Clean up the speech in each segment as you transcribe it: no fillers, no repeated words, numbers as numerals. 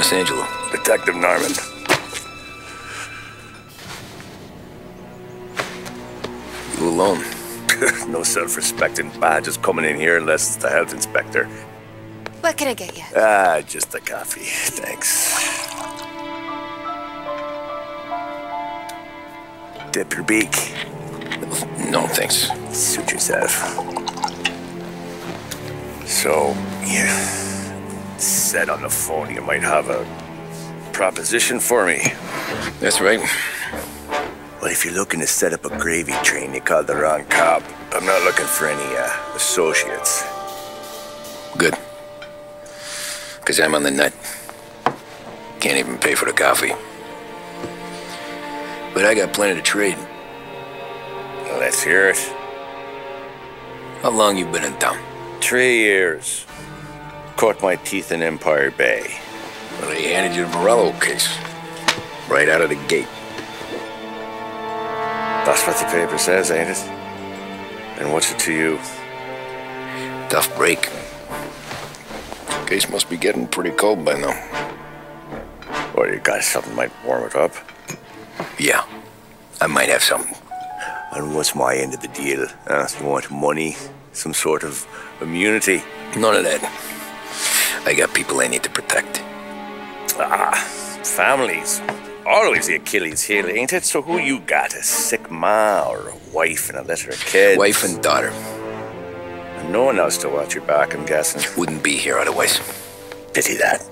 Miss Angelo? Detective Norman. You alone? No self-respecting badges coming in here unless it's the health inspector. What can I get you? Just a coffee, thanks. Dip your beak. No, thanks. Suit yourself. So, you said on the phone you might have a proposition for me. That's right. Well, if you're looking to set up a gravy train, you called the wrong cop. I'm not looking for any, associates. Good. Because I'm on the nut. Can't even pay for the coffee. But I got plenty to trade. Let's hear it. How long you been in town? 3 years. Caught my teeth in Empire Bay. Well, they handed you the Morello case. Right out of the gate. That's what the paper says, ain't it? And what's it to you? Tough break. Case must be getting pretty cold by now. Or you got something might warm it up? Yeah, I might have something. And what's my end of the deal? You want money? Some sort of immunity? None of that. I got people I need to protect. Families. Always the Achilles heel, ain't it? So who you got? A sick ma or a wife and a litter of kids? Wife and daughter. And no one else to watch your back, I'm guessing. Wouldn't be here otherwise. Pity that.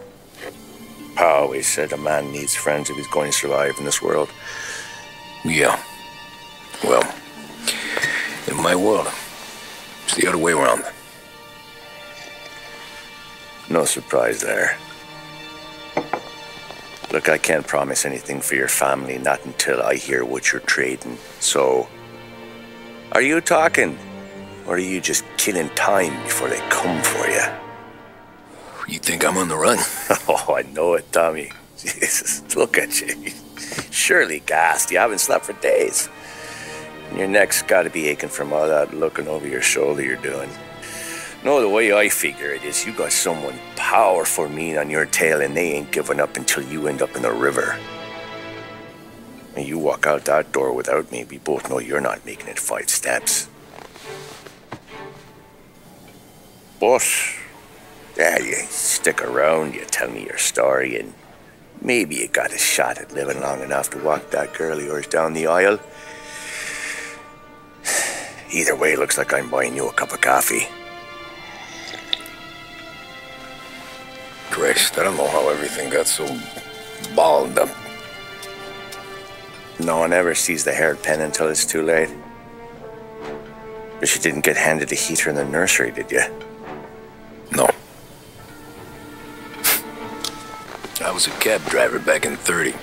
Pa always said a man needs friends if he's going to survive in this world. Yeah. Well, in my world, it's the other way around. No surprise there. Look, I can't promise anything for your family, not until I hear what you're trading. So, are you talking? Or are you just killing time before they come for you? You think I'm on the run? Oh, I know it, Tommy. Jesus, look at you. Surely gassed. You haven't slept for days. And your neck's got to be aching from all that looking over your shoulder you're doing. No, the way I figure it is you got someone powerful mean on your tail and they ain't giving up until you end up in the river. And you walk out that door without me, we both know you're not making it 5 steps. But, yeah, you stick around, you tell me your story, and maybe you got a shot at living long enough to walk that girl of yours down the aisle. Either way, looks like I'm buying you a cup of coffee. Christ, I don't know how everything got so balled up. No one ever sees the haired pen until it's too late. But you didn't get handed a heater in the nursery, did you? No. I was a cab driver back in '30.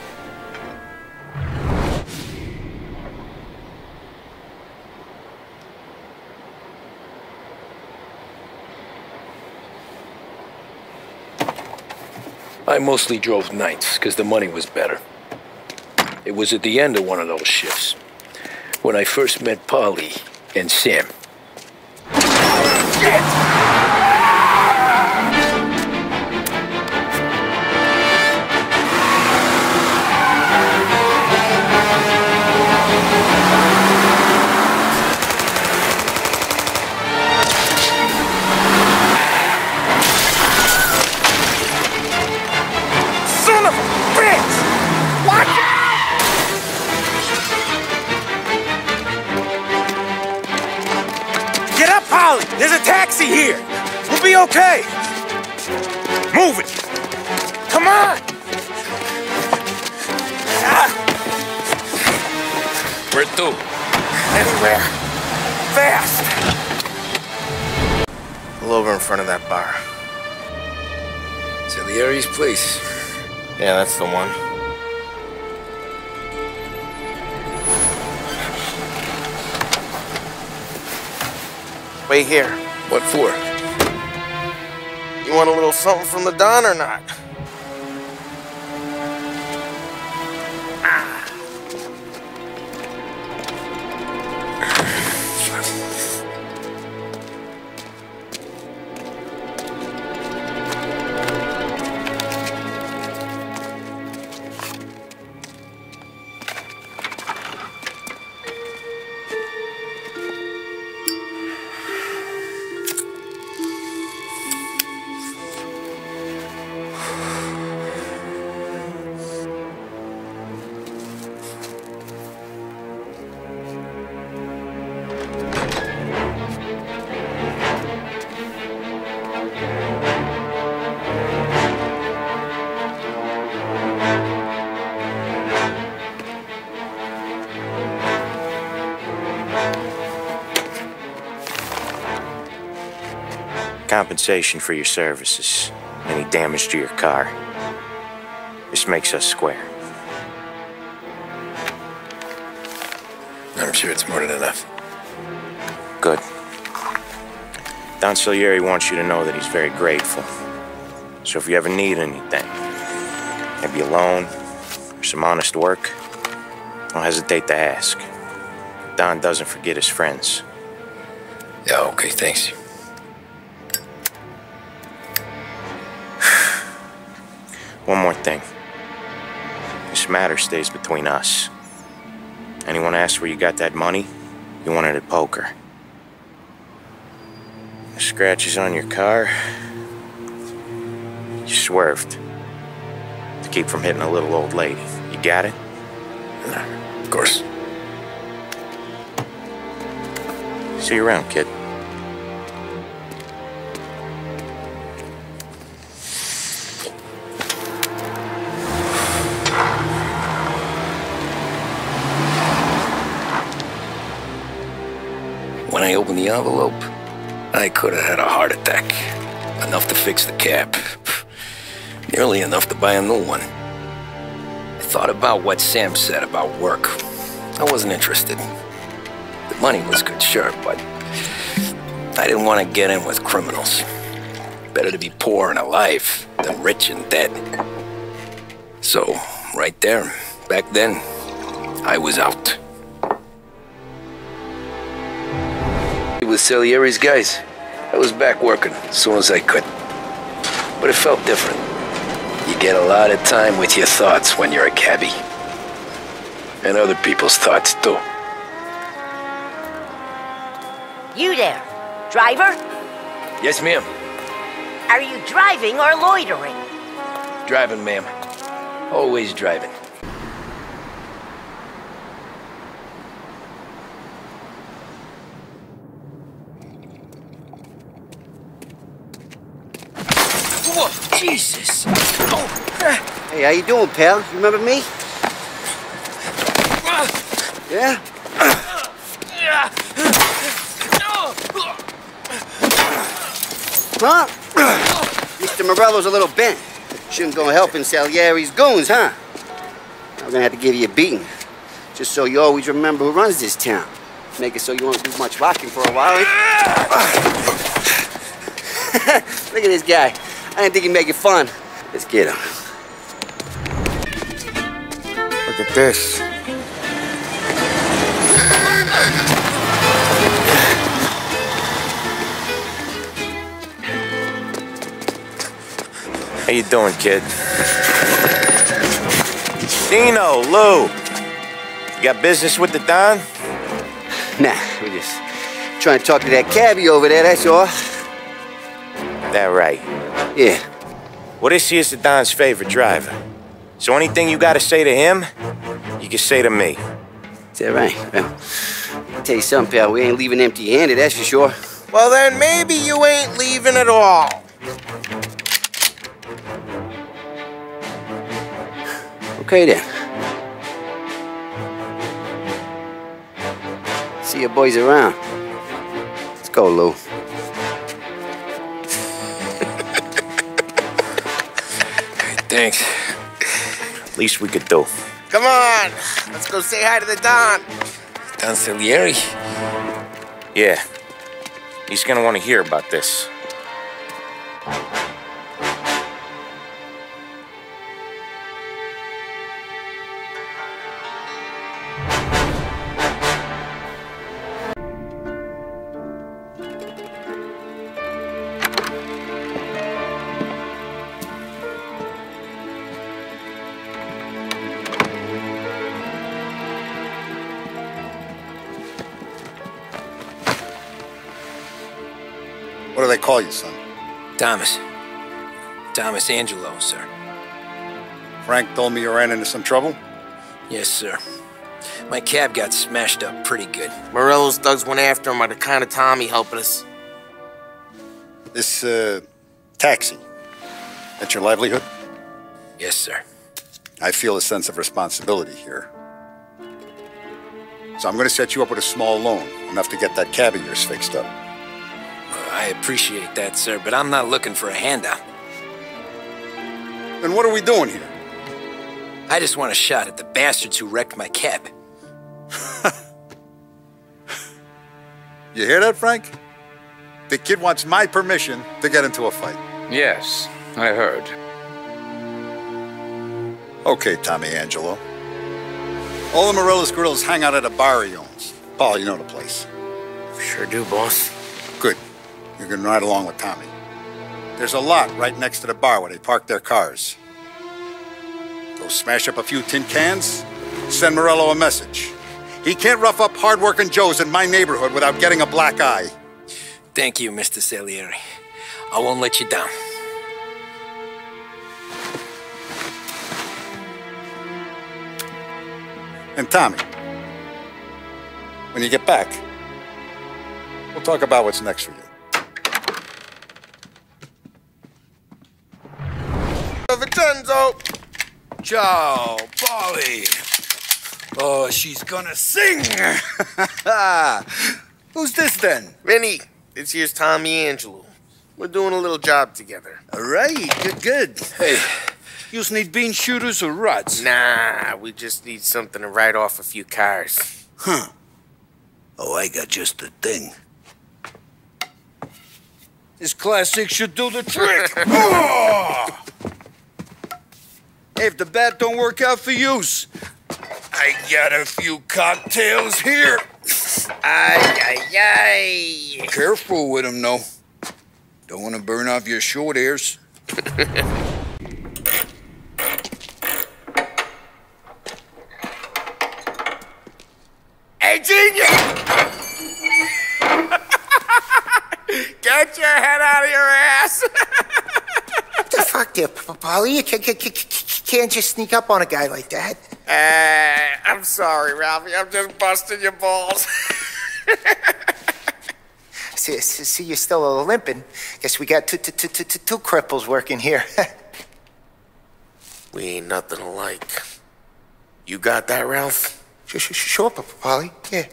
I mostly drove nights because the money was better. It was at the end of one of those shifts when I first met Polly and Sam. Shit! There's a taxi here. We'll be okay. Move it. Come on. Where to? Anywhere. Fast. Pull over in front of that bar. Salieri's place. Yeah, that's the one. Wait here. What for? You want a little something from the Don or not? compensation for your services, any damage to your car. This makes us square. I'm sure it's more than enough. Good. Don Salieri wants you to know that he's very grateful. So if you ever need anything, maybe a loan or some honest work, don't hesitate to ask. Don doesn't forget his friends. Yeah, okay, thanks. One more thing. This matter stays between us. Anyone asks where you got that money, you won it at poker. The scratches on your car, you swerved to keep from hitting a little old lady. You got it? Of course. See you around, kid. When I opened the envelope, I could have had a heart attack. Enough to fix the cab. Nearly enough to buy a new one. I thought about what Sam said about work. I wasn't interested. The money was good, sure, but I didn't want to get in with criminals. Better to be poor and alive than rich and dead. So, right there, back then, I was out. With Salieri's guys, I was back working as soon as I could. But it felt different. You get a lot of time with your thoughts when you're a cabbie. And other people's thoughts, too. You there, driver? Yes, ma'am. Are you driving or loitering? Driving, ma'am. Always driving. Whoa, Jesus! Oh. Hey, how you doing, pal? You remember me? Yeah? Huh? Mr. Morello's a little bent. Shouldn't go helping Salieri's goons, huh? I'm gonna have to give you a beating. Just so you always remember who runs this town. Make it so you won't do much rocking for a while. Look at this guy. I didn't think he'd make it fun. Let's get him. Look at this. How you doing, kid? Dino, Lou. You got business with the Don? Nah, we're just trying to talk to that cabbie over there, that's all. That right. Yeah. Well, this here's the Don's favorite driver. So anything you gotta say to him, you can say to me. Is that right? Well, I'll tell you something, pal. We ain't leaving empty-handed, that's for sure. Well, then maybe you ain't leaving at all. Okay, then. See your boys around. Let's go, Lou. Thanks. Least we could do. Come on, let's go say hi to the Don. Don Salieri? Yeah. He's gonna want to hear about this. What do they call you, son? Thomas. Thomas Angelo, sir. Frank told me you ran into some trouble? Yes, sir. My cab got smashed up pretty good. Morello's thugs went after him by the kind of Tommy helping us. This, taxi, that's your livelihood? Yes, sir. I feel a sense of responsibility here. So I'm gonna set you up with a small loan, enough to get that cab of yours fixed up. I appreciate that, sir, but I'm not looking for a handout. Then what are we doing here? I just want a shot at the bastards who wrecked my cab. You hear that, Frank? The kid wants my permission to get into a fight. Yes, I heard. Okay, Tommy Angelo. All the Morella's grills hang out at a bar he owns. Paul, you know the place. Sure do, boss. Good. You can ride along with Tommy. There's a lot right next to the bar where they park their cars. Go smash up a few tin cans, send Morello a message. He can't rough up hard-working Joes in my neighborhood without getting a black eye. Thank you, Mr. Salieri. I won't let you down. And Tommy, when you get back, we'll talk about what's next for you. Vincenzo! Ciao, Polly. Oh, she's gonna sing. Who's this then? Vinny, this here's Tommy Angelo. We're doing a little job together. All right, good. Hey, you need bean shooters or rods? Nah, we just need something to write off a few cars. Huh. Oh, I got just the thing. This classic should do the trick. Oh! Hey, if the bat don't work out for use, I got a few cocktails here. Ay, ay, ay. Careful with them, though. Don't want to burn off your short hairs. Hey, genius! Get your head out of your ass! What the fuck there, Polly? You can't just sneak up on a guy like that. I'm sorry, Ralphie. I'm just busting your balls. See, you're still limping. Guess we got two cripples working here. We ain't nothing alike. You got that, Ralph? Sure, Polly. Yeah.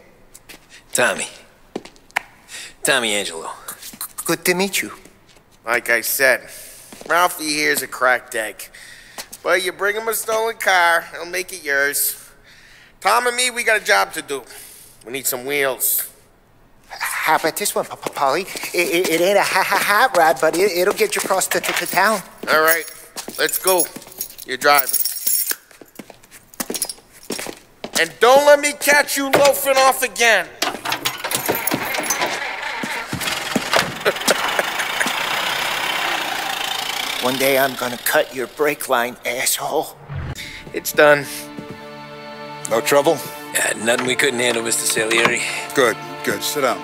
Tommy Angelo. Good to meet you. Like I said, Ralphie here's a cracked egg. But you bring him a stolen car, he'll make it yours. Tom and me, we got a job to do. We need some wheels. How about this one, Polly? It ain't a hot rod, but it'll get you across to town. All right, let's go. You're driving. And don't let me catch you loafing off again. One day I'm gonna cut your brake line, asshole. It's done. No trouble? Yeah, nothing we couldn't handle, Mr. Salieri. Good. Sit down.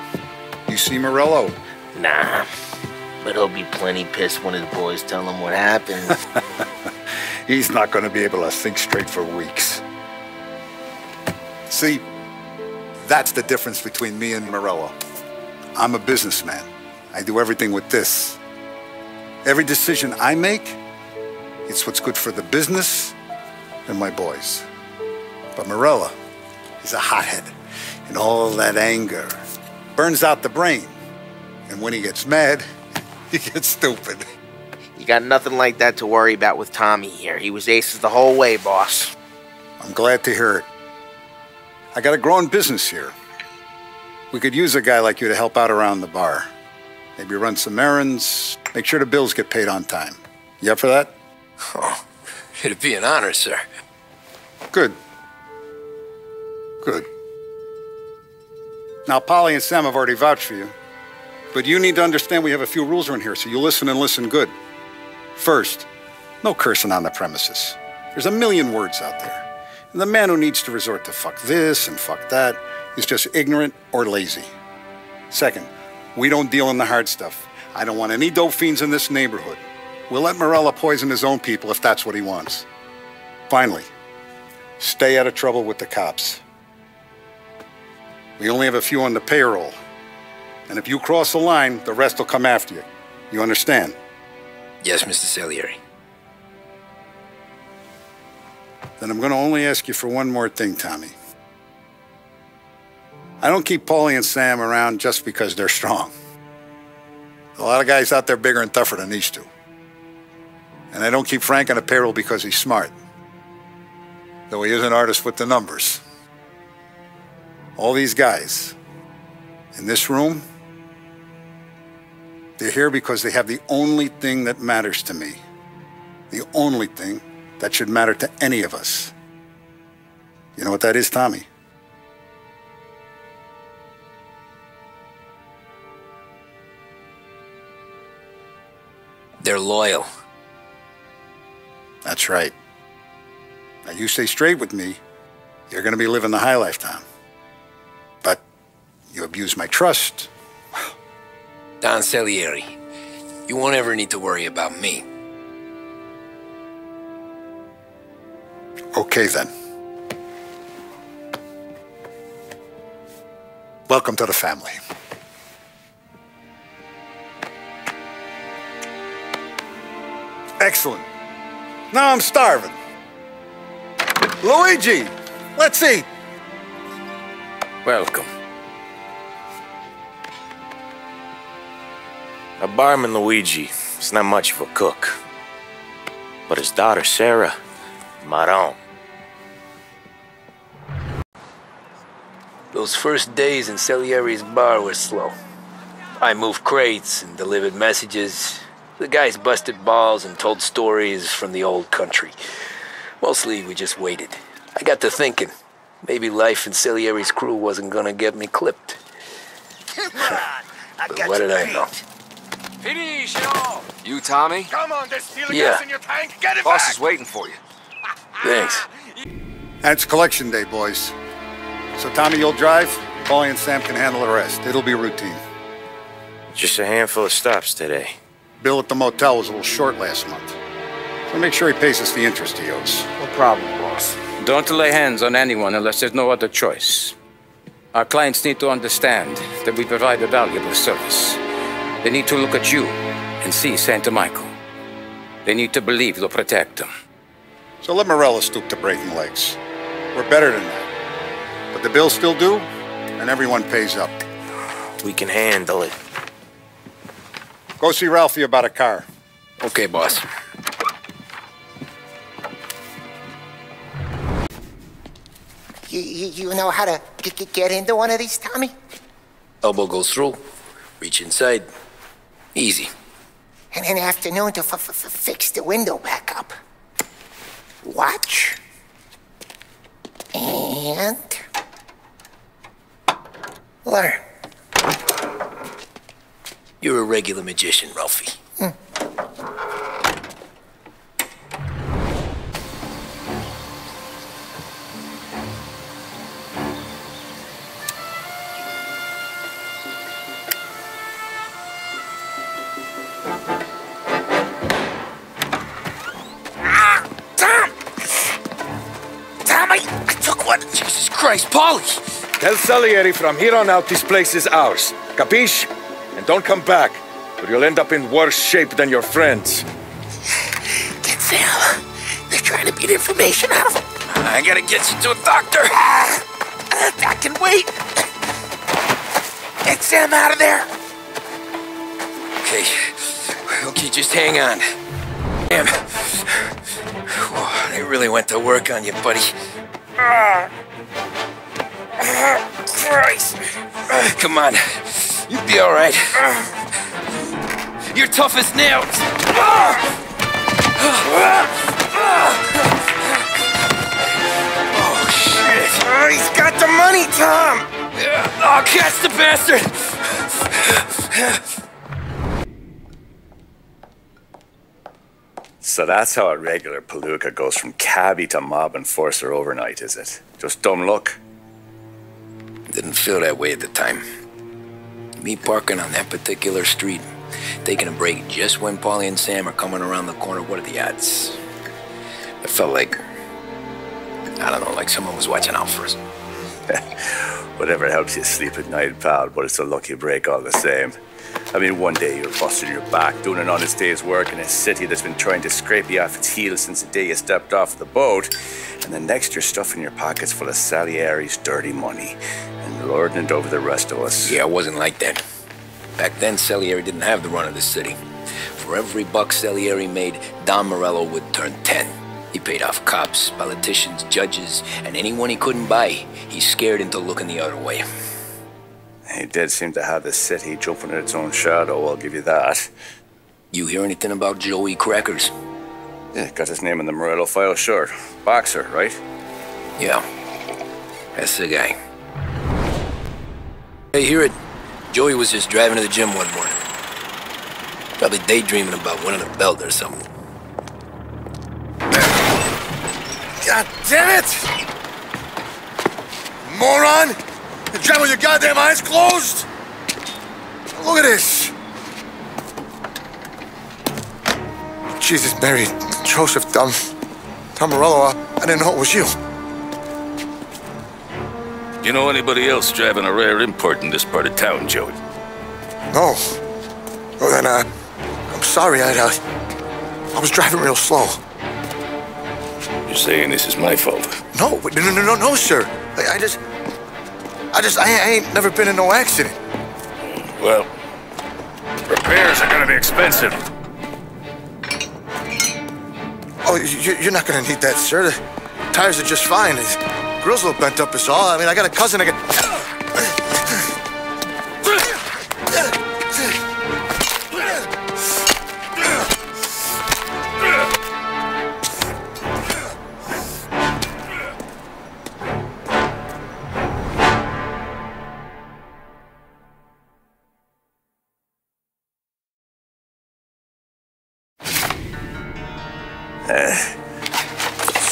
You see Morello? Nah, but he'll be plenty pissed when his boys tell him what happened. He's not going to be able to think straight for weeks. See, that's the difference between me and Morello. I'm a businessman. I do everything with this. Every decision I make, it's what's good for the business and my boys. But Morello, he's a hothead. And all that anger burns out the brain. And when he gets mad, he gets stupid. You got nothing like that to worry about with Tommy here. He was aces the whole way, boss. I'm glad to hear it. I got a growing business here. We could use a guy like you to help out around the bar. Maybe run some errands, make sure the bills get paid on time. You up for that? Oh, it'd be an honor, sir. Good. Now, Polly and Sam have already vouched for you. But you need to understand we have a few rules around here, so you listen and listen good. First, no cursing on the premises. There's a million words out there. And the man who needs to resort to fuck this and fuck that is just ignorant or lazy. Second, we don't deal in the hard stuff. I don't want any dope fiends in this neighborhood. We'll let Morello poison his own people if that's what he wants. Finally, stay out of trouble with the cops. We only have a few on the payroll. And if you cross the line, the rest will come after you. You understand? Yes, Mr. Salieri. Then I'm going to only ask you for one more thing, Tommy. I don't keep Paulie and Sam around just because they're strong. A lot of guys out there bigger and tougher than these two. And I don't keep Frank on the payroll because he's smart. Though he is an artist with the numbers. All these guys in this room, they're here because they have the only thing that matters to me. The only thing that should matter to any of us. You know what that is, Tommy? They're loyal. That's right. Now you stay straight with me, you're gonna be living the high life, Tom. But you abuse my trust. Don Salieri, you won't ever need to worry about me. Okay then. Welcome to the family. Excellent. Now I'm starving. Luigi, let's eat. Welcome. Our barman Luigi is not much of a cook. But his daughter Sarah, Maron. Those first days in Salieri's bar were slow. I moved crates and delivered messages. The guys busted balls and told stories from the old country. Mostly, we just waited. I got to thinking, maybe life in Salieri's crew wasn't gonna get me clipped. But what did I know? Finish it all! You, Tommy? Come on, there's steel Yeah. gas in your tank. Get it Boss back. is waiting for you. Thanks. And it's collection day, boys. So Tommy, you'll drive. Paulie and Sam can handle the rest. It'll be routine. Just a handful of stops today. Bill at the motel was a little short last month. So make sure he pays us the interest he owes. No problem, boss. Don't lay hands on anyone unless there's no other choice. Our clients need to understand that we provide a valuable service. They need to look at you and see Santa Michael. They need to believe you'll protect them. So let Morella stoop to breaking legs. We're better than that. But the bills still due, and everyone pays up. We can handle it. Go see Ralphie about a car. Okay, boss. You know how to get into one of these, Tommy? Elbow goes through. Reach inside. Easy. And an afternoon to fix the window back up. Watch. And... learn. You're a regular magician, Ralphie. Jesus Christ, Paulie! Tell Salieri from here on out this place is ours. Capiche? And don't come back, or you'll end up in worse shape than your friends. Get Sal. They're trying to beat information out of him. I gotta get you to a doctor. I can wait. Get Sam out of there. Okay. Okay, just hang on. Damn. Whoa, they really went to work on you, buddy. Christ. Come on. You'll be all right. You're tough as nails. Oh, shit. Oh, he's got the money, Tom! Oh, catch the bastard! So that's how a regular palooka goes from cabbie to mob enforcer overnight, is it? Just dumb luck? Didn't feel that way at the time. Me parking on that particular street, taking a break just when Paulie and Sam are coming around the corner, what are the odds? It felt like, I don't know, like someone was watching out for us. Whatever helps you sleep at night, pal, but it's a lucky break all the same. I mean, one day you're busting your back, doing an honest day's work in a city that's been trying to scrape you off its heels since the day you stepped off the boat, and the next you're stuffing your pockets full of Salieri's dirty money and lording it over the rest of us. Yeah, it wasn't like that. Back then, Salieri didn't have the run of the city. For every buck Salieri made, Don Morello would turn 10. He paid off cops, politicians, judges, and anyone he couldn't buy, he scared into looking the other way. He did seem to have the city jumping at its own shadow, I'll give you that. You hear anything about Joey Crackers? Yeah, got his name in the Morello file, sure. Boxer, right? Yeah, that's the guy. Hey, hear it? Joey was just driving to the gym one morning. Probably daydreaming about winning a belt or something. God damn it! Moron! You're driving with your goddamn eyes closed? Look at this! Jesus, Mary, Joseph, Tom Morello, I didn't know it was you. You know anybody else driving a rare import in this part of town, Joey? No. Well then, I'm sorry, I was driving real slow. You're saying this is my fault? No, sir. I ain't never been in no accident. Well, repairs are gonna be expensive. Oh, you're not gonna need that, sir. The tires are just fine. The grill's a little bent up is all. I mean, I got a cousin that can...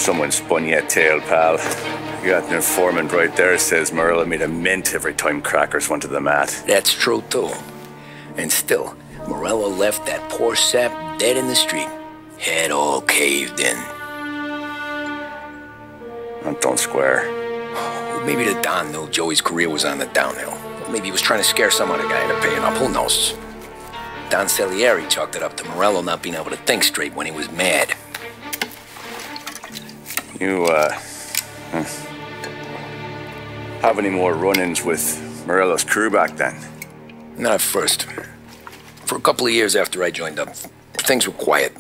Someone spun you a tale, pal. You got an informant right there says Morello made a mint every time Crackers went to the mat. That's true, too. And still, Morello left that poor sap dead in the street. Head all caved in. Don't square. Well, maybe the Don knew Joey's career was on the downhill. Or maybe he was trying to scare some other guy into paying up. Who knows? Don Salieri chalked it up to Morello not being able to think straight when he was mad. You, have any more run-ins with Morello's crew back then? Not at first. For a couple of years after I joined up, things were quiet.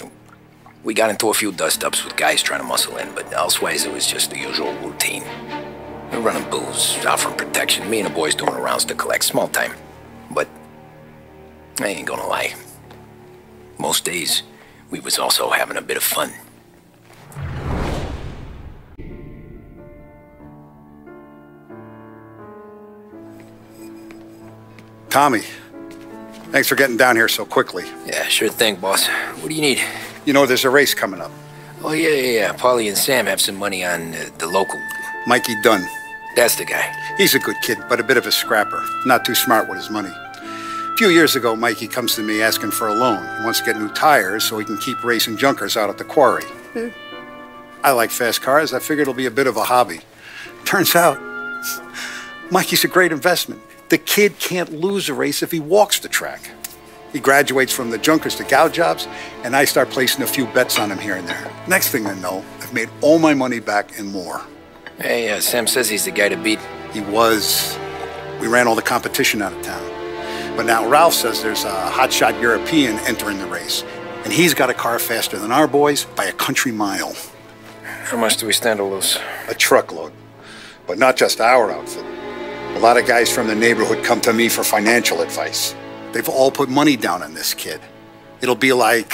We got into a few dust-ups with guys trying to muscle in, but elsewise it was just the usual routine. We were running booze, offering protection, me and the boys doing rounds to collect, small time. But I ain't gonna lie. Most days, we was also having a bit of fun. Tommy, thanks for getting down here so quickly. Yeah, sure thing, boss. What do you need? You know, there's a race coming up. Oh, yeah. Paulie and Sam have some money on the local. Mikey Dunn. That's the guy. He's a good kid, but a bit of a scrapper. Not too smart with his money. A few years ago, Mikey comes to me asking for a loan. He wants to get new tires so he can keep racing junkers out at the quarry. I like fast cars. I figured it'll be a bit of a hobby. Turns out, Mikey's a great investment. The kid can't lose a race if he walks the track. He graduates from the junkers to gout jobs, and I start placing a few bets on him here and there. Next thing I know, I've made all my money back and more. Hey, Sam says he's the guy to beat. He was. We ran all the competition out of town. But now Ralph says there's a hotshot European entering the race, and he's got a car faster than our boys by a country mile. How much do we stand to lose? A truckload. But not just our outfit. A lot of guys from the neighborhood come to me for financial advice. They've all put money down on this kid. It'll be like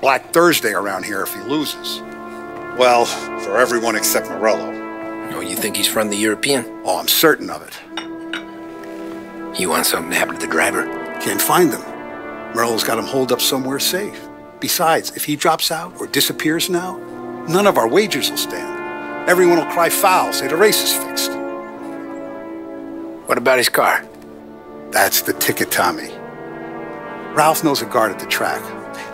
Black Thursday around here if he loses. Well, for everyone except Morello. Oh, you think he's from the European? Oh, I'm certain of it. You want something to happen to the driver? Can't find him. Morello's got him holed up somewhere safe. Besides, if he drops out or disappears now, none of our wagers will stand. Everyone will cry foul, say the race is fixed. What about his car? That's the ticket, Tommy. Ralph knows a guard at the track.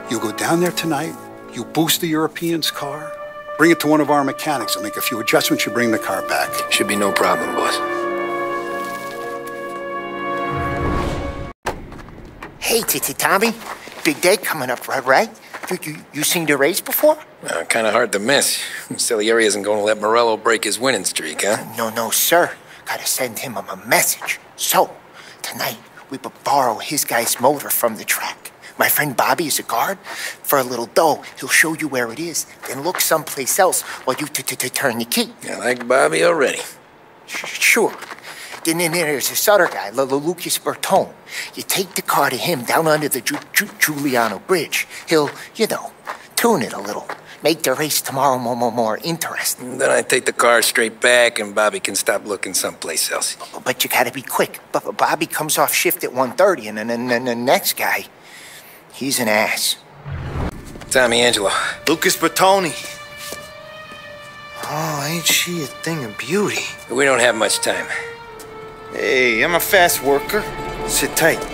You go down there tonight, you boost the European's car, bring it to one of our mechanics, and make a few adjustments, you bring the car back. Should be no problem, boss. Hey, Tommy. Big day coming up, right? You seen the race before? Kind of hard to miss. Salieri isn't going to let Morello break his winning streak, huh? No, sir. Gotta send him a message. So, tonight, we borrow his guy's motor from the track. My friend Bobby is a guard. For a little dough, he'll show you where it is, then look someplace else while you turn the key. I like Bobby already. Sure. Then there's this other guy, Lucas Bertone. You take the car to him down under the Giuliano Bridge. He'll, you know, tune it a little. Make the race tomorrow more interesting. Then I take the car straight back and Bobby can stop looking someplace else. But you gotta be quick. Bobby comes off shift at 1:30, and then the next guy, he's an ass. Tommy Angelo. Lucas Bertone. Oh, ain't she a thing of beauty? We don't have much time. Hey, I'm a fast worker. Sit tight.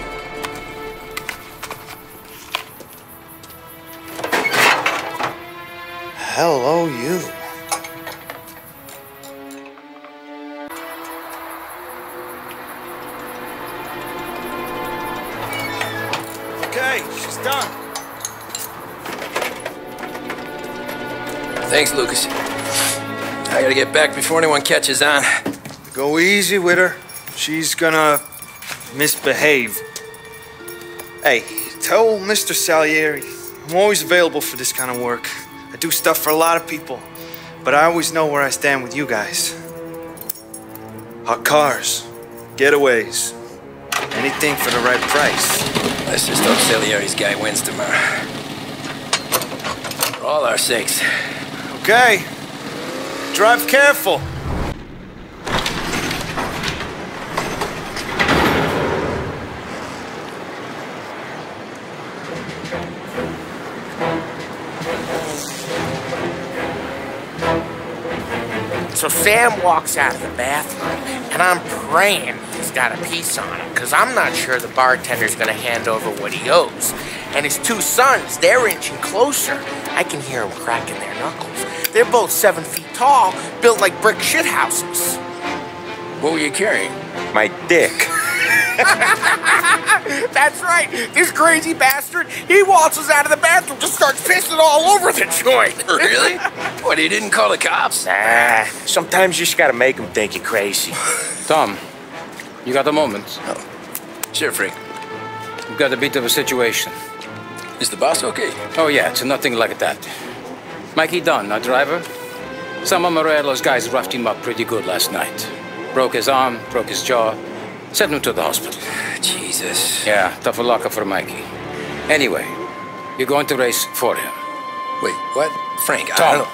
Hello, you. Okay, she's done. Thanks, Lucas. I gotta get back before anyone catches on. Go easy with her. She's gonna misbehave. Hey, tell Mr. Salieri I'm always available for this kind of work. I do stuff for a lot of people, but I always know where I stand with you guys. Hot cars, getaways, anything for the right price. Let's just hope Salieri's guy wins tomorrow. For all our sakes. Okay. Drive careful. So Sam walks out of the bathroom, and I'm praying he's got a piece on him, because I'm not sure the bartender's going to hand over what he owes. And his two sons, they're inching closer. I can hear them cracking their knuckles. They're both 7 feet tall, built like brick shithouses. What were you carrying? My dick. That's right. This crazy bastard, he waltzes out of the bathroom, just starts pissing all over the joint. Really? What, he didn't call the cops? Nah, sometimes you just gotta make them think you're crazy. Tom, you got a moment? Oh. Sure, Frank. We've got a bit of a situation. Is the boss okay? Oh, yeah, it's nothing like that. Mikey Dunn, our driver. Some of Morello's guys roughed him up pretty good last night. Broke his arm, broke his jaw. Sent him to the hospital. Jesus. Yeah, tougher luck for Mikey. Anyway, you're going to race for him. Wait, what? Frank, Tom, I don't...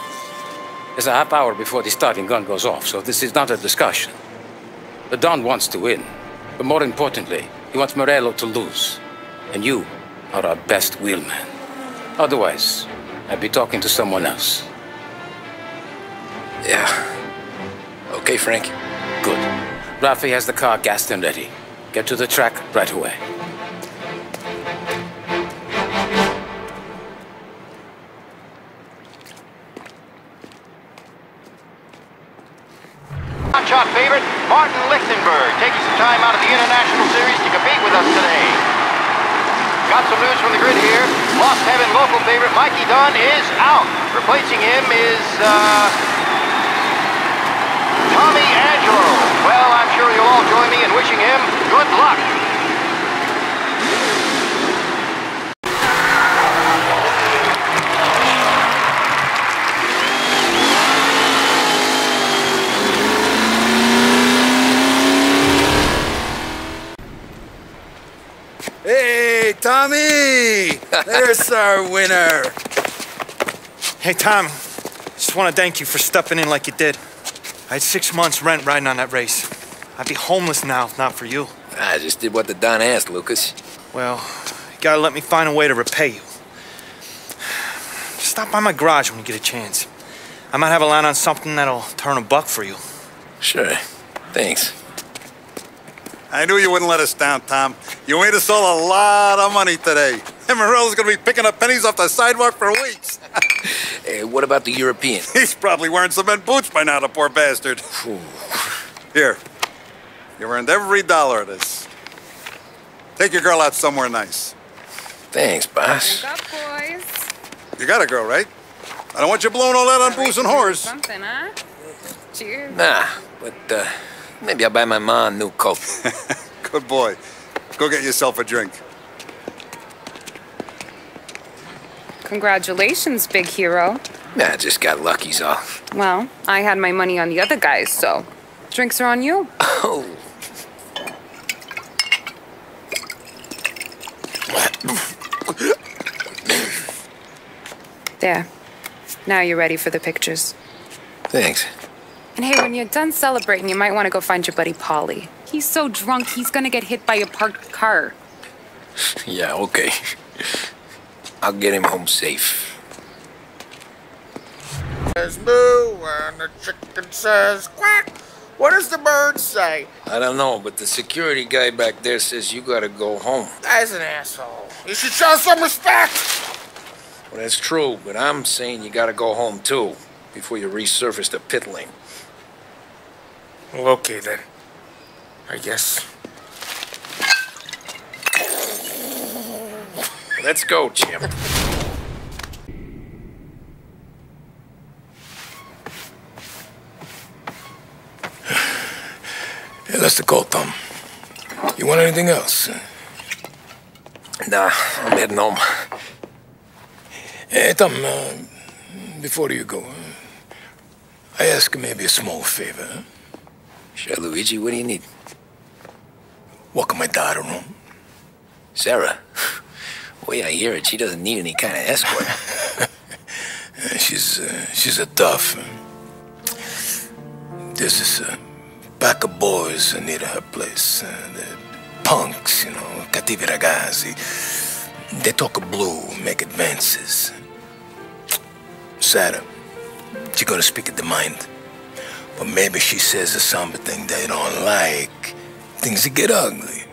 There's a half hour before the starting gun goes off, so this is not a discussion. The Don wants to win, but more importantly, he wants Morello to lose. And you are our best wheelman. Otherwise, I'd be talking to someone else. Yeah. Okay, Frank. Good. Rafi has the car gassed and ready. Get to the track right away. Hotshot favorite, Martin Lichtenberg, taking some time out of the International Series to compete with us today. Got some news from the grid here. Lost Heaven local favorite Mikey Dunn is out. Replacing him is, Tommy Angelo. Well, I'm sure you'll all join me in wishing him good luck. Hey, Tommy! There's our winner. Hey, Tom. Just want to thank you for stepping in like you did. I had 6 months rent riding on that race. I'd be homeless now if not for you. I just did what the Don asked, Lucas. Well, you gotta let me find a way to repay you. Stop by my garage when you get a chance. I might have a line on something that'll turn $1 for you. Sure. Thanks. I knew you wouldn't let us down, Tom. You made us all a lot of money today. And Morello's gonna be picking up pennies off the sidewalk for weeks. Hey, what about the European? He's probably wearing cement boots by now, the poor bastard. Here. You earned every dollar of this. Take your girl out somewhere nice. Thanks, boss. Drink up, boys. You got a girl, right? I don't want you blowing all that on booze and whores. Something, huh? Cheers. Nah, but maybe I'll buy my mom a new coat. Good boy. Go get yourself a drink. Congratulations, big hero. Nah, I just got lucky's all. Well, I had my money on the other guys, so drinks are on you. Oh. There. Now you're ready for the pictures. Thanks. And hey, when you're done celebrating, you might want to go find your buddy Paulie. He's so drunk, he's gonna get hit by a parked car. Yeah, okay. I'll get him home safe. Says moo and the chicken says quack. What does the bird say? I don't know, but the security guy back there says you gotta go home. Guy's an asshole. You should show some respect. Well, that's true, but I'm saying you gotta go home too, before you resurface the pit lane. Well, okay then. I guess. Let's go, Jim. Hey, that's the call, Tom. You want anything else? Nah, I'm heading home. Hey, Tom, before you go, I ask maybe a small favor. Sure, Luigi, what do you need? Walk my daughter home. Sarah? The way I hear it, she doesn't need any kind of escort. She's a tough. There's this pack of boys near her place. The punks, you know, cattivi ragazzi. They talk blue, make advances. Sarah, she gonna speak at the mind. But maybe she says something they don't like. Things get ugly.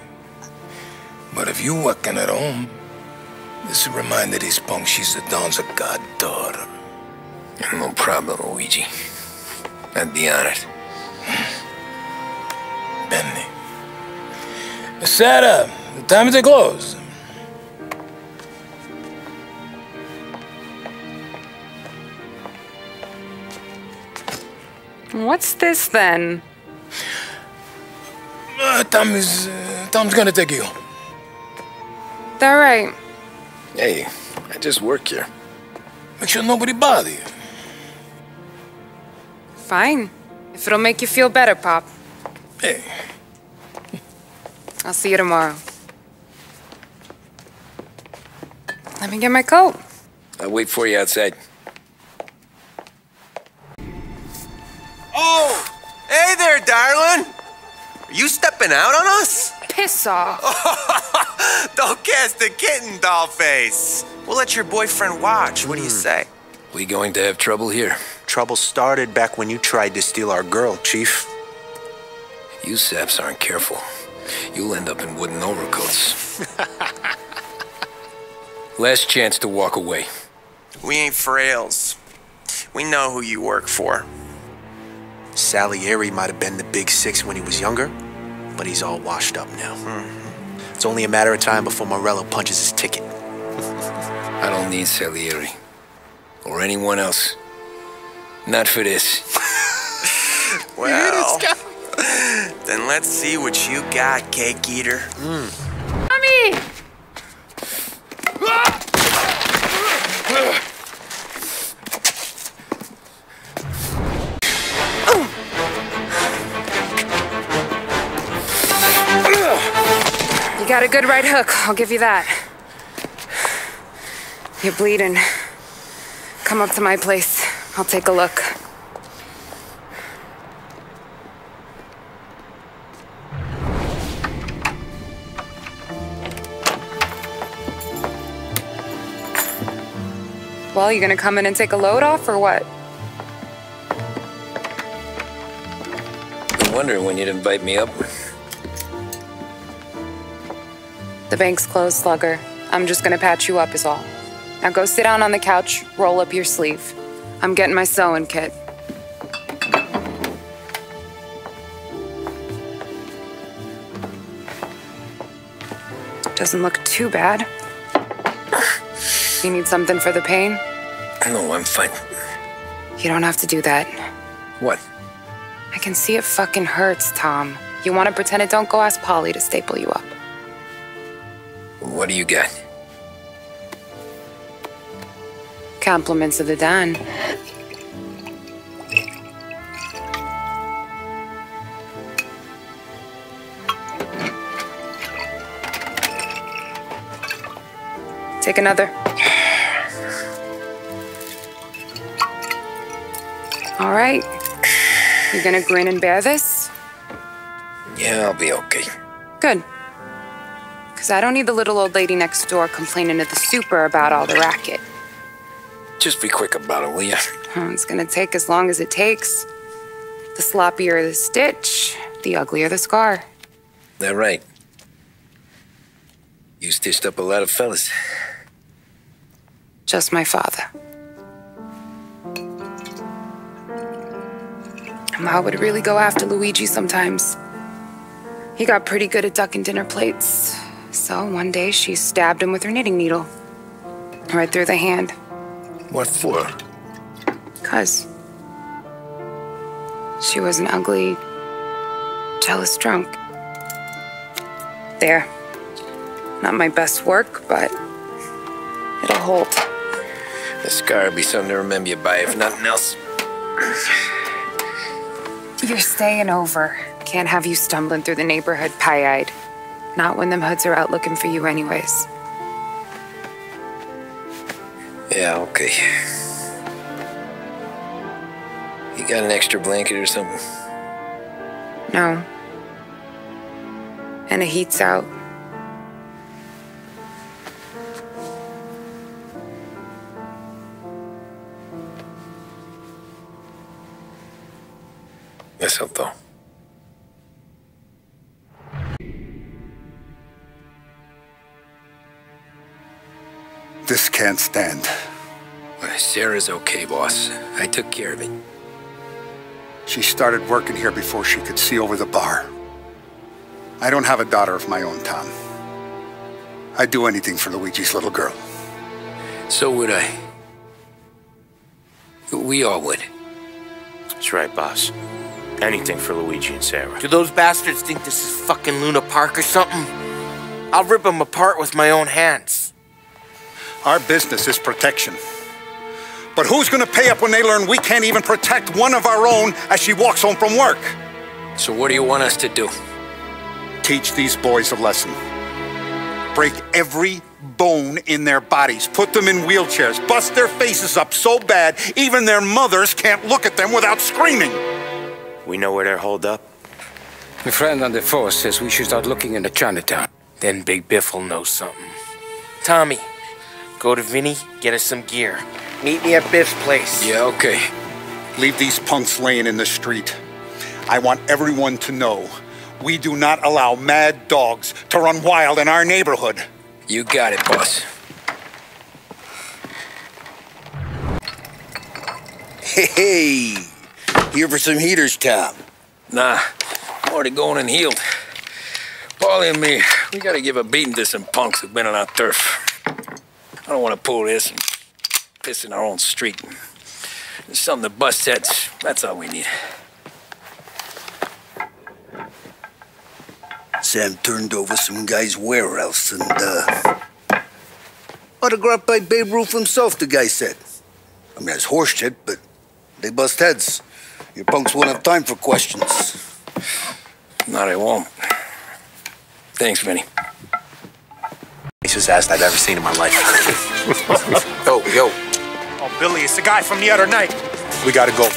But if you working at home, this will remind these punks she's the Don's a goddaughter. No problem, Luigi. I'd be honored. Benny. Sarah, the time to close. What's this then? Tom's gonna take you. All right. Hey, I just work here. Make sure nobody bother you. Fine. If it'll make you feel better, Pop. Hey. I'll see you tomorrow. Let me get my coat. I'll wait for you outside. Oh! Hey there, darling! Are you stepping out on us? Piss off. Don't cast a kitten, dollface. We'll let your boyfriend watch. What do you say? We going to have trouble here? Trouble started back when you tried to steal our girl, Chief. You saps aren't careful. You'll end up in wooden overcoats. Last chance to walk away. We ain't frails. We know who you work for. Salieri might have been the big six when he was younger, but he's all washed up now. It's only a matter of time before Morello punches his ticket. I don't need Salieri. Or anyone else. Not for this. Well, then let's see what you got, cake eater. Mommy! You got a good right hook, I'll give you that. You're bleeding. Come up to my place. I'll take a look. Well, you gonna come in and take a load off, or what? I'm wondering when you'd invite me up. The bank's closed, Slugger. I'm just gonna patch you up is all. Now go sit down on the couch, roll up your sleeve. I'm getting my sewing kit. Doesn't look too bad. You need something for the pain? No, I'm fine. You don't have to do that. What? I can see it fucking hurts, Tom. You want to pretend it don't go ask Paulie to staple you up. What do you got? Compliments of the Don. Take another. All right. You gonna grin and bear this? Yeah, I'll be okay. Good. Because I don't need the little old lady next door complaining to the super about all the racket. Just be quick about it, will ya? It's gonna take as long as it takes. The sloppier the stitch, the uglier the scar. That right. You stitched up a lot of fellas. Just my father. Ma would really go after Luigi sometimes. He got pretty good at ducking dinner plates. So one day she stabbed him with her knitting needle. Right through the hand. What for? 'Cause she was an ugly, jealous drunk. There. Not my best work, but it'll hold. The scar will be something to remember you by, if nothing else. You're staying over. Can't have you stumbling through the neighborhood pie-eyed. Not when them hoods are out looking for you anyways. Yeah, okay. You got an extra blanket or something? No. And the heat's out. Eso todo. This can't stand. Sarah's okay, boss. I took care of it. She started working here before she could see over the bar. I don't have a daughter of my own, Tom. I'd do anything for Luigi's little girl. So would I. We all would. That's right, boss. Anything for Luigi and Sarah. Do those bastards think this is fucking Luna Park or something? I'll rip them apart with my own hands. Our business is protection. But who's gonna pay up when they learn we can't even protect one of our own as she walks home from work? So what do you want us to do? Teach these boys a lesson. Break every bone in their bodies. Put them in wheelchairs. Bust their faces up so bad even their mothers can't look at them without screaming. We know where they're holed up? My friend on the force says we should start looking into Chinatown. Then Big Biff will know something. Tommy, go to Vinny, get us some gear. Meet me at Biff's place. Yeah, okay. Leave these punks laying in the street. I want everyone to know we do not allow mad dogs to run wild in our neighborhood. You got it, boss. Hey, here for some heaters, Tom? Nah, I'm already going and healed. Paulie and me, we gotta give a beating to some punks who've been on our turf. I don't want to pull this and piss in our own street. There's something to bust heads. That's all we need. Sam turned over some guy's warehouse and, autographed by Babe Ruth himself, the guy said. I mean, that's horse shit, but they bust heads. Your punks won't have time for questions. No, they won't. Thanks, Vinny. Nicest ass I've ever seen in my life. Yo. Oh, Billy, it's the guy from the other night. We gotta go.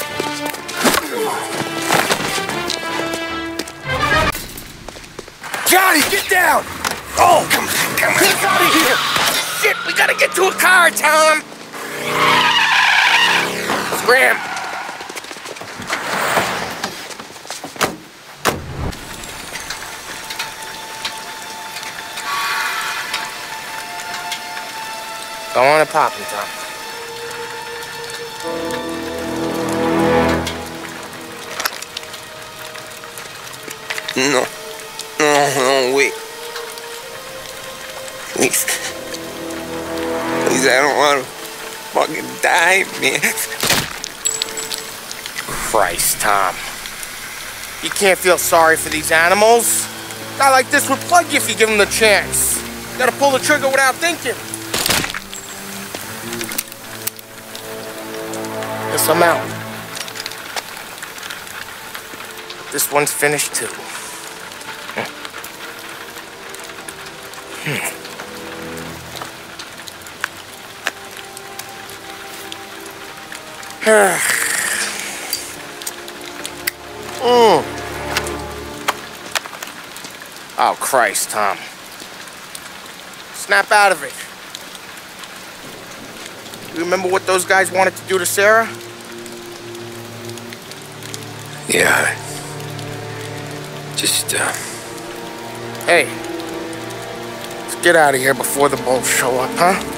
Johnny, get down! Oh, come on. Get out of here! Shit, we gotta get to a car, Tom! Scram! Go on and pop him, Tom. No, wait. Please, I don't want to fucking die, man. Christ, Tom. You can't feel sorry for these animals. A guy like this would plug you if you give him the chance. Gotta pull the trigger without thinking. Guess I'm out. This one's finished too. Oh, Christ, Tom. Snap out of it. You remember what those guys wanted to do to Sarah? Yeah. Just, Hey. Let's get out of here before the bulls show up, huh?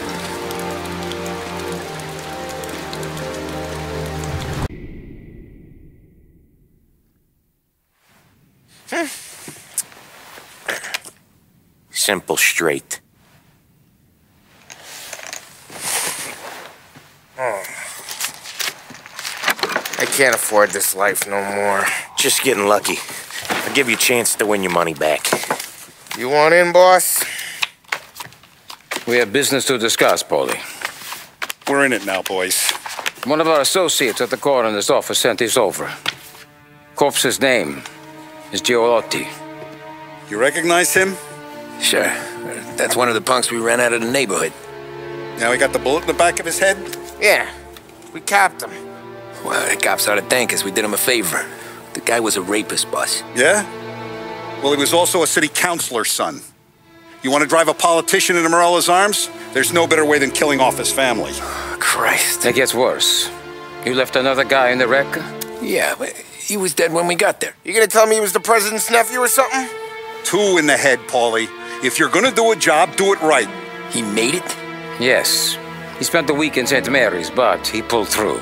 Simple, straight. I can't afford this life no more. Just getting lucky. I'll give you a chance to win your money back. You want in, boss? We have business to discuss, Paulie. We're in it now, boys. One of our associates at the coroner's office sent this over. Corpse's name is Giolotti. You recognize him? Sure. That's one of the punks we ran out of the neighborhood. Now he got the bullet in the back of his head? Yeah. We capped him. Well, the cops ought to thank us. We did him a favor. The guy was a rapist, boss. Yeah? Well, he was also a city councilor's son. You want to drive a politician into Morello's arms? There's no better way than killing off his family. Christ. It gets worse. You left another guy in the wreck? Yeah, but he was dead when we got there. You gonna tell me he was the president's nephew or something? 2 in the head, Paulie. If you're gonna do a job, do it right. He made it? Yes. He spent the week in St. Mary's, but he pulled through.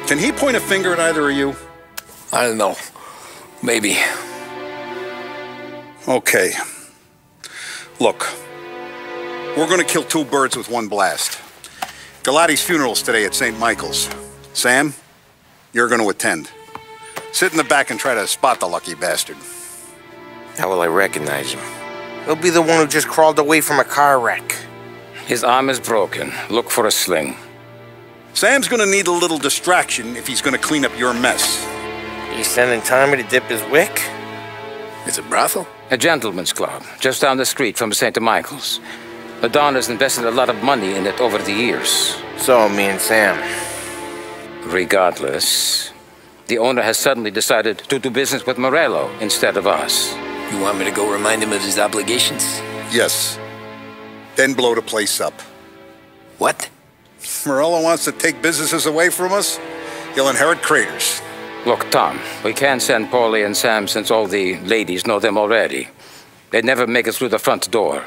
Can he point a finger at either of you? I don't know. Maybe. Okay. Look. We're gonna kill 2 birds with 1 blast. Galati's funeral's today at St. Michael's. Sam, you're gonna attend. Sit in the back and try to spot the lucky bastard. How will I recognize him? He'll be the one who just crawled away from a car wreck. His arm is broken. Look for a sling. Sam's gonna need a little distraction if he's gonna clean up your mess. You sending Tommy to dip his wick? It's a brothel? A gentleman's club, just down the street from St. Michael's. The Don has invested a lot of money in it over the years. So, me and Sam. Regardless, the owner has suddenly decided to do business with Morello instead of us. You want me to go remind him of his obligations? Yes. Then blow the place up. What? Morello wants to take businesses away from us? He'll inherit craters. Look, Tom, we can't send Paulie and Sam since all the ladies know them already. They'd never make it through the front door.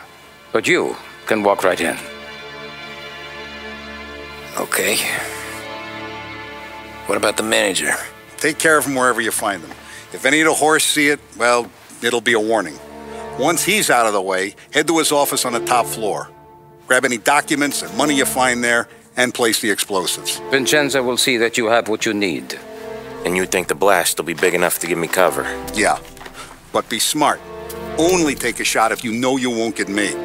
But you can walk right in. Okay. What about the manager? Take care of him wherever you find him. If any of the horse see it, well, it'll be a warning. Once he's out of the way, head to his office on the top floor. Grab any documents and money you find there, and place the explosives. Vincenzo will see that you have what you need. And you think the blast will be big enough to give me cover? Yeah, but be smart. Only take a shot if you know you won't get made.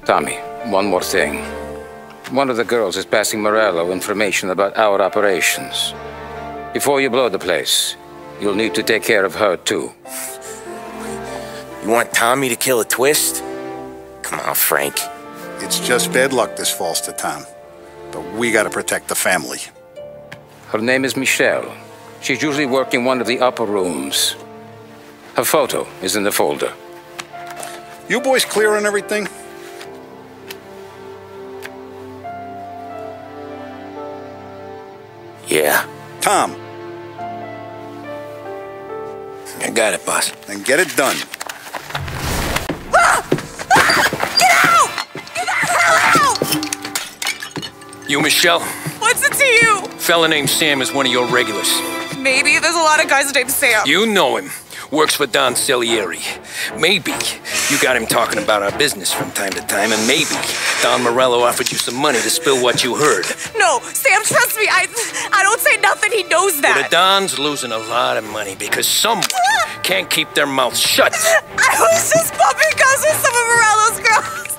Tommy, one more thing. One of the girls is passing Morello information about our operations. Before you blow the place, you'll need to take care of her, too. You want Tommy to kill a twist? Come on, Frank. It's just bad luck this falls to Tom. But we gotta protect the family. Her name is Michelle. She's usually working one of the upper rooms. Her photo is in the folder. You boys clear on everything? Yeah. Tom. I got it, boss. Then get it done. Get out! Get the hell out! You, Michelle? What's it to you? Fella named Sam is one of your regulars. Maybe there's a lot of guys named Sam. You know him. Works for Don Salieri. Maybe you got him talking about our business from time to time, and maybe Don Morello offered you some money to spill what you heard. No, Sam, trust me. I don't say nothing. He knows that. Well, the Don's losing a lot of money because someone can't keep their mouths shut. I was just bumping guns with some of Morello's girls.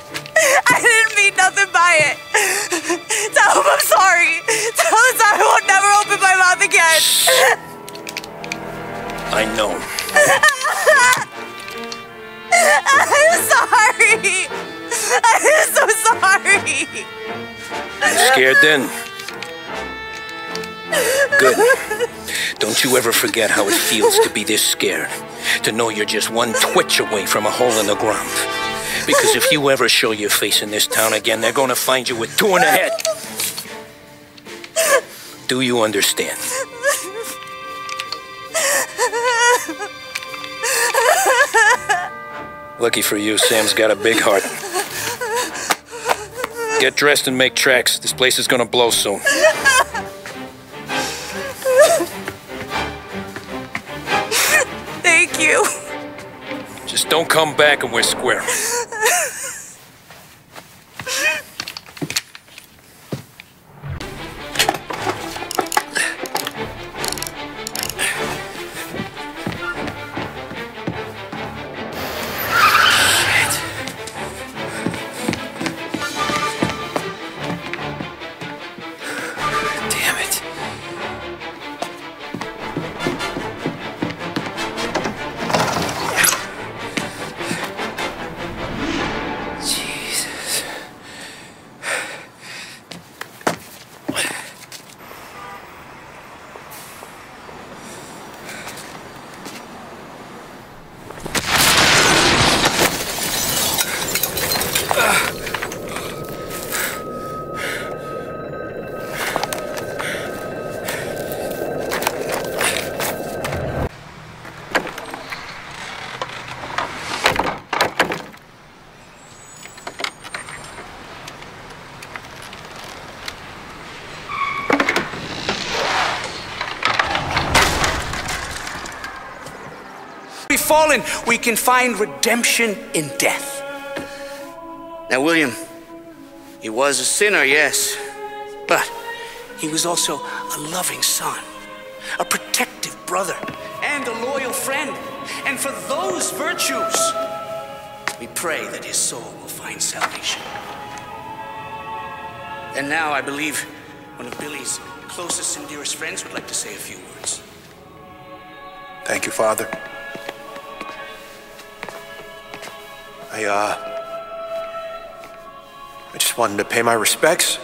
I didn't mean nothing by it. Tell him I'm sorry. Tell him I won't never open my mouth again. I know. I'm sorry. I'm so sorry. You scared then? Good. Don't you ever forget how it feels to be this scared. To know you're just one twitch away from a hole in the ground. Because if you ever show your face in this town again, they're gonna find you with 2 in the head. Do you understand? Lucky for you, Sam's got a big heart. Get dressed and make tracks. This place is gonna blow soon. Thank you. Just don't come back and we're square. Fallen, we can find redemption in death. Now, William, he was a sinner, yes, but he was also a loving son, a protective brother, and a loyal friend. And for those virtues, we pray that his soul will find salvation. And now I believe one of Billy's closest and dearest friends would like to say a few words. Thank you, Father. I just wanted to pay my respects.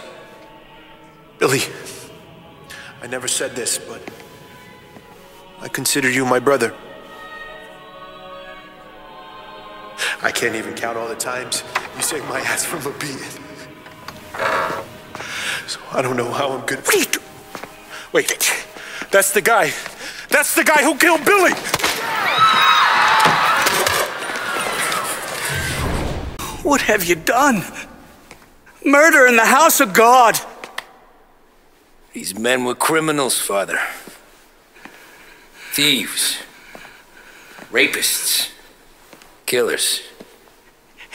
Billy, I never said this, but I consider you my brother. I can't even count all the times you saved my ass from a beating. So I don't know how I'm gonna... What are you doing? Wait, that's the guy. That's the guy who killed Billy! What have you done? Murder in the house of God. These men were criminals, Father. Thieves. Rapists. Killers.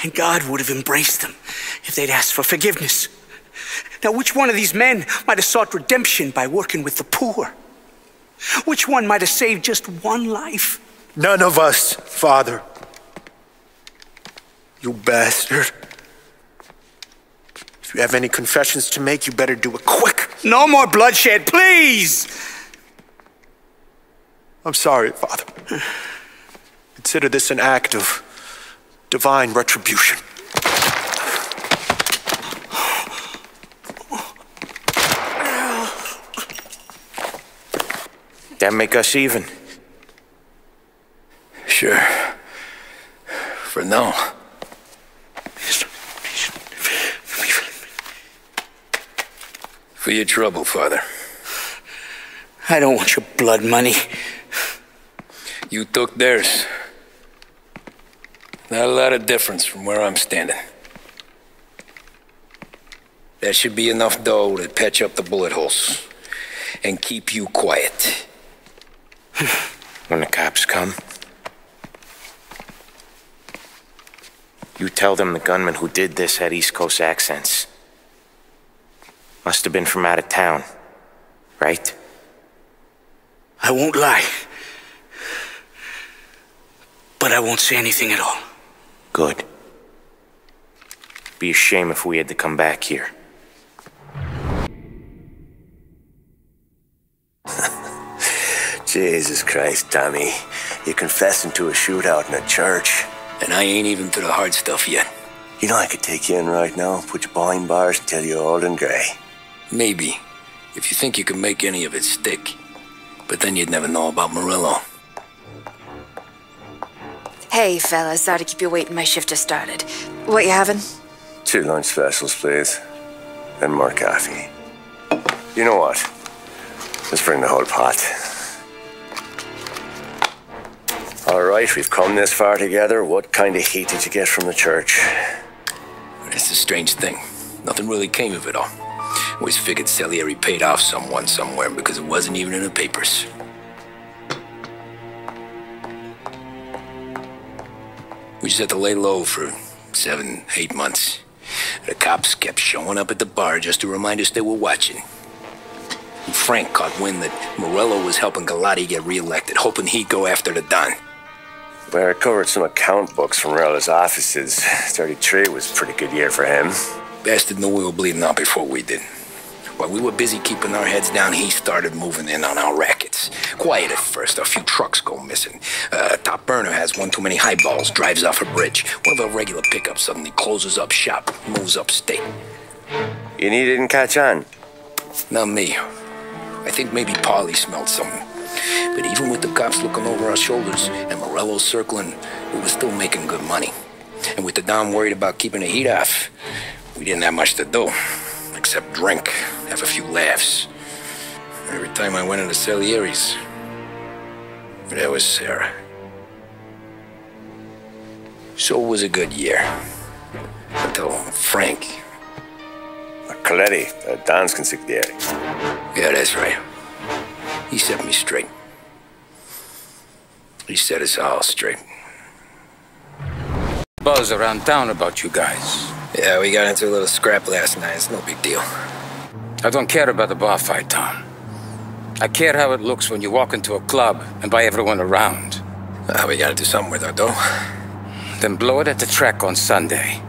And God would have embraced them if they'd asked for forgiveness. Now, which one of these men might have sought redemption by working with the poor? Which one might have saved just one life? None of us, Father. You bastard. If you have any confessions to make, you better do it quick. No more bloodshed, please! I'm sorry, Father. Consider this an act of divine retribution. That make us even? Sure. For now. For your trouble, Father. I don't want your blood money. You took theirs. Not a lot of difference from where I'm standing. That should be enough dough to patch up the bullet holes and keep you quiet. When the cops come, you tell them the gunman who did this had East Coast accents. Must have been from out of town, right? I won't lie. But I won't say anything at all. Good. Be a shame if we had to come back here. Jesus Christ, Tommy. You're confessing to a shootout in a church. And I ain't even to the hard stuff yet. You know I could take you in right now, put you behind bars and tell you old and grey. Maybe. If you think you can make any of it stick. But then you'd never know about Morello. Hey, fellas. Sorry to keep you waiting. My shift just started. What you having? 2 lunch specials, please. And more coffee. You know what? Let's bring the whole pot. All right, we've come this far together. What kind of heat did you get from the church? It's a strange thing. Nothing really came of it all. Always figured Salieri paid off someone somewhere because it wasn't even in the papers. We just had to lay low for 7, 8 months. The cops kept showing up at the bar just to remind us they were watching. And Frank caught wind that Morello was helping Galati get reelected, hoping he'd go after the Don. Well, I recovered some account books from Morello's offices. 33 was a pretty good year for him. Bastard knew we were bleeding out before we did. While we were busy keeping our heads down, he started moving in on our rackets. Quiet at first, a few trucks go missing. Top burner has one too many highballs, drives off a bridge. One of our regular pickups suddenly closes up shop, moves upstate. And he didn't catch on? Not me. I think maybe Paulie smelled something. But even with the cops looking over our shoulders and Morello circling, we were still making good money. And with the Don worried about keeping the heat off, we didn't have much to do. Except drink, have a few laughs. Every time I went into Salieri's, there was Sarah. So it was a good year. Until Frank. Coletti, Don's consigliere. Yeah, that's right. He set me straight. He set us all straight. Buzz around town about you guys. Yeah, we got into a little scrap last night. It's no big deal. I don't care about the bar fight, Tom. I care how it looks when you walk into a club and by everyone around. We gotta do something with our dough. Then blow it at the track on Sunday.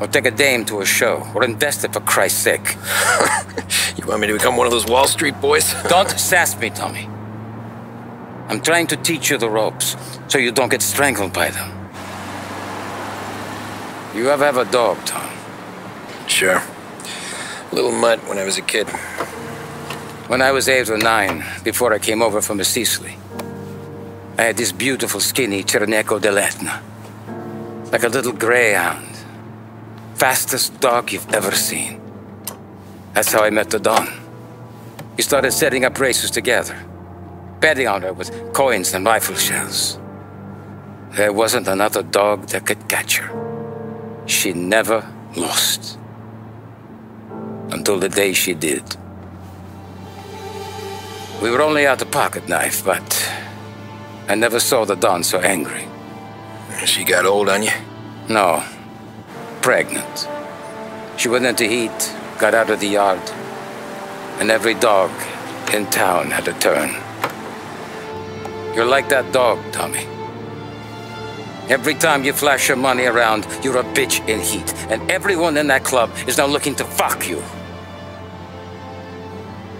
Or take a dame to a show. Or invest it for Christ's sake. You want me to become one of those Wall Street boys? Don't sass me, Tommy. I'm trying to teach you the ropes, so you don't get strangled by them. You ever have a dog, Tom? Sure. Little mutt when I was a kid. When I was 8 or 9, before I came over from Sicily, I had this beautiful skinny Cerneco dell'Etna. Like a little greyhound. Fastest dog you've ever seen. That's how I met the Don. We started setting up races together. Betting on her with coins and rifle shells. There wasn't another dog that could catch her. She never lost. Until the day she did. We were only out a pocket knife, but I never saw the Don so angry. She got old on you? No. Pregnant. She went into heat, got out of the yard, and every dog in town had a turn. You're like that dog, Tommy. Every time you flash your money around, you're a bitch in heat. And everyone in that club is now looking to fuck you.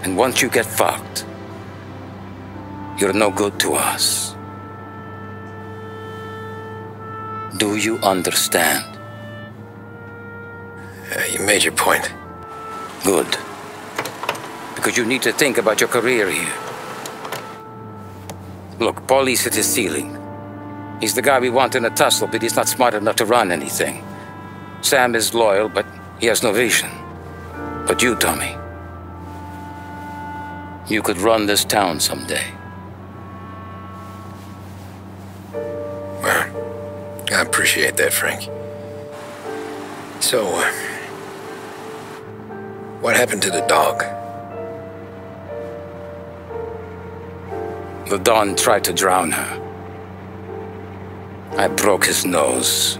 And once you get fucked, you're no good to us. Do you understand? You made your point. Good. Because you need to think about your career here. Look, Paulie's at his ceiling. He's the guy we want in a tussle, but he's not smart enough to run anything. Sam is loyal, but he has no vision. But you, Tommy, you could run this town someday. Well, I appreciate that, Frank. So, what happened to the dog? The Don tried to drown her. I broke his nose.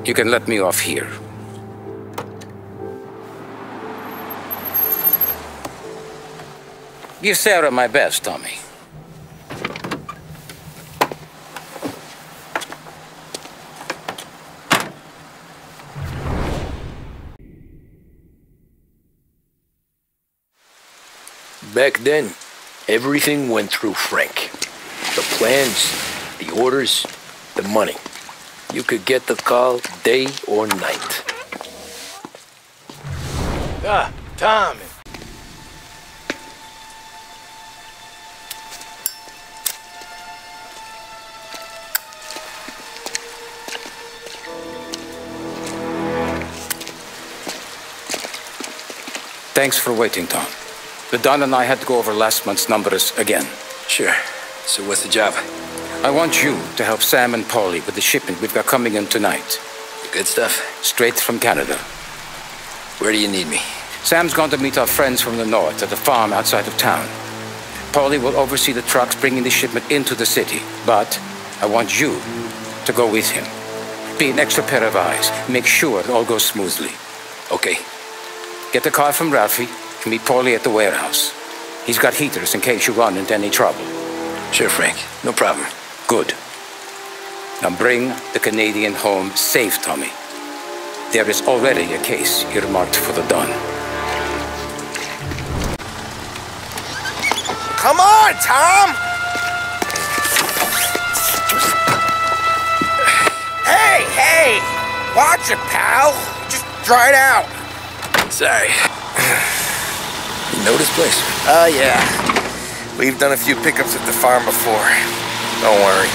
You can let me off here. Give Sarah my best, Tommy. Back then, everything went through Frank. The plans, the orders, the money. You could get the call day or night. Ah, Tommy. Thanks for waiting, Tom. But Don and I had to go over last month's numbers again. Sure. So what's the job? I want you to help Sam and Paulie with the shipment we've got coming in tonight. The good stuff? Straight from Canada. Where do you need me? Sam's gone to meet our friends from the north at the farm outside of town. Paulie will oversee the trucks bringing the shipment into the city. But I want you to go with him. Be an extra pair of eyes. Make sure it all goes smoothly. Okay. Get the car from Ralphie and meet Paulie at the warehouse. He's got heaters in case you run into any trouble. Sure, Frank. No problem. Good. Now bring the Canadian home safe, Tommy. There is already a case earmarked for the Don. Come on, Tom! Hey! Watch it, pal. Just dry it out. Sorry. You know this place? Yeah. We've done a few pickups at the farm before. Don't worry.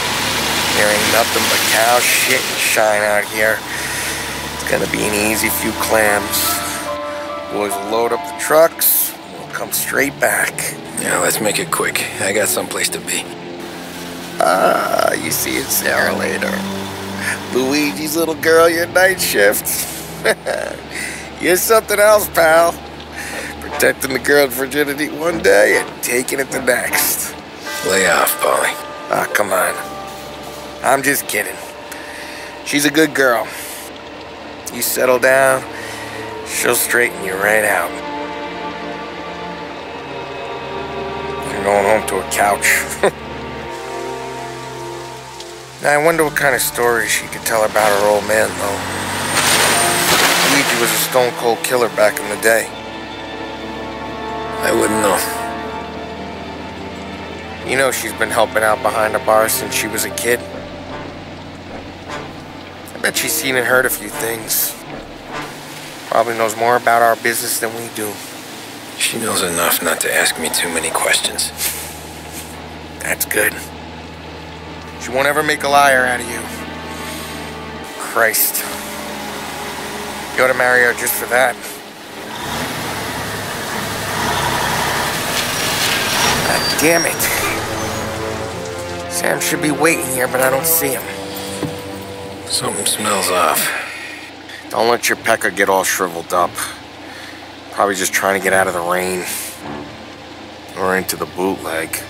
There ain't nothing but cow shit and shine out here. It's gonna be an easy few clams. Boys will load up the trucks, and we'll come straight back. Yeah, let's make it quick. I got someplace to be. You see it, Sarah, later. Luigi's little girl, your night shift. You're something else, pal. Protecting the girl's virginity one day and taking it the next. Lay off, Paulie. Ah, come on. I'm just kidding. She's a good girl. You settle down, she'll straighten you right out. You're going home to a couch. Now, I wonder what kind of stories she could tell about her old man, though. Luigi was a stone-cold killer back in the day. I wouldn't know. You know she's been helping out behind the bar since she was a kid. I bet she's seen and heard a few things. Probably knows more about our business than we do. She knows enough not to ask me too many questions. That's good. She won't ever make a liar out of you. Christ. You ought to marry her just for that. God damn it. Sam should be waiting here, but I don't see him. Something smells off. Don't let your pecker get all shriveled up. Probably just trying to get out of the rain. Or into the bootleg.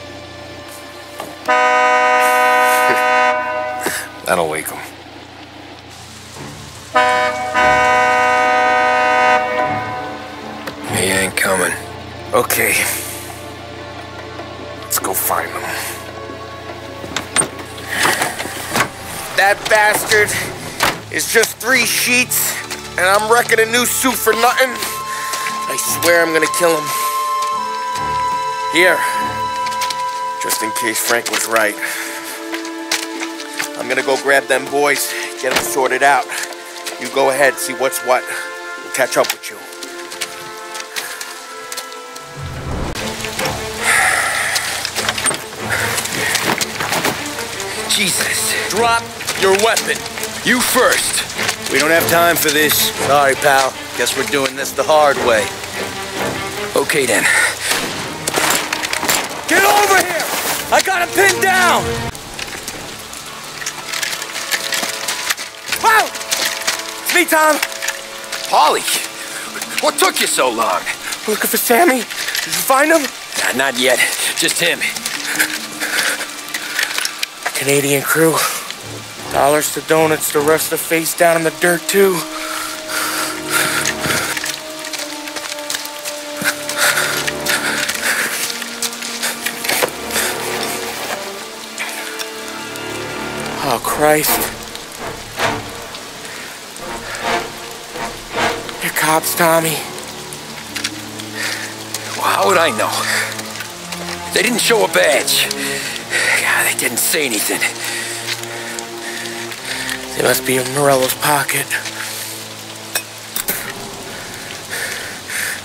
That'll wake him. He ain't coming. Okay. Let's go find him. That bastard is just 3 sheets, and I'm wrecking a new suit for nothing. I swear I'm gonna kill him. Here. Just in case Frank was right. I'm gonna go grab them boys, get them sorted out. You go ahead, see what's what. We'll catch up with you. Jesus. Drop your weapon. You first. We don't have time for this. Sorry, pal. Guess we're doing this the hard way. Okay, then. Get over here! I got him pinned down! Wow! It's me, Tom. Paulie, what took you so long? Looking for Sammy? Did you find him? Nah, not yet. Just him. Canadian crew. Dollars to donuts, the rest are face down in the dirt, too. Oh, Christ. You're cops, Tommy. Well, how would I know? They didn't show a badge. God, they didn't say anything. They must be in Morello's pocket.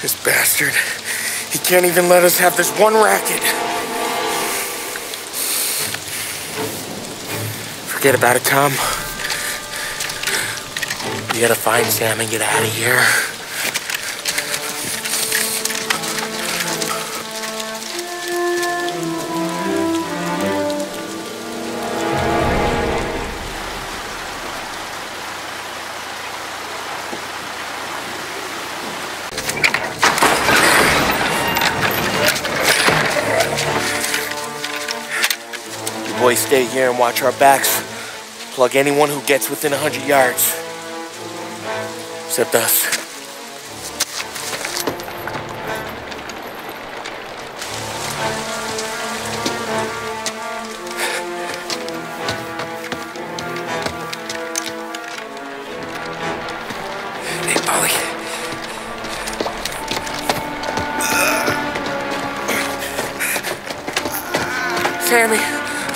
This bastard. He can't even let us have this one racket. Forget about it, Tom. We gotta find Sam and get out of here. Boys, stay here and watch our backs. Plug anyone who gets within 100 yards. Except us. Hey, Polly. Sammy.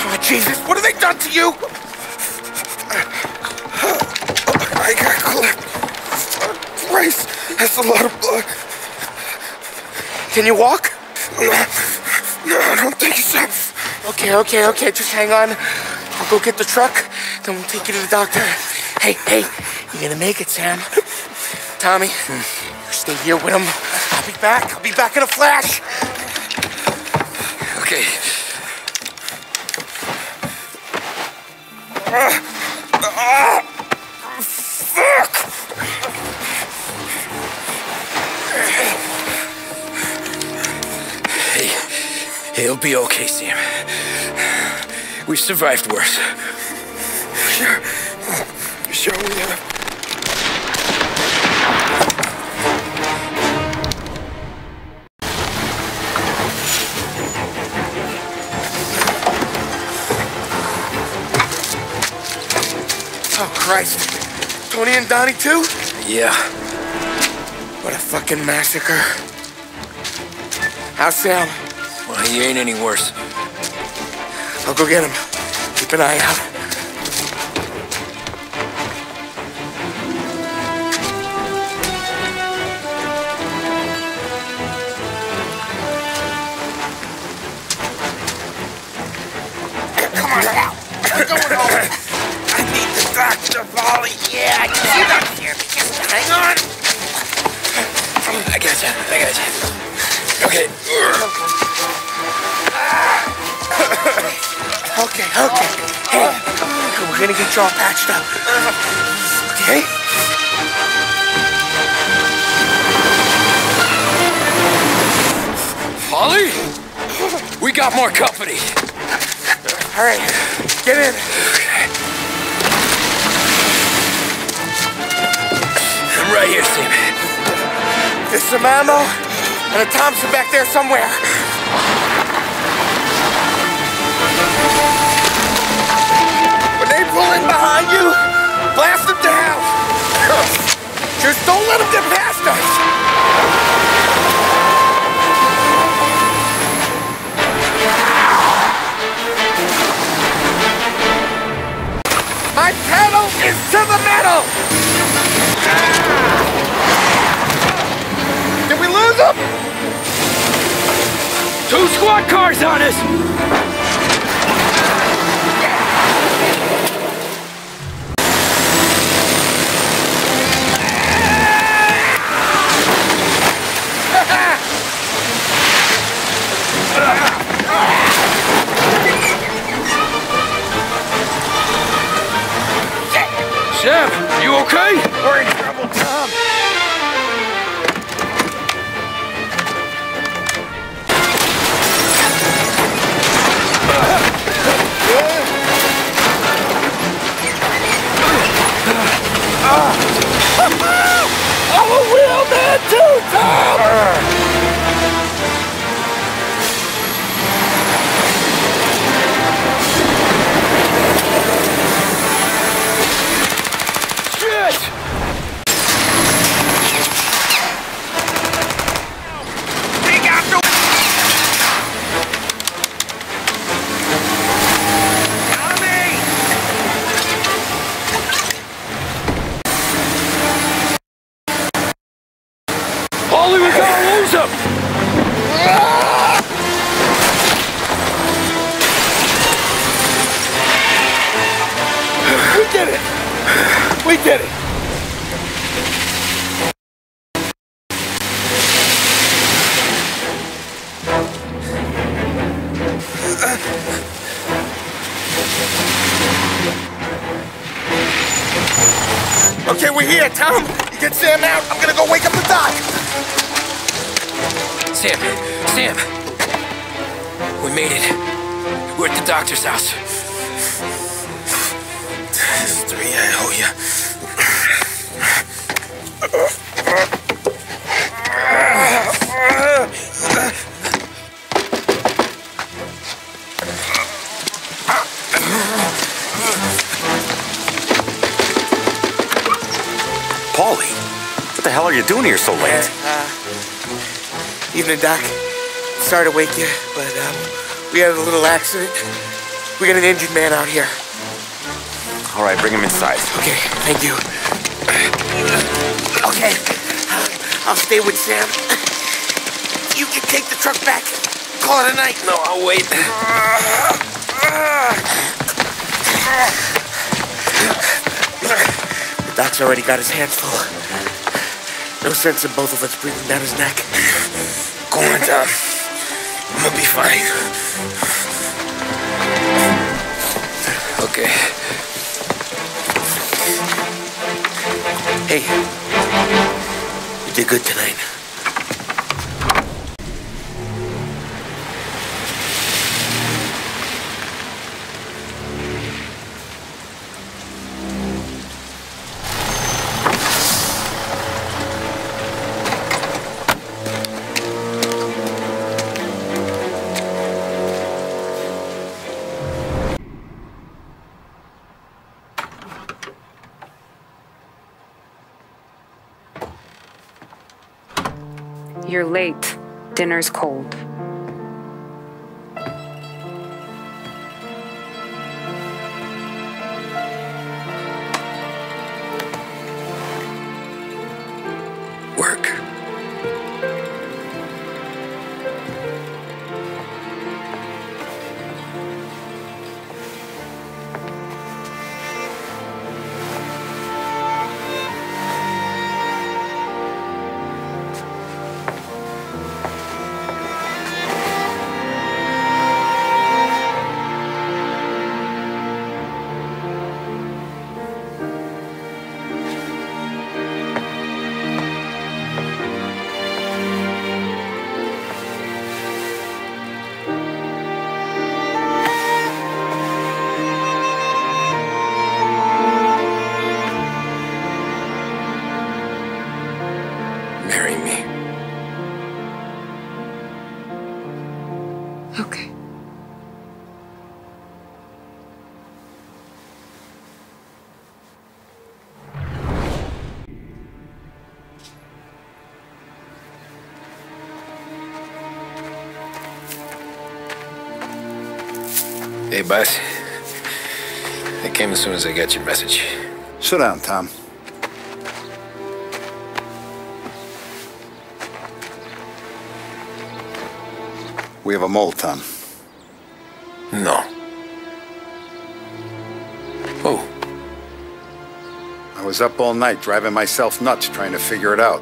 Oh, Jesus, what have they done to you? I got clipped. Christ, that's a lot of blood. Can you walk? No, I don't think so. Okay, just hang on. I'll go get the truck, then we'll take you to the doctor. Hey, you're gonna make it, Sam. Tommy, you stay here with him. I'll be back in a flash. Okay. Fuck! Hey, it'll be okay, Sam. We've survived worse. Sure we have. Oh, Christ. Tony and Donnie, too? Yeah. What a fucking massacre. How's Sam? Well, he ain't any worse. I'll go get him. Keep an eye out. Come on now. We're going home. I need the doctor, Polly. Yeah, I can see that here. Just hang on. I got you. Okay. Okay. Hey, we're gonna get you all patched up. Okay? Polly? We got more company. All right, get in. I'm right here, Sam. There's some ammo and a Thompson back there somewhere. When they pull in behind you, blast them down. Just don't let them get past us. My pedal is to the metal! Did we lose them? 2 squad cars on us! Sam, you okay? We're in trouble, Tom. I'm a real man too, Tom! We did it! Okay, we're here, Tom. You get Sam out. I'm gonna go wake up the doc. Sam! Sam! We made it. We're at the doctor's house. This is 3, I owe you. Paulie, what the hell are you doing here so late? Evening, Doc. Sorry to wake you, but we had a little accident. We got an injured man out here. All right, bring him inside. Okay, thank you. Okay, I'll stay with Sam. You can take the truck back. Call it a night. No, I'll wait. The doc's already got his hands full. No sense in both of us breathing down his neck. Go on, Tom. I'm gonna be fine. Okay. Hey, you did good tonight. You're late. Dinner's cold. Work. Marry me. Okay. Hey, boss. I came as soon as I got your message. Sit down, Tom. We have a mole, Tom. No. Who? I was up all night driving myself nuts trying to figure it out.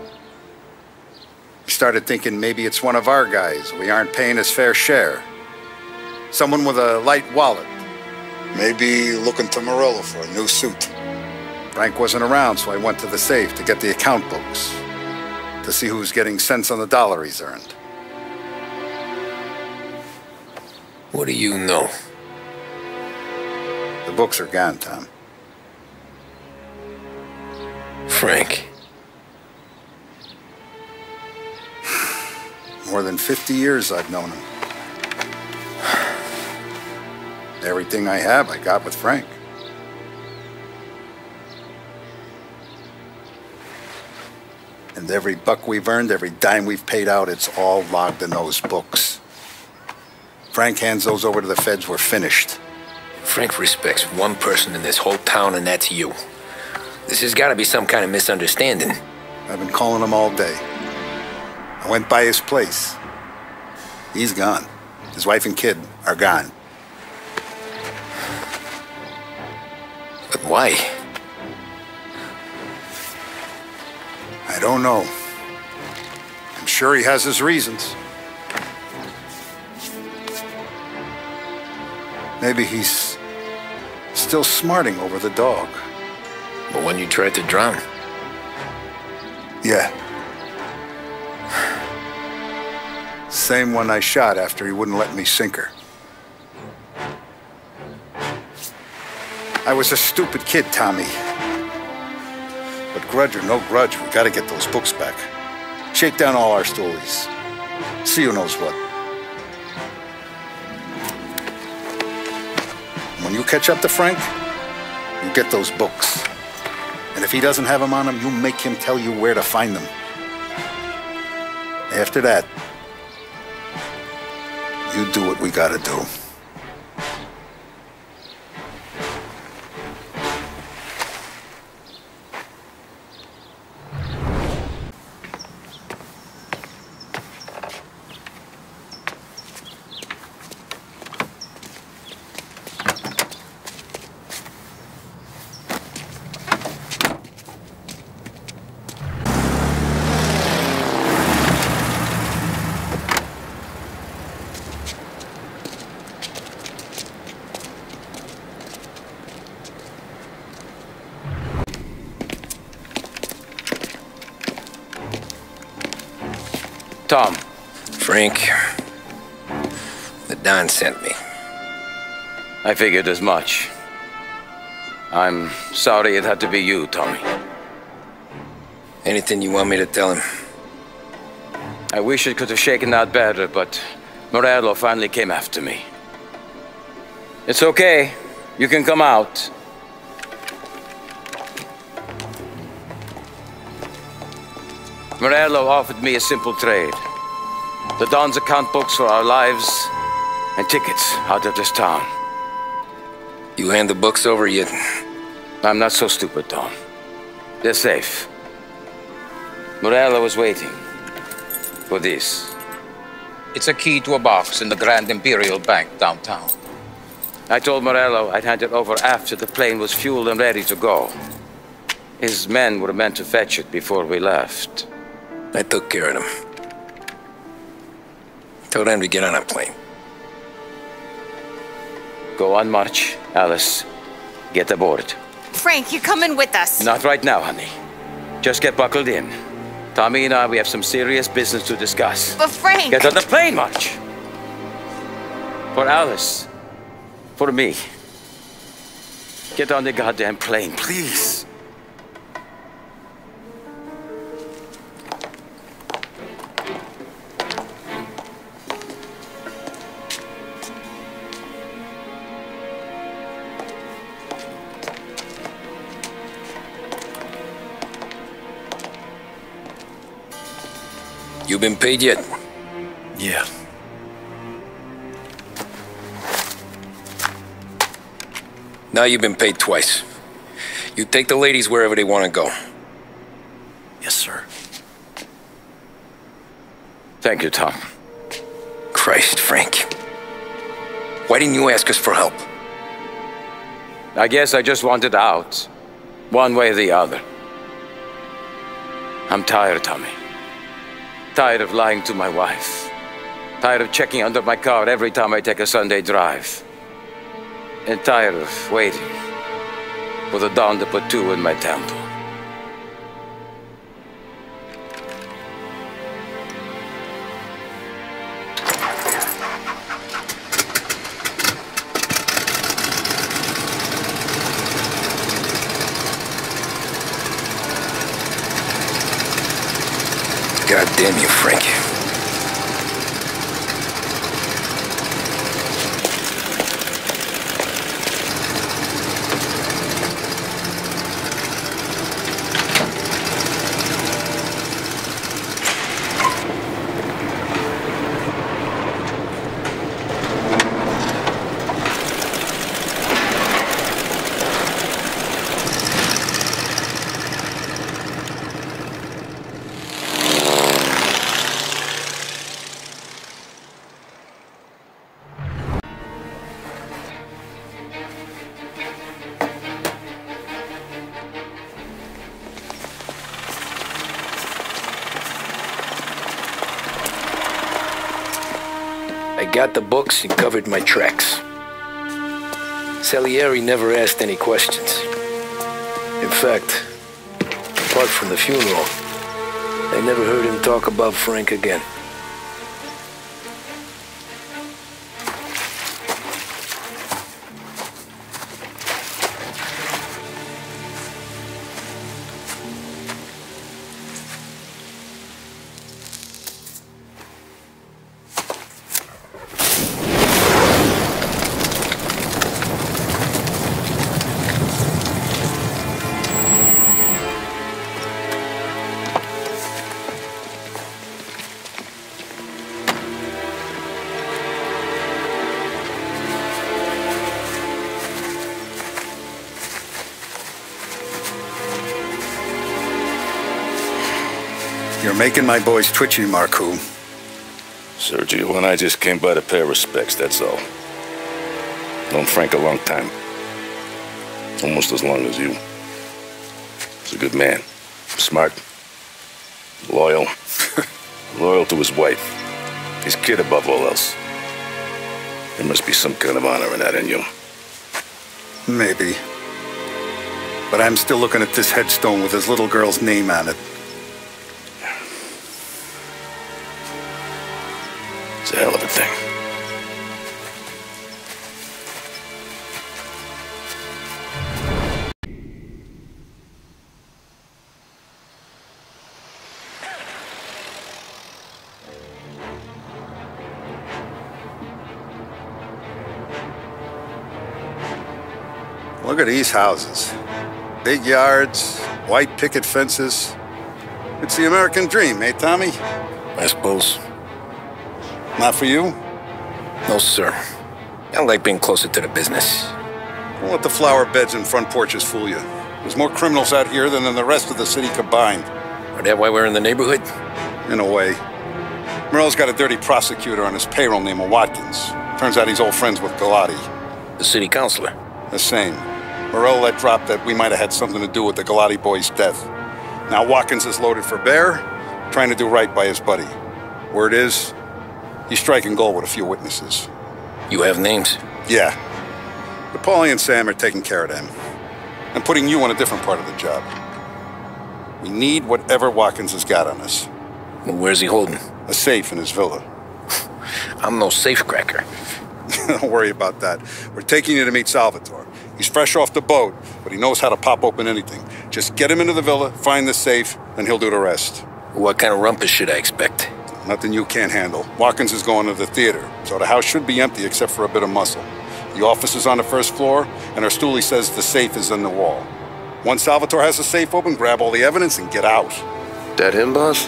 I started thinking maybe it's one of our guys. We aren't paying his fair share. Someone with a light wallet. Maybe looking to Morello for a new suit. Frank wasn't around, so I went to the safe to get the account books. To see who's getting cents on the dollar he's earned. What do you know? The books are gone, Tom. Frank. More than 50 years I've known him. Everything I have, I got with Frank. And every buck we've earned, every dime we've paid out, it's all logged in those books. Frank hands those over to the feds, we're finished. Frank respects one person in this whole town, and that's you. This has got to be some kind of misunderstanding. I've been calling him all day. I went by his place. He's gone. His wife and kid are gone. But why? I don't know. I'm sure he has his reasons. Maybe he's still smarting over the dog. But when you tried to drown? Yeah. Same one I shot after he wouldn't let me sink her. I was a stupid kid, Tommy. But grudge or no grudge, we gotta get those books back. Shake down all our stories. See who knows what. When you catch up to Frank, you get those books. And if he doesn't have them on him, you make him tell you where to find them. After that, you do what we gotta do. Tom. Frank. The Don sent me. I figured as much. I'm sorry it had to be you, Tommy. Anything you want me to tell him? I wish it could have shaken out better, but Morello finally came after me. It's okay. You can come out. Morello offered me a simple trade. The Don's account books for our lives and tickets out of this town. You hand the books over yet? I'm not so stupid, Tom. They're safe. Morello was waiting for this. It's a key to a box in the Grand Imperial Bank downtown. I told Morello I'd hand it over after the plane was fueled and ready to go. His men were meant to fetch it before we left. I took care of them. Told them to get on a plane. Go on, March. Alice, get aboard. Frank, you're coming with us. Not right now, honey. Just get buckled in. Tommy and I, we have some serious business to discuss. But Frank... Get on the plane, March. For Alice. For me. Get on the goddamn plane, please. You been paid yet? Yeah. Now you've been paid twice. You take the ladies wherever they want to go. Yes, sir. Thank you, Tom. Christ, Frank. Why didn't you ask us for help? I guess I just wanted out. One way or the other. I'm tired, Tommy. Tired of lying to my wife. Tired of checking under my car every time I take a Sunday drive. And tired of waiting for the Don to put two in my temple. God damn you, Frank. got the books and covered my tracks. Salieri never asked any questions. In fact, apart from the funeral, I never heard him talk about Frank again. You're making my boys twitchy, Marcoux. Sergio and I just came by to pay respects, that's all. Known Frank a long time. Almost as long as you. He's a good man. Smart. Loyal. Loyal to his wife. His kid above all else. There must be some kind of honor in that in you. Maybe. But I'm still looking at this headstone with his little girl's name on it. It's a hell of a thing. Look at these houses. Big yards, white picket fences. It's the American dream, eh, Tommy? I suppose. Not for you? No, sir. I like being closer to the business. Don't let the flower beds and front porches fool you. There's more criminals out here than in the rest of the city combined. Is that why we're in the neighborhood? In a way. Morello's got a dirty prosecutor on his payroll named Watkins. Turns out he's old friends with Galati. The city councilor? The same. Morello let drop that we might have had something to do with the Galati boy's death. Now Watkins is loaded for bear, trying to do right by his buddy. Word is, he's striking gold with a few witnesses. You have names? Yeah. But Paulie and Sam are taking care of them. I'm putting you on a different part of the job. We need whatever Watkins has got on us. Well, where's he holding? A safe in his villa. I'm no safecracker. Don't worry about that. We're taking you to meet Salvatore. He's fresh off the boat, but he knows how to pop open anything. Just get him into the villa, find the safe, and he'll do the rest. What kind of rumpus should I expect? Nothing you can't handle. Watkins is going to the theater, so the house should be empty except for a bit of muscle. The office is on the first floor, and our stoolie says the safe is in the wall. Once Salvatore has the safe open, grab all the evidence and get out. That him, boss?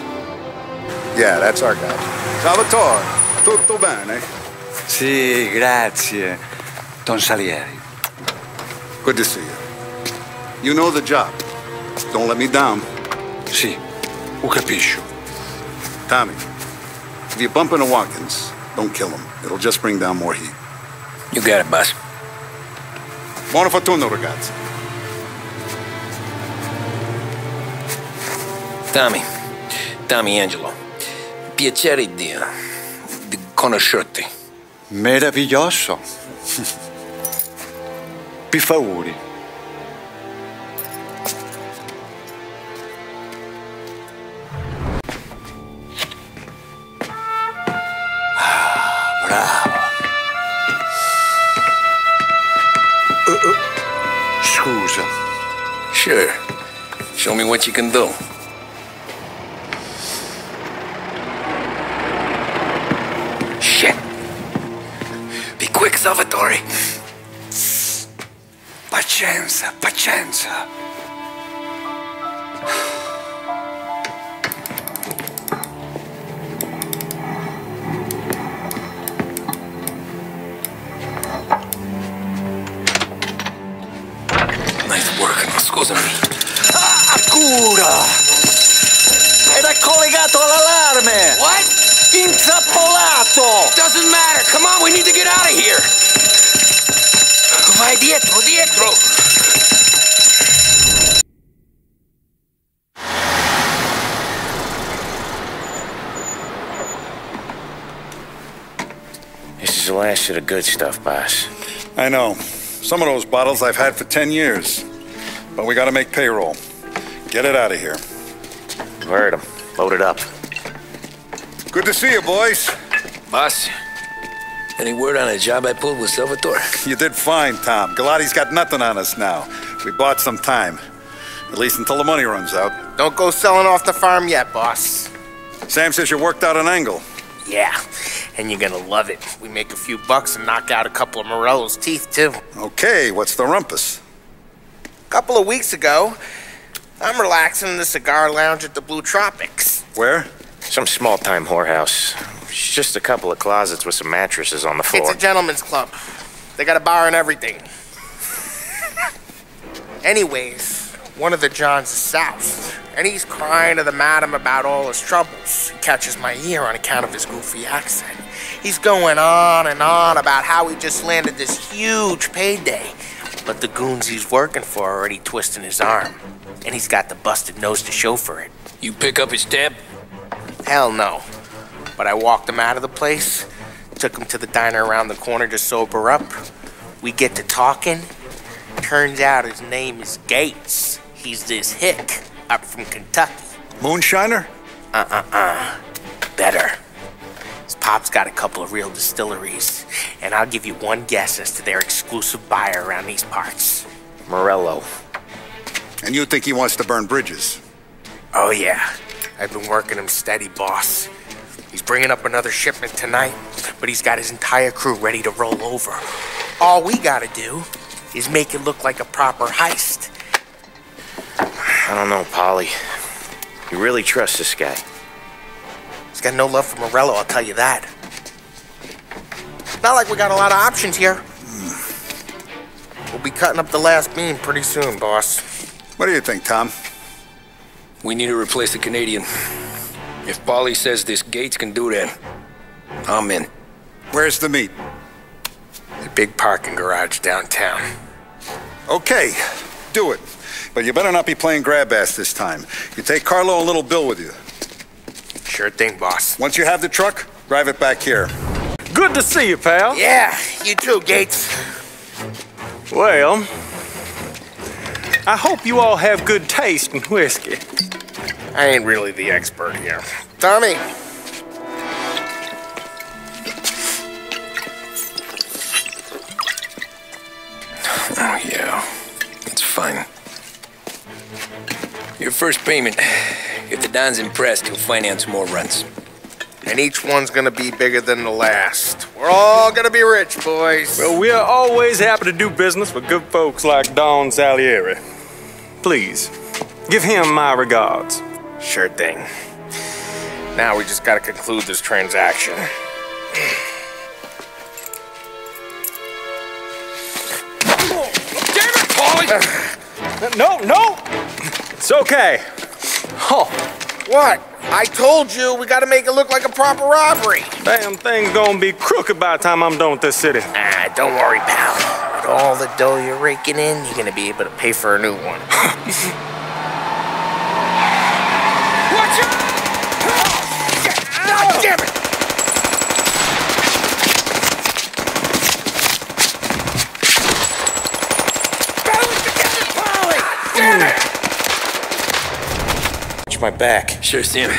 Yeah, that's our guy. Salvatore, tutto bene? Sì, grazie, Don Salieri. Good to see you. You know the job. Don't let me down. Sì, ho capisco. Tommy, if you bump into Watkins, don't kill him. It'll just bring down more heat. You got it, boss. Buona fortuna, ragazzi. Tommy Angelo. Piacere di conoscerti. Meraviglioso. Per favore. Bravo. Scusa. Sure. Show me what you can do. Shit. Be quick, Salvatore. Pazienza, pazienza. Nice work, scusami. Cura! Ed è collegato all'allarme! What? Intrappolato! Doesn't matter. Come on, we need to get out of here. Vai dietro. glass of the good stuff, boss. I know. Some of those bottles I've had for 10 years. But we gotta make payroll. Get it out of here. Heard him. Load it up. Good to see you, boys. Boss, any word on a job I pulled with Salvatore? You did fine, Tom. Galati's got nothing on us now. We bought some time. At least until the money runs out. Don't go selling off the farm yet, boss. Sam says you worked out an angle. Yeah, and you're gonna love it. We make a few bucks and knock out a couple of Morello's teeth, too. Okay, what's the rumpus? A couple of weeks ago, I'm relaxing in the cigar lounge at the Blue Tropics. Where? Some small-time whorehouse. It's just a couple of closets with some mattresses on the floor. It's a gentleman's club. They got a bar and everything. Anyways, one of the Johns is south, and he's crying to the madam about all his troubles. He catches my ear on account of his goofy accent. He's going on and on about how he just landed this huge payday, but the goons he's working for are already twisting his arm, and he's got the busted nose to show for it. You pick up his tab? Hell no. But I walked him out of the place, took him to the diner around the corner to sober up. We get to talking. Turns out his name is Gates. He's this hick up from Kentucky. Moonshiner? Better. His pop's got a couple of real distilleries, and I'll give you one guess as to their exclusive buyer around these parts. Morello. And you think he wants to burn bridges? Oh yeah. I've been working him steady, boss. He's bringing up another shipment tonight, but he's got his entire crew ready to roll over. All we gotta do is make it look like a proper heist. I don't know, Polly. You really trust this guy? He's got no love for Morello, I'll tell you that. Not like we got a lot of options here. We'll be cutting up the last beam pretty soon, boss. What do you think, Tom? We need to replace the Canadian. If Polly says this Gates can do that, I'm in. Where's the meet? The big parking garage downtown. Okay, do it. But you better not be playing grab ass this time. You take Carlo and Little Bill with you. Sure thing, boss. Once you have the truck, drive it back here. Good to see you, pal. Yeah, you too, Gates. Well, I hope you all have good taste in whiskey. I ain't really the expert here. Tommy. Oh, yeah. It's fine. Your first payment. If the Don's impressed, he'll finance more runs. And each one's gonna be bigger than the last. We're all gonna be rich, boys. Well, we're always happy to do business with good folks like Don Salieri. Please, give him my regards. Sure thing. Now we just gotta conclude this transaction. Damn it, Paulie! No! It's okay. Oh. What? I told you, we gotta make it look like a proper robbery. Damn thing's gonna be crooked by the time I'm done with this city. Ah, don't worry, pal. With all the dough you're raking in, you're gonna be able to pay for a new one. Watch out! God damn it! Battle together, Polly! Damn it! Watch my back. Sure, Sam.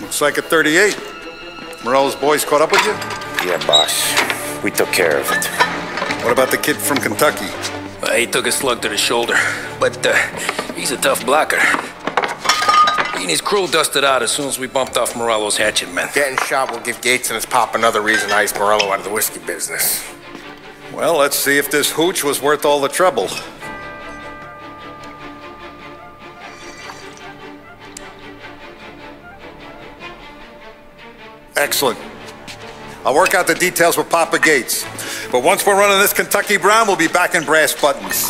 Looks like a 38. Morello's boys caught up with you? Yeah, boss. We took care of it. What about the kid from Kentucky? He took a slug to the shoulder, but he's a tough blocker. He and his crew dusted out as soon as we bumped off Morello's hatchet men. Getting shot will give Gates and his pop another reason to ice Morello out of the whiskey business. Well, let's see if this hooch was worth all the trouble. Excellent. I'll work out the details with Papa Gates. But once we're running this Kentucky Brown, we'll be back in brass buttons.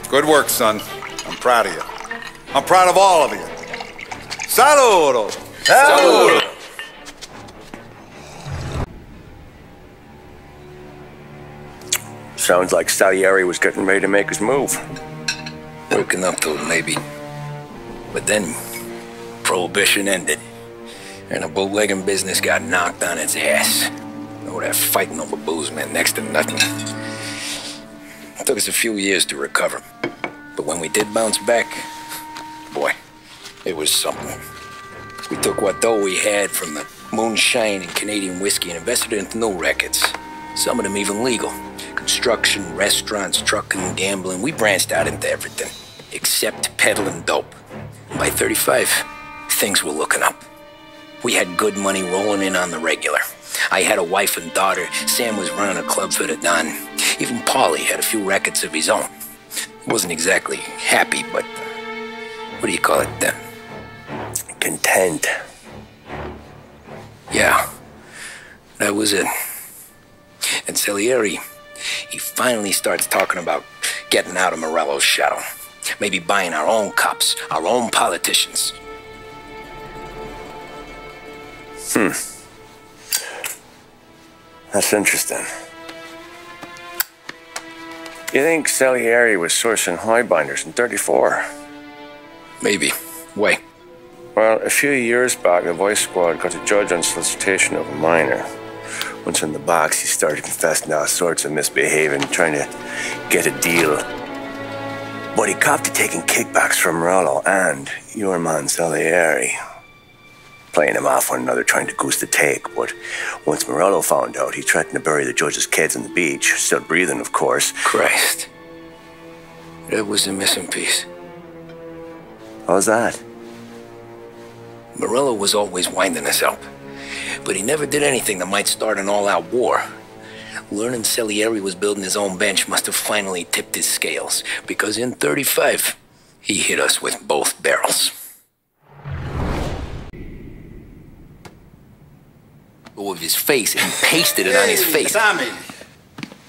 Good work, son. I'm proud of you. I'm proud of all of you. Saludo! Saludo! Sounds like Salieri was getting ready to make his move. Working up to it, maybe. But then, Prohibition ended. And the bootlegging business got knocked on its ass. Oh, that fighting over booze meant next to nothing. It took us a few years to recover. But when we did bounce back, boy, it was something. We took what dough we had from the moonshine and Canadian whiskey and invested it into new rackets. Some of them even legal. Construction, restaurants, trucking, gambling. We branched out into everything, except peddling dope. And by 35, things were looking up. We had good money rolling in on the regular. I had a wife and daughter. Sam was running a club for the Don. Even Paulie had a few rackets of his own. He wasn't exactly happy, but what do you call it then? Content. Yeah, that was it. And Salieri, he finally starts talking about getting out of Morello's shadow. Maybe buying our own cops, our own politicians. That's interesting. You think Salieri was sourcing highbinders in 34? Maybe. Why? Well, a few years back, the Vice Squad got a judge on solicitation of a minor. Once in the box, he started confessing all sorts of misbehaving, trying to get a deal. But he copped to taking kickbacks from Morello and your man Salieri. Playing them off one another, trying to goose the take. But once Morello found out, he threatened to bury the judge's kids on the beach. Still breathing, of course. Christ. That was the missing piece. How's that? Morello was always winding us up. But he never did anything that might start an all-out war. Learning Salieri was building his own bench must have finally tipped his scales. Because in 35, he hit us with both barrels. With his face and pasted it on his face. Tommy.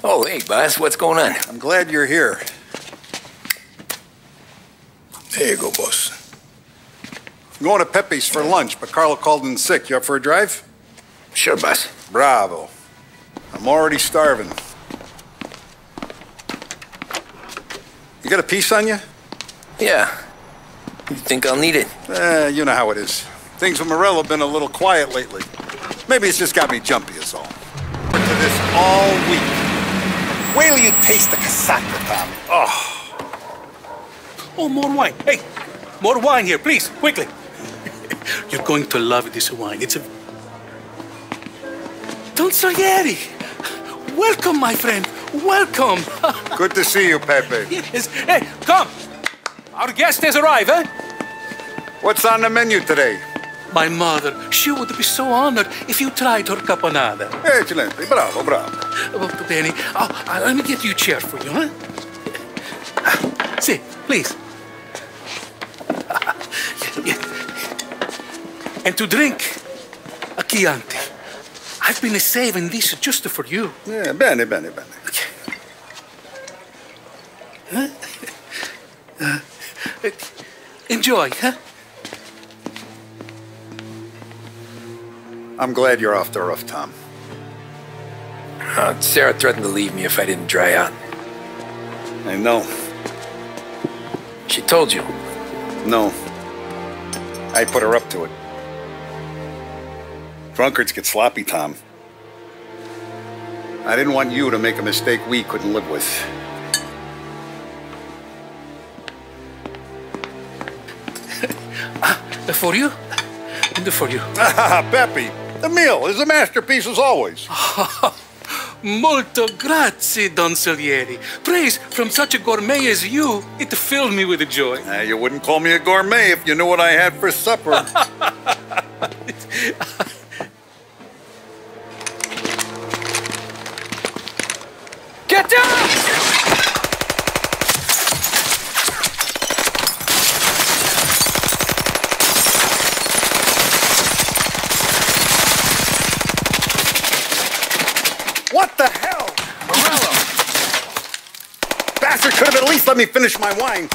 Oh, hey, boss, what's going on? I'm glad you're here. There you go, boss. I'm going to Pepe's for lunch, but Carlo called in sick. You up for a drive? Sure, boss. Bravo. I'm already starving. You got a piece on you? Yeah. You think I'll need it? You know how it is. Things with Morello have been a little quiet lately. Maybe it's just got me jumpy is all. To this all week. Wait till you taste the casaca, Tommy. Oh, more wine. Hey, more wine here, please, quickly. You're going to love this wine. It's a... Don Salieri! Welcome, my friend. Welcome. Good to see you, Pepe. Yes. Hey, come. Our guest has arrived, eh? What's on the menu today? My mother, she would be so honored if you tried her caponata. Excellent. Bravo, bravo. Molto bene. Let me get you a chair for you, huh? Sit, please. And to drink, a Chianti. I've been saving this just for you. Yeah, bene, bene, bene. Enjoy, huh? I'm glad you're off the roof, Tom. Sarah threatened to leave me if I didn't dry out. I know. She told you? No. I put her up to it. Drunkards get sloppy, Tom. I didn't want you to make a mistake we couldn't live with. For you? And for you. Pepe, the meal is a masterpiece as always. Molto grazie, Don Salieri. Praise from such a gourmet as you, it filled me with joy. You wouldn't call me a gourmet if you knew what I had for supper. Get down! What the hell? Morello! Bastard could have at least let me finish my wine.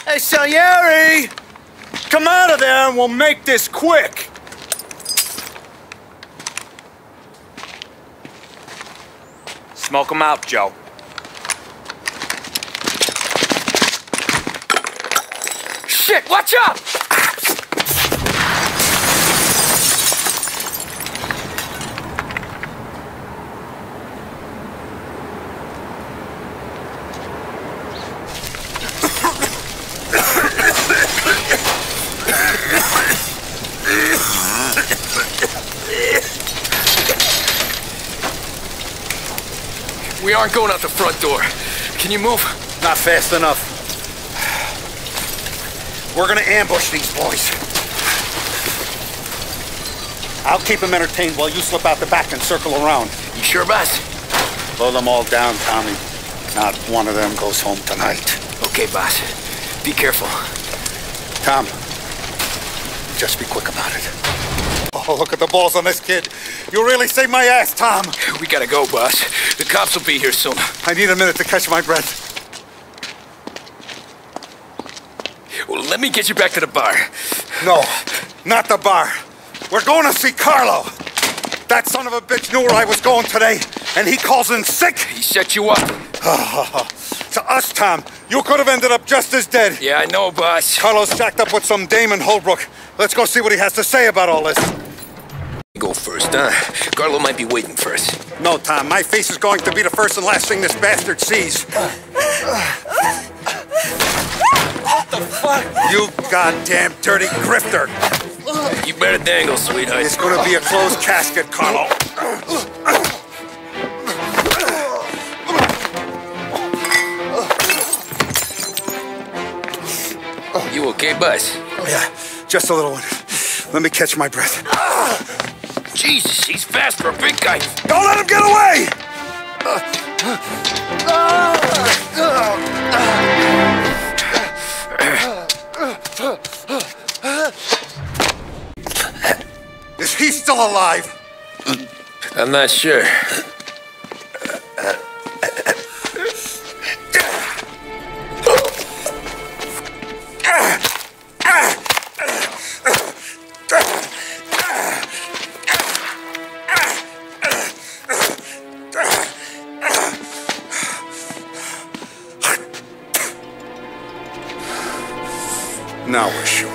Hey, Salieri! Come out of there and we'll make this quick. Smoke him out, Joe. Shit, watch out! We aren't going out the front door. Can you move? Not fast enough. We're gonna ambush these boys. I'll keep them entertained while you slip out the back and circle around. You sure, boss? Blow them all down, Tommy. Not one of them goes home tonight. Okay, boss. Be careful. Tom, just be quick about it. Oh, look at the balls on this kid. You really saved my ass, Tom. We gotta go, boss. The cops will be here soon. I need a minute to catch my breath. Well, let me get you back to the bar. No, not the bar. We're going to see Carlo. That son of a bitch knew where I was going today, and he calls in sick. He set you up. To us, Tom, you could have ended up just as dead. Yeah, I know, boss. Carlo's jacked up with some dame in Holbrook. Let's go see what he has to say about all this. Go first, huh? Carlo might be waiting for us. No, Tom, my face is going to be the first and last thing this bastard sees. What the fuck? You goddamn dirty grifter. You better dangle, sweetheart. It's gonna be a closed casket, Carlo. You okay, boss? Yeah, just a little one. Let me catch my breath. Jesus, he's fast for a big guy. Don't let him get away! Is he still alive? I'm not sure. Now we're sure.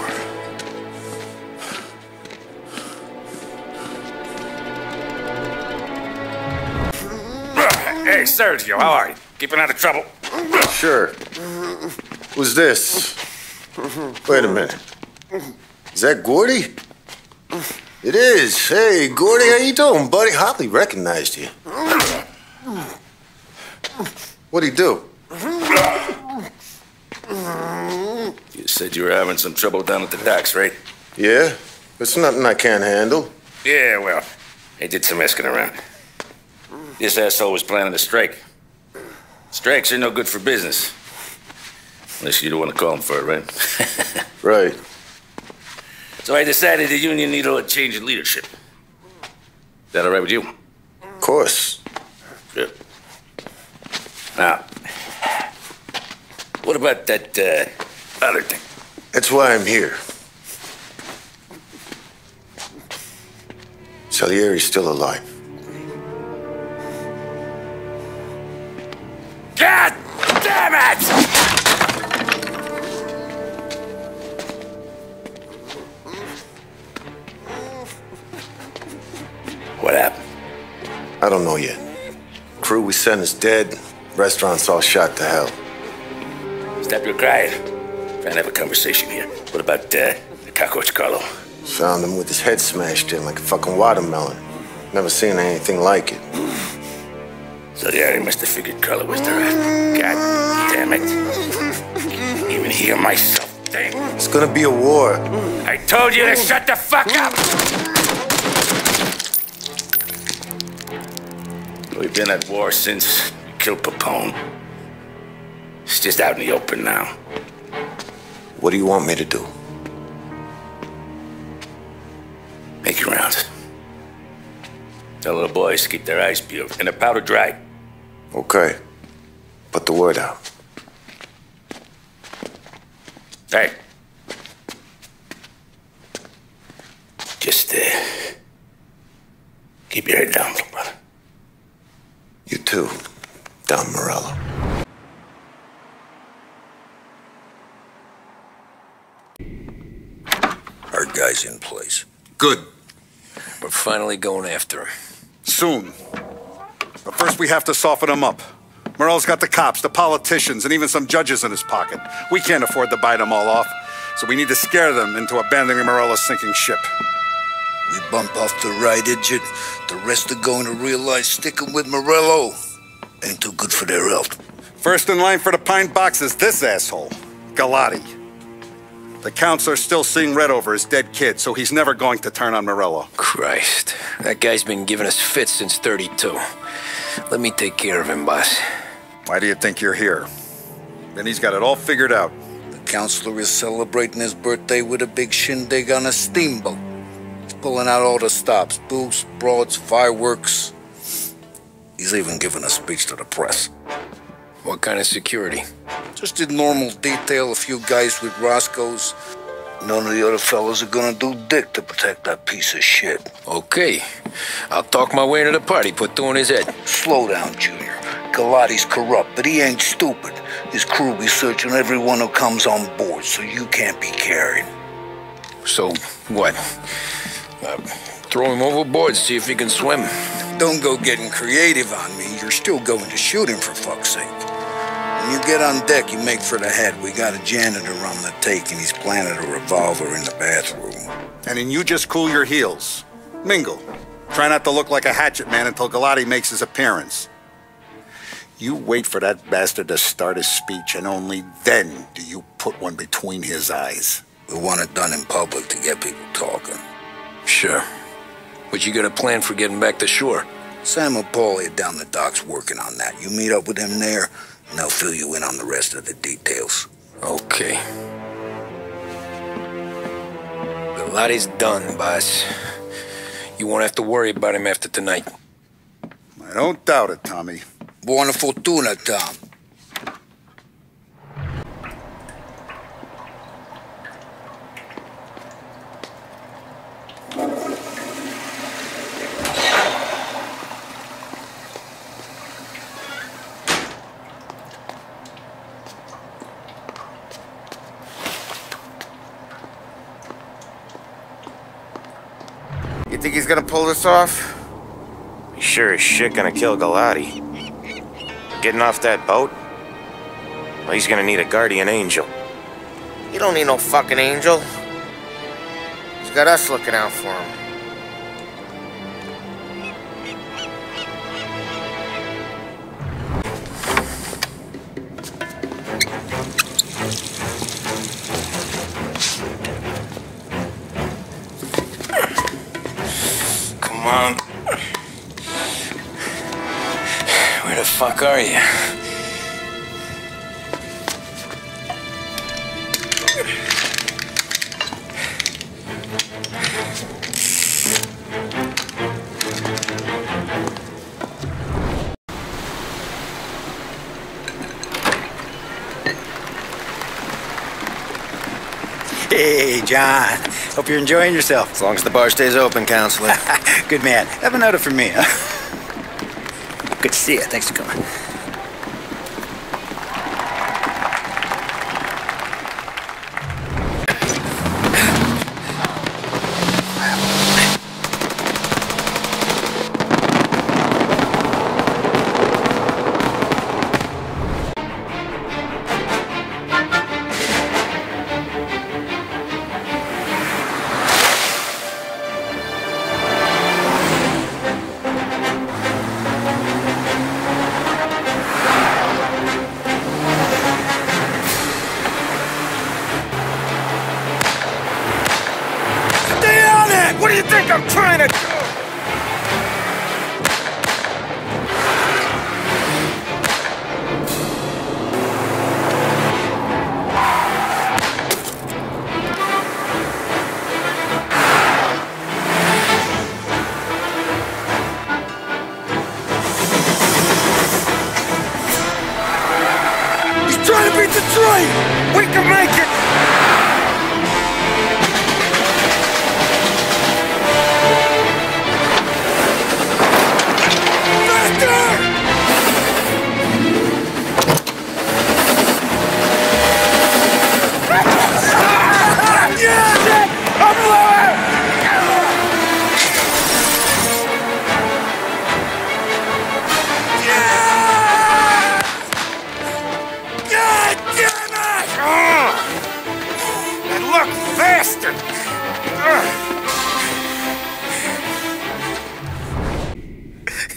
Hey, Sergio, how are you? Keeping out of trouble? Sure. Who's this? Wait a minute. Is that Gordy? It is. Hey, Gordy, how you doing, buddy? Hardly recognized you. What'd he do? You said you were having some trouble down at the docks, right? Yeah? It's nothing I can't handle. Yeah, well, I did some asking around. This asshole was planning a strike. Strikes are no good for business. Unless you don't want to call him for it, right? Right. So I decided the union needed a change in leadership. Is that all right with you? Of course. Good. Now, what about that other thing? That's why I'm here. Salieri's still alive. God damn it! What happened? I don't know yet. Crew we sent is dead. Restaurant's all shot to hell. Stop your crying. Trying to have a conversation here. What about the cockroach Carlo? Found him with his head smashed in like a fucking watermelon. Never seen anything like it. So yeah, he must have figured Carlo was the rat. God damn it. Can't even hear myself think. It's gonna be a war. I told you to shut the fuck up! We've been at war since we killed Papone. It's just out in the open now. What do you want me to do? Make your rounds. Tell little boys to keep their eyes peeled and their powder dry. Okay. Put the word out. Hey. Just, keep your head down, little brother. You too, Don Morello. Our guy's in place. Good. We're finally going after him. Soon. But first we have to soften him up. Morello's got the cops, the politicians, and even some judges in his pocket. We can't afford to bite them all off, so we need to scare them into abandoning Morello's sinking ship. We bump off the right idiot, the rest are going to realize sticking with Morello ain't too good for their health. First in line for the pine box is this asshole, Galati. The counselor's still seeing red over his dead kid, so he's never going to turn on Morello. Christ, that guy's been giving us fits since 32. Let me take care of him, boss. Why do you think you're here? Then he's got it all figured out. The counselor is celebrating his birthday with a big shindig on a steamboat. He's pulling out all the stops, booze, broads, fireworks. He's even giving a speech to the press. What kind of security? Just in normal detail, a few guys with Roscoe's. None of the other fellas are gonna do dick to protect that piece of shit. Okay. I'll talk my way into the party, put two in his head. Slow down, Junior. Galati's corrupt, but he ain't stupid. His crew be searching everyone who comes on board, so you can't be carried. So, what? Throw him overboard, see if he can swim. Don't go getting creative on me. You're still going to shoot him, for fuck's sake. When you get on deck, you make for the head. We got a janitor on the take, and he's planted a revolver in the bathroom. And then you just cool your heels. Mingle. Try not to look like a hatchet man until Galati makes his appearance. You wait for that bastard to start his speech, and only then do you put one between his eyes. We want it done in public to get people talking. Sure. But you got a plan for getting back to shore? Sam and Paulie down the docks working on that. You meet up with them there, and they'll fill you in on the rest of the details. Okay. Galati's done, boss. You won't have to worry about him after tonight. I don't doubt it, Tommy. Buona fortuna, Tom. You think he's gonna pull this off? He's sure as shit gonna kill Galati. Getting off that boat? Well, he's gonna need a guardian angel. You don't need no fucking angel. He's got us looking out for him. Come on. Where the fuck are you? Hey, John. Hope you're enjoying yourself. As long as the bar stays open, counselor. Good man. Have another for me, huh? Good to see you. Thanks for coming. What do you think I'm trying to do? He's trying to beat the train! We can make it! bastard!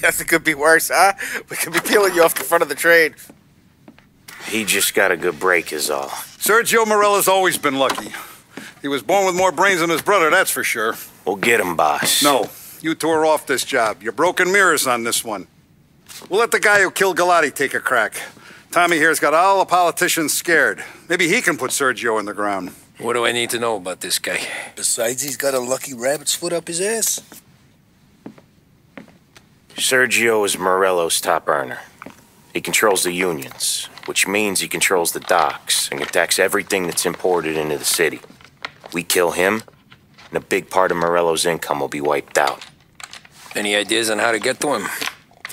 Guess it could be worse, huh? We could be peeling you off the front of the train. He just got a good break is all. Sergio Morella's always been lucky. He was born with more brains than his brother, that's for sure. We'll get him, boss. No, you tore off this job. You're broken mirrors on this one. We'll let the guy who killed Galati take a crack. Tommy here's got all the politicians scared. Maybe he can put Sergio in the ground. What do I need to know about this guy? Besides, he's got a lucky rabbit's foot up his ass. Sergio is Morello's top earner. He controls the unions, which means he controls the docks and can tax everything that's imported into the city. We kill him, and a big part of Morello's income will be wiped out. Any ideas on how to get to him?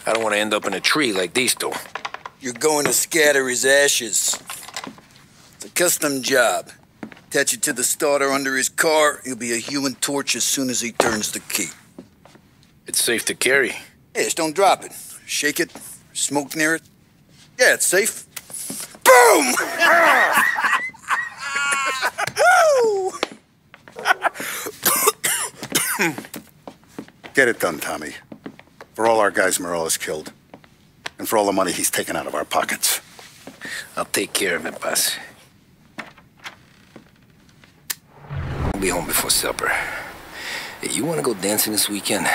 I don't want to end up in a tree like these two. You're going to scatter his ashes. It's a custom job. Attach it to the starter under his car. He'll be a human torch as soon as he turns the key. It's safe to carry. Yeah, just don't drop it. Shake it, smoke near it. Yeah, it's safe. Boom! Get it done, Tommy. For all our guys Morella's killed. And for all the money he's taken out of our pockets. I'll take care of it, boss. We'll be home before supper. Hey, you want to go dancing this weekend?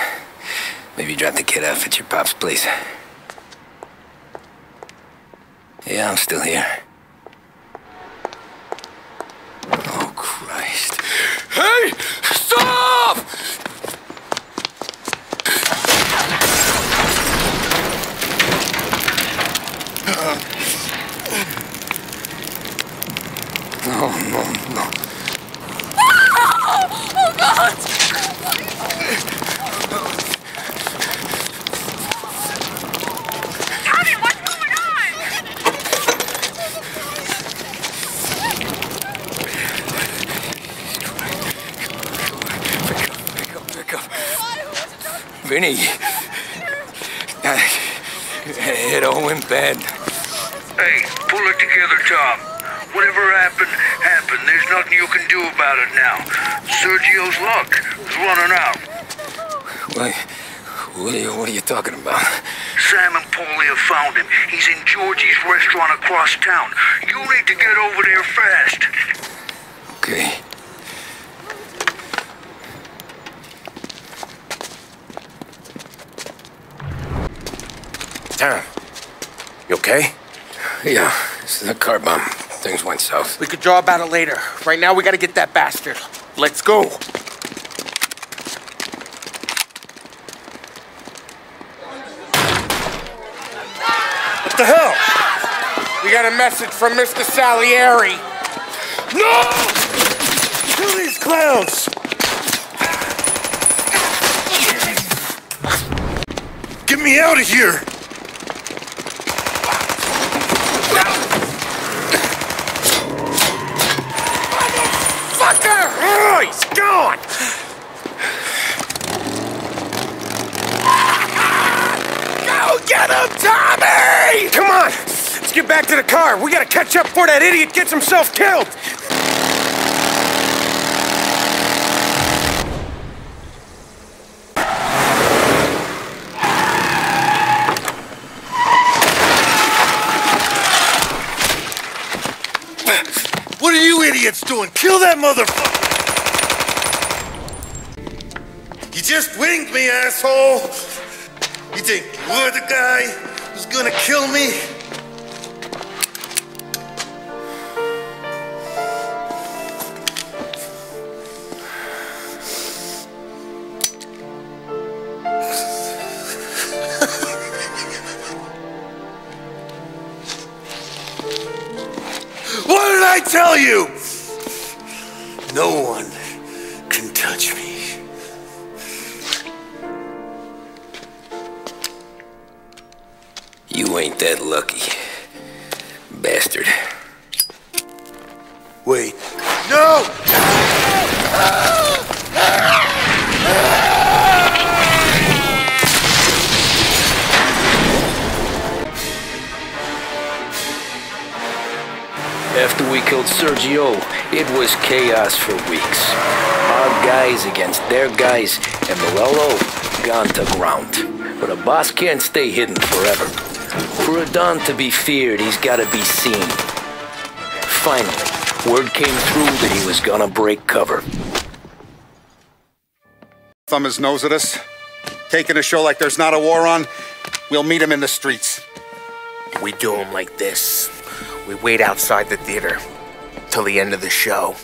Maybe drop the kid off at your pop's place. Yeah, I'm still here. Oh, Christ. Hey! Stop! No, no, no. Oh, God! Tommy, what's going on? Pick up. Vinny. It all went bad. Hey, pull it together, Tom. Whatever happened, happened. There's nothing you can do about it now. Sergio's luck is running out. What are you talking about? Sam and Paulie have found him. He's in Georgie's restaurant across town. You need to get over there fast. Okay. Tom, you okay? Yeah, it's a car bomb. Things went south. We could draw about it later. Right now, we gotta get that bastard. Let's go. What the hell? We got a message from Mr. Salieri. No! Kill these clowns! Get me out of here! Fucker! Oh, he's gone! Go get him, Tommy! Come on! Let's get back to the car. We gotta catch up before that idiot gets himself killed! What are you idiots doing? Kill that motherfucker! You just winged me, asshole! You think you're the guy who's gonna kill me? What did I tell you? No one can touch me. You ain't that lucky, bastard. Wait. No! After we killed Sergio, it was chaos for weeks. Our guys against their guys, and Morello gone to ground. But a boss can't stay hidden forever. For a Don to be feared, he's gotta be seen. Finally, word came through that he was gonna break cover. Thumb his nose at us, taking a show like there's not a war on, we'll meet him in the streets. We do him like this. We wait outside the theater till the end of the show.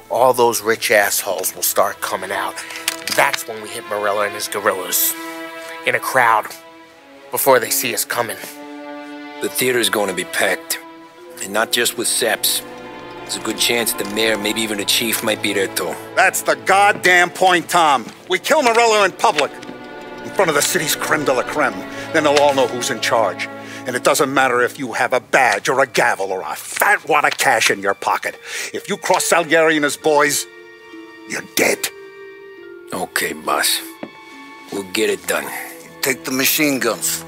All those rich assholes will start coming out. That's when we hit Morello and his guerrillas. In a crowd, before they see us coming. The theater's going to be packed. And not just with saps. There's a good chance the mayor, maybe even the chief, might be there too. That's the goddamn point, Tom. We kill Morello in public, in front of the city's creme de la creme. Then they'll all know who's in charge. And it doesn't matter if you have a badge or a gavel or a fat wad of cash in your pocket. If you cross Salieri and his boys, you're dead. Okay, boss. We'll get it done. Take the machine guns.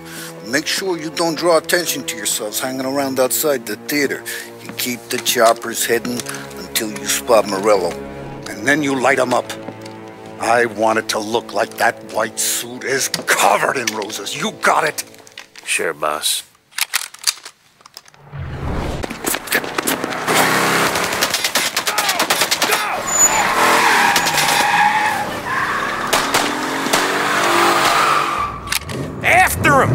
Make sure you don't draw attention to yourselves hanging around outside the theater. You keep the choppers hidden until you spot Morello. And then you light them up. I want it to look like that white suit is covered in roses. You got it? Sure, boss. After him!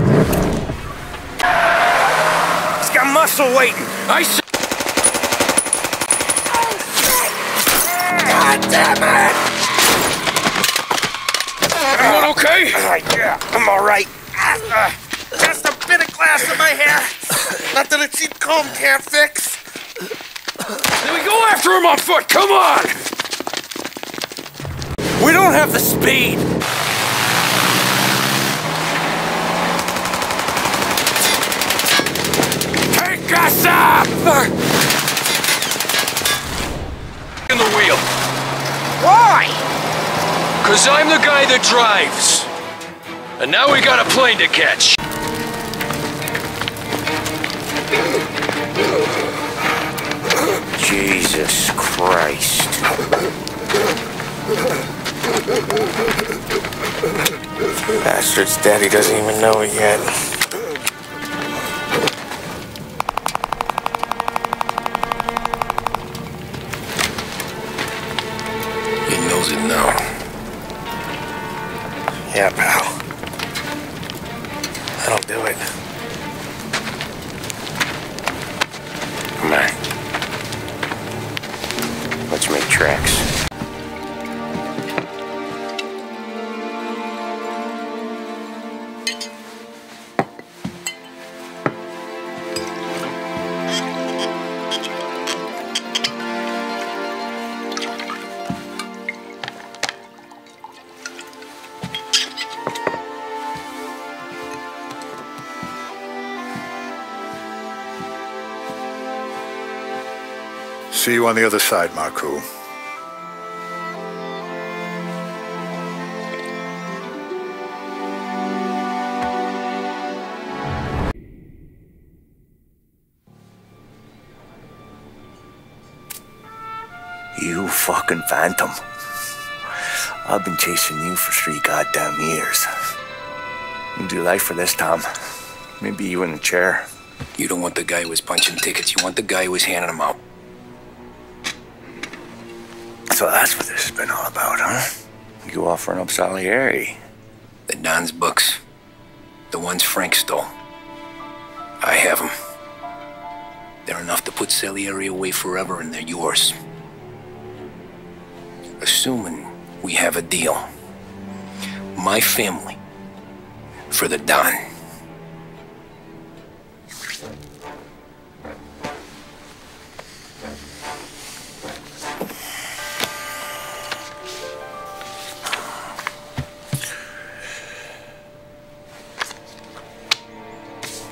He's got muscle waiting. God damn it! Everyone okay? Yeah, I'm all right. Just a bit of glass in my hair. Nothing a cheap comb can't fix. Then we go after him on foot. Come on! We don't have the speed. Take us up! In the wheel. Why? 'Cause I'm the guy that drives. And now we got a plane to catch. Jesus Christ. Bastard's daddy doesn't even know it yet. He knows it now. Yeah, pal. That'll do it. Come on. Let's make tracks. See you on the other side, Marku. You fucking phantom. I've been chasing you for 3 goddamn years. You do life for this, Tom. Maybe you in a chair. You don't want the guy who was punching tickets. You want the guy who was handing them out. So that's what this has been all about, huh? You offering up Salieri. The Don's books. The ones Frank stole. I have them. They're enough to put Salieri away forever, and they're yours. Assuming we have a deal. My family. For the Don.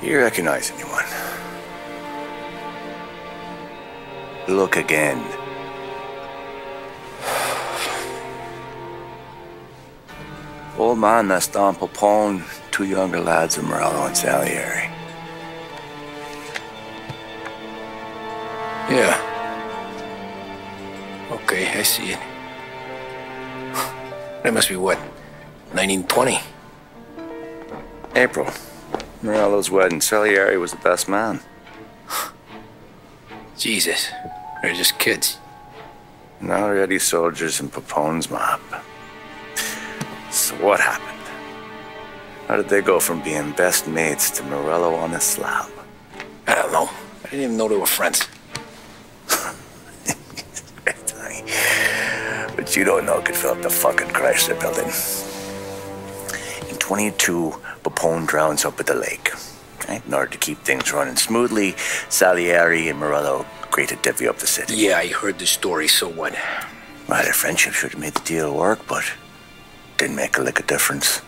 You recognize anyone? Look again. Old man, that's Don Popone, 2 younger lads of Morello and Salieri. Yeah. Okay, I see it. That must be what, 1920? April. Morello's wedding. Salieri was the best man. Jesus, they're just kids. Now already soldiers in Papone's mob. So what happened? How did they go from being best mates to Morello on a slab? I don't know. I didn't even know they were friends. But you don't know could fill up the fucking Chrysler building. In 22, Papone drowns up at the lake. Right? In order to keep things running smoothly, Salieri and Morello agreed to divvy up the city. Yeah, I heard the story, so what? Well, their friendship should have made the deal work, but didn't make a lick of difference.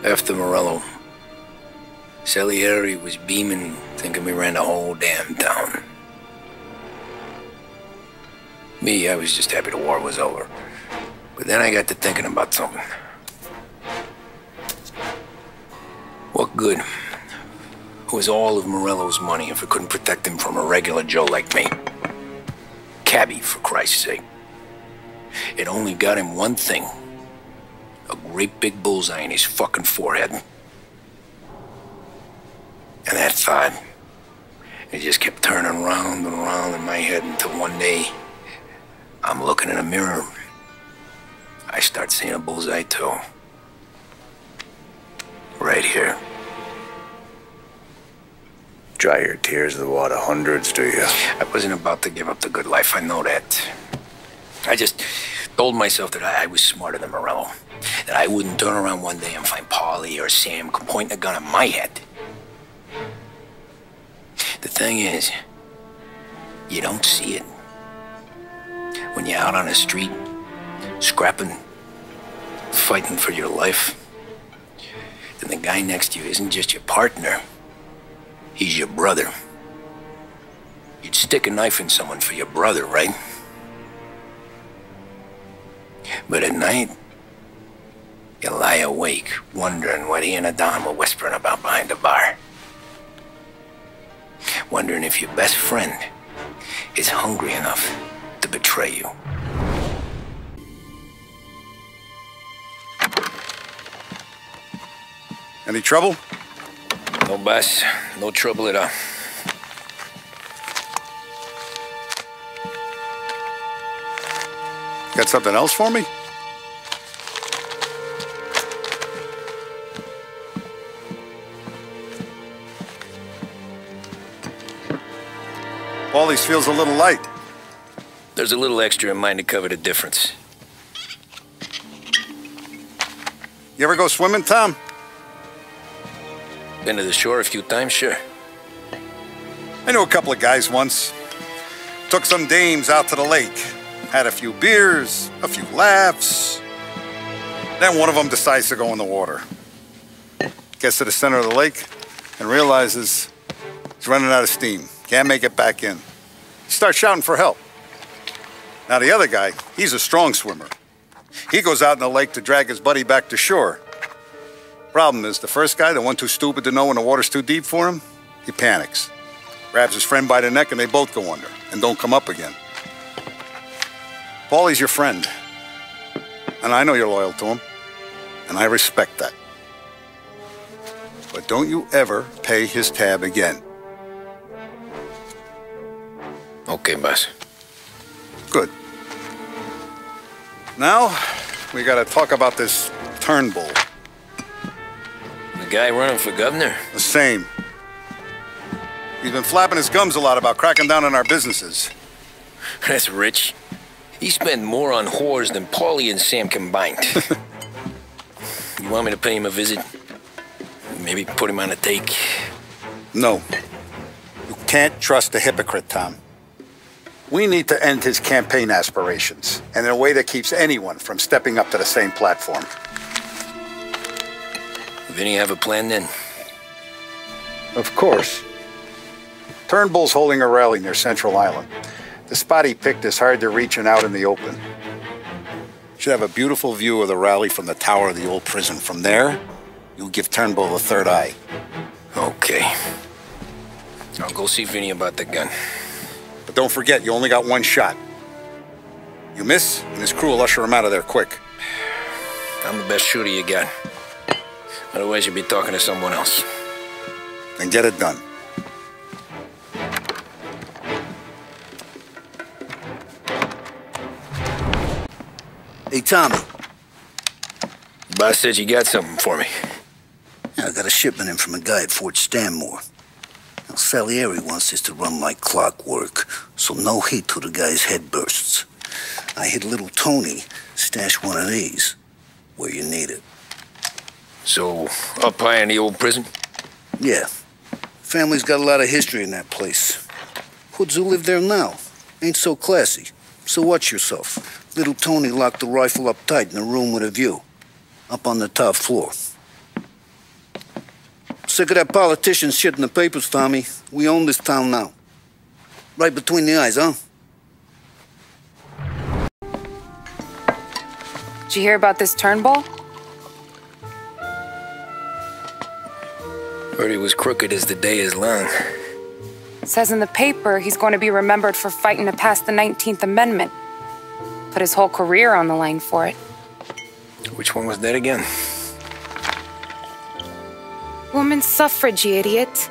After Morello, Salieri was beaming, thinking we ran the whole damn town. Me, I was just happy the war was over. But then I got to thinking about something. What good was all of Morello's money if it couldn't protect him from a regular Joe like me? Cabbie, for Christ's sake. It only got him one thing. A great big bullseye in his fucking forehead. And that thought, it just kept turning round and round in my head until one day, I'm looking in a mirror. I start seeing a bullseye too. Right here. Dry your tears of the water hundreds, do you? I wasn't about to give up the good life, I know that. I just told myself that I was smarter than Morello. That I wouldn't turn around one day and find Paulie or Sam pointing a gun at my head. The thing is, you don't see it. When you're out on the street, scrapping, fighting for your life, then the guy next to you isn't just your partner, he's your brother. You'd stick a knife in someone for your brother, right? But at night, you lie awake, wondering what he and Adon were whispering about behind the bar. Wondering if your best friend is hungry enough to betray you. Any trouble? No, boss. No trouble at all. Got something else for me? Paulie's feels a little light. There's a little extra in mine to cover the difference. You ever go swimming, Tom? Been to the shore a few times, sure. I knew a couple of guys once. Took some dames out to the lake. Had a few beers, a few laughs. Then one of them decides to go in the water. Gets to the center of the lake and realizes he's running out of steam. Can't make it back in. Starts shouting for help. Now the other guy, he's a strong swimmer. He goes out in the lake to drag his buddy back to shore. Problem is, the first guy, the one too stupid to know when the water's too deep for him, he panics. Grabs his friend by the neck and they both go under and don't come up again. Paulie's your friend. And I know you're loyal to him. And I respect that. But don't you ever pay his tab again. Okay, boss. Good. Now, we gotta talk about this Turnbull. The guy running for governor? The same. He's been flapping his gums a lot about cracking down on our businesses. That's rich. He spent more on whores than Paulie and Sam combined. You want me to pay him a visit? Maybe put him on a take? No. You can't trust a hypocrite, Tom. We need to end his campaign aspirations, and in a way that keeps anyone from stepping up to the same platform. Vinny have a plan then? Of course. Turnbull's holding a rally near Central Island. The spot he picked is hard to reach and out in the open. Should have a beautiful view of the rally from the tower of the old prison. From there, you'll give Turnbull the third eye. Okay. I'll go see Vinny about the gun. But don't forget, you only got one shot. You miss, and his crew will usher him out of there quick. I'm the best shooter you got. Otherwise, you'd be talking to someone else. Then get it done. Hey, Tommy. Boss said you got something for me. Yeah, I got a shipment in from a guy at Fort Stanmore. Now, Salieri wants this to run like clockwork, so no heat till the guy's head bursts. I hit little Tony, stash one of these where you need it. So, up high in the old prison? Yeah. Family's got a lot of history in that place. Hoods who live there now ain't so classy, so watch yourself. Little Tony locked the rifle up tight in a room with a view, up on the top floor. Sick of that politician shit in the papers, Tommy. We own this town now. Right between the eyes, huh? Did you hear about this Turnbull? Heard he was crooked as the day is long. It says in the paper he's going to be remembered for fighting to pass the 19th Amendment. Put his whole career on the line for it. Which one was that again? Women's suffrage, you idiot.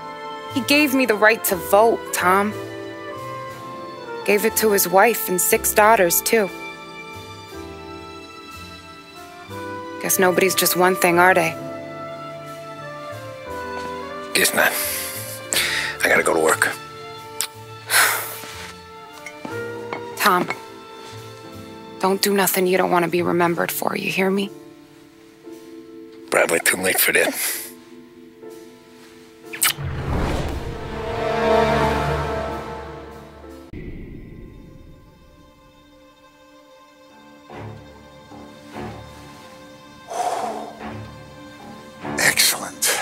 He gave me the right to vote, Tom. Gave it to his wife and 6 daughters, too. Guess nobody's just one thing, are they? Guess not. I gotta go to work. Tom, don't do nothing you don't want to be remembered for, you hear me? Probably too late for that. Excellent.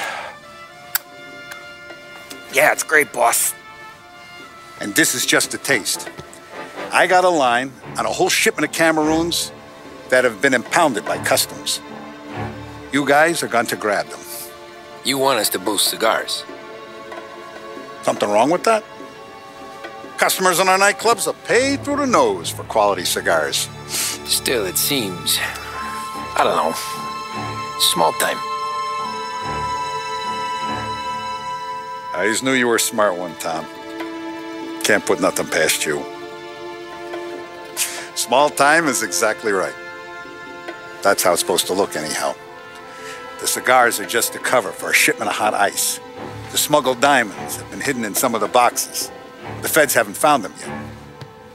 Yeah, it's great, boss. And this is just a taste. I got a line on a whole shipment of Cameroons that have been impounded by customs. You guys are going to grab them. You want us to boost cigars? Something wrong with that? Customers in our nightclubs are paid through the nose for quality cigars. Still, it seems, I don't know, small time. I just knew you were a smart one, Tom. Can't put nothing past you. Small time is exactly right. That's how it's supposed to look anyhow. The cigars are just a cover for a shipment of hot ice. The smuggled diamonds have been hidden in some of the boxes. The feds haven't found them yet.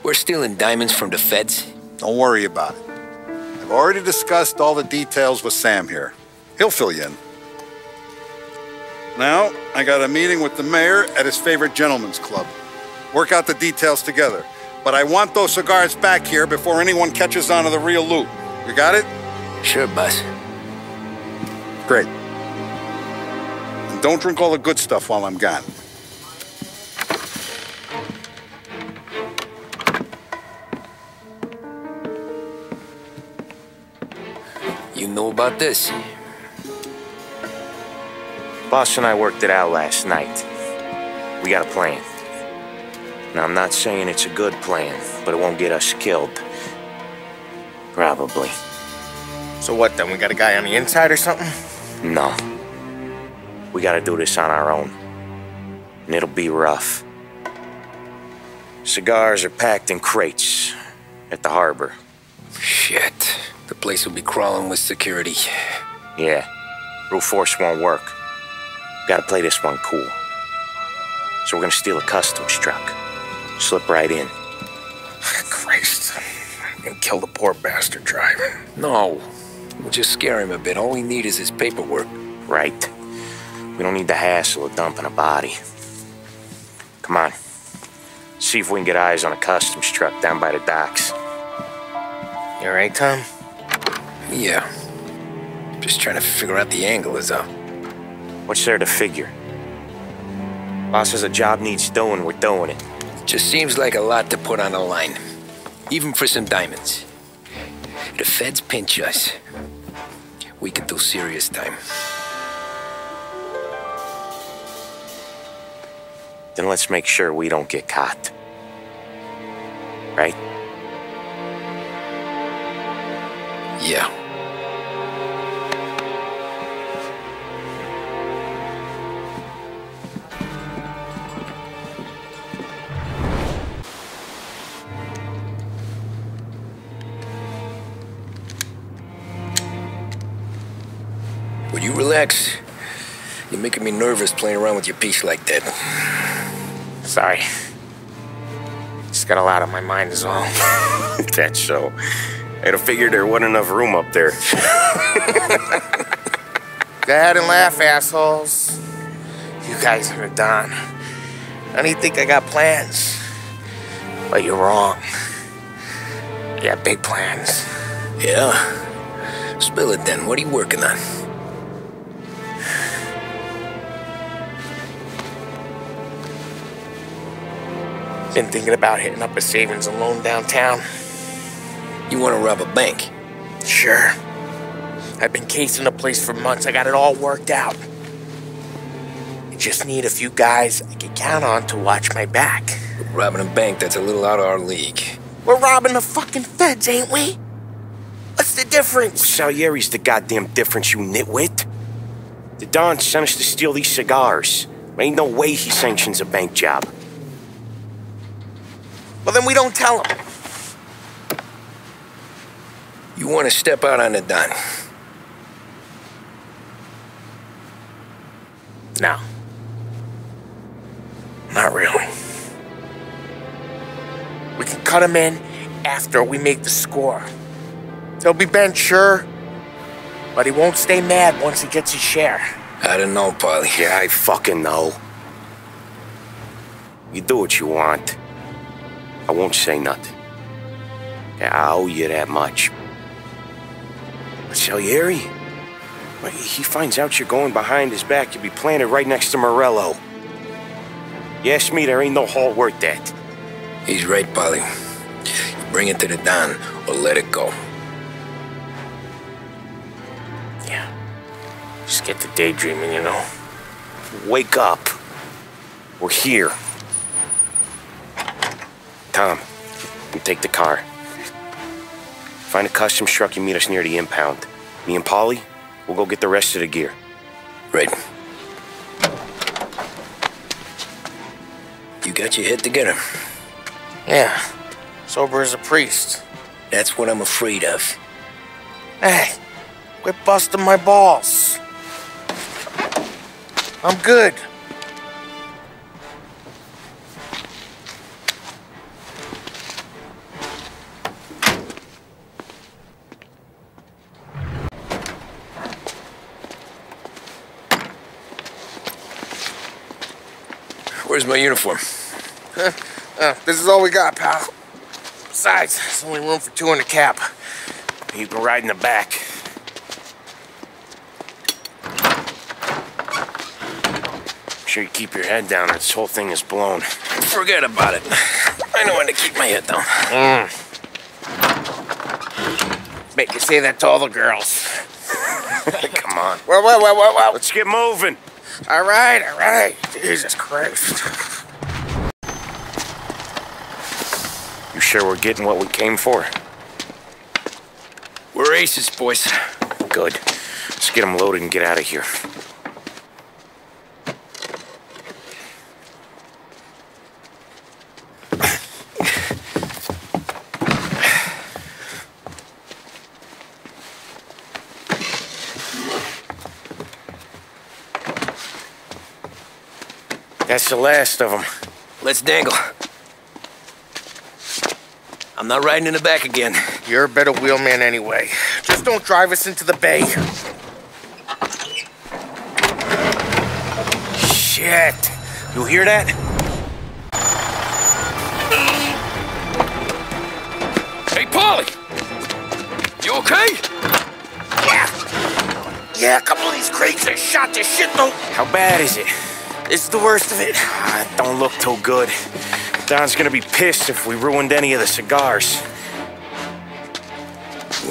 We're stealing diamonds from the feds? Don't worry about it. I've already discussed all the details with Sam here. He'll fill you in. Now, I got a meeting with the mayor at his favorite gentleman's club. Work out the details together. But I want those cigars back here before anyone catches on to the real loot. You got it? Sure, boss. Great. And don't drink all the good stuff while I'm gone. You know about this? Boss and I worked it out last night. We got a plan. Now, I'm not saying it's a good plan, but it won't get us killed. Probably. So what then? We got a guy on the inside or something? No. We gotta do this on our own. And it'll be rough. Cigars are packed in crates at the harbor. Shit. The place will be crawling with security. Yeah. Brute force won't work. Gotta play this one cool. So we're gonna steal a customs truck. Slip right in. Christ. I'm gonna kill the poor bastard driver. No. We'll just scare him a bit. All we need is his paperwork. Right. We don't need the hassle of dumping a body. Come on. See if we can get eyes on a customs truck down by the docks. You all right, Tom? Yeah. Just trying to figure out the angle is up. What's there to figure? Boss says a job needs doing, we're doing it. Just seems like a lot to put on the line. Even for some diamonds. The feds pinch us. We could do serious time. Then let's make sure we don't get caught. Right? Yeah. Will you relax? You're making me nervous playing around with your piece like that. Sorry. Just got a lot on my mind is all. That's so. I'd have figured there wasn't enough room up there. Go ahead and laugh, assholes. You guys are done. I don't think I got plans. But you're wrong. I got big plans. Yeah? Spill it then. What are you working on? Been thinking about hitting up a savings and loan downtown. You want to rob a bank? Sure. I've been casing the place for months. I got it all worked out. I just need a few guys I can count on to watch my back. Robbing a bank, that's a little out of our league. We're robbing the fucking feds, ain't we? What's the difference? Salieri's the goddamn difference, you nitwit. The Don sent us to steal these cigars. Ain't no way he sanctions a bank job. Well, then we don't tell him. You want to step out on the Don? No. Not really. We can cut him in after we make the score. He'll be bent, sure, but he won't stay mad once he gets his share. I don't know, Polly. Yeah, I fucking know. You do what you want. I won't say nothing. Yeah, I owe you that much. But Salieri, when he finds out you're going behind his back, you'll be planted right next to Morello. You ask me, there ain't no haul worth that. He's right, Polly. You bring it to the Don or let it go. Yeah. Just get to daydreaming, you know? Wake up. We're here. Tom, you take the car. Find a customs truck and meet us near the impound. Me and Polly, we'll go get the rest of the gear. Right. You got your head together. Yeah. Sober as a priest. That's what I'm afraid of. Hey, quit busting my balls. I'm good. Where's my uniform? This is all we got, pal. Besides, there's only room for 2 in the cab. You can ride in the back. Make sure you keep your head down or this whole thing is blown. Forget about it. I know when to keep my head down. Make you say that to all the girls. Come on. Well. Let's get moving. All right. Jesus Christ. You sure we're getting what we came for? We're aces, boys. Good. Let's get them loaded and get out of here. That's the last of them. Let's dangle. I'm not riding in the back again. You're a better wheelman anyway. Just don't drive us into the bay. Shit. You hear that? Hey, Polly! You okay? Yeah, a couple of these crates are shot to shit though. How bad is it? It's the worst of it. It don't look too good. Don's gonna be pissed if we ruined any of the cigars.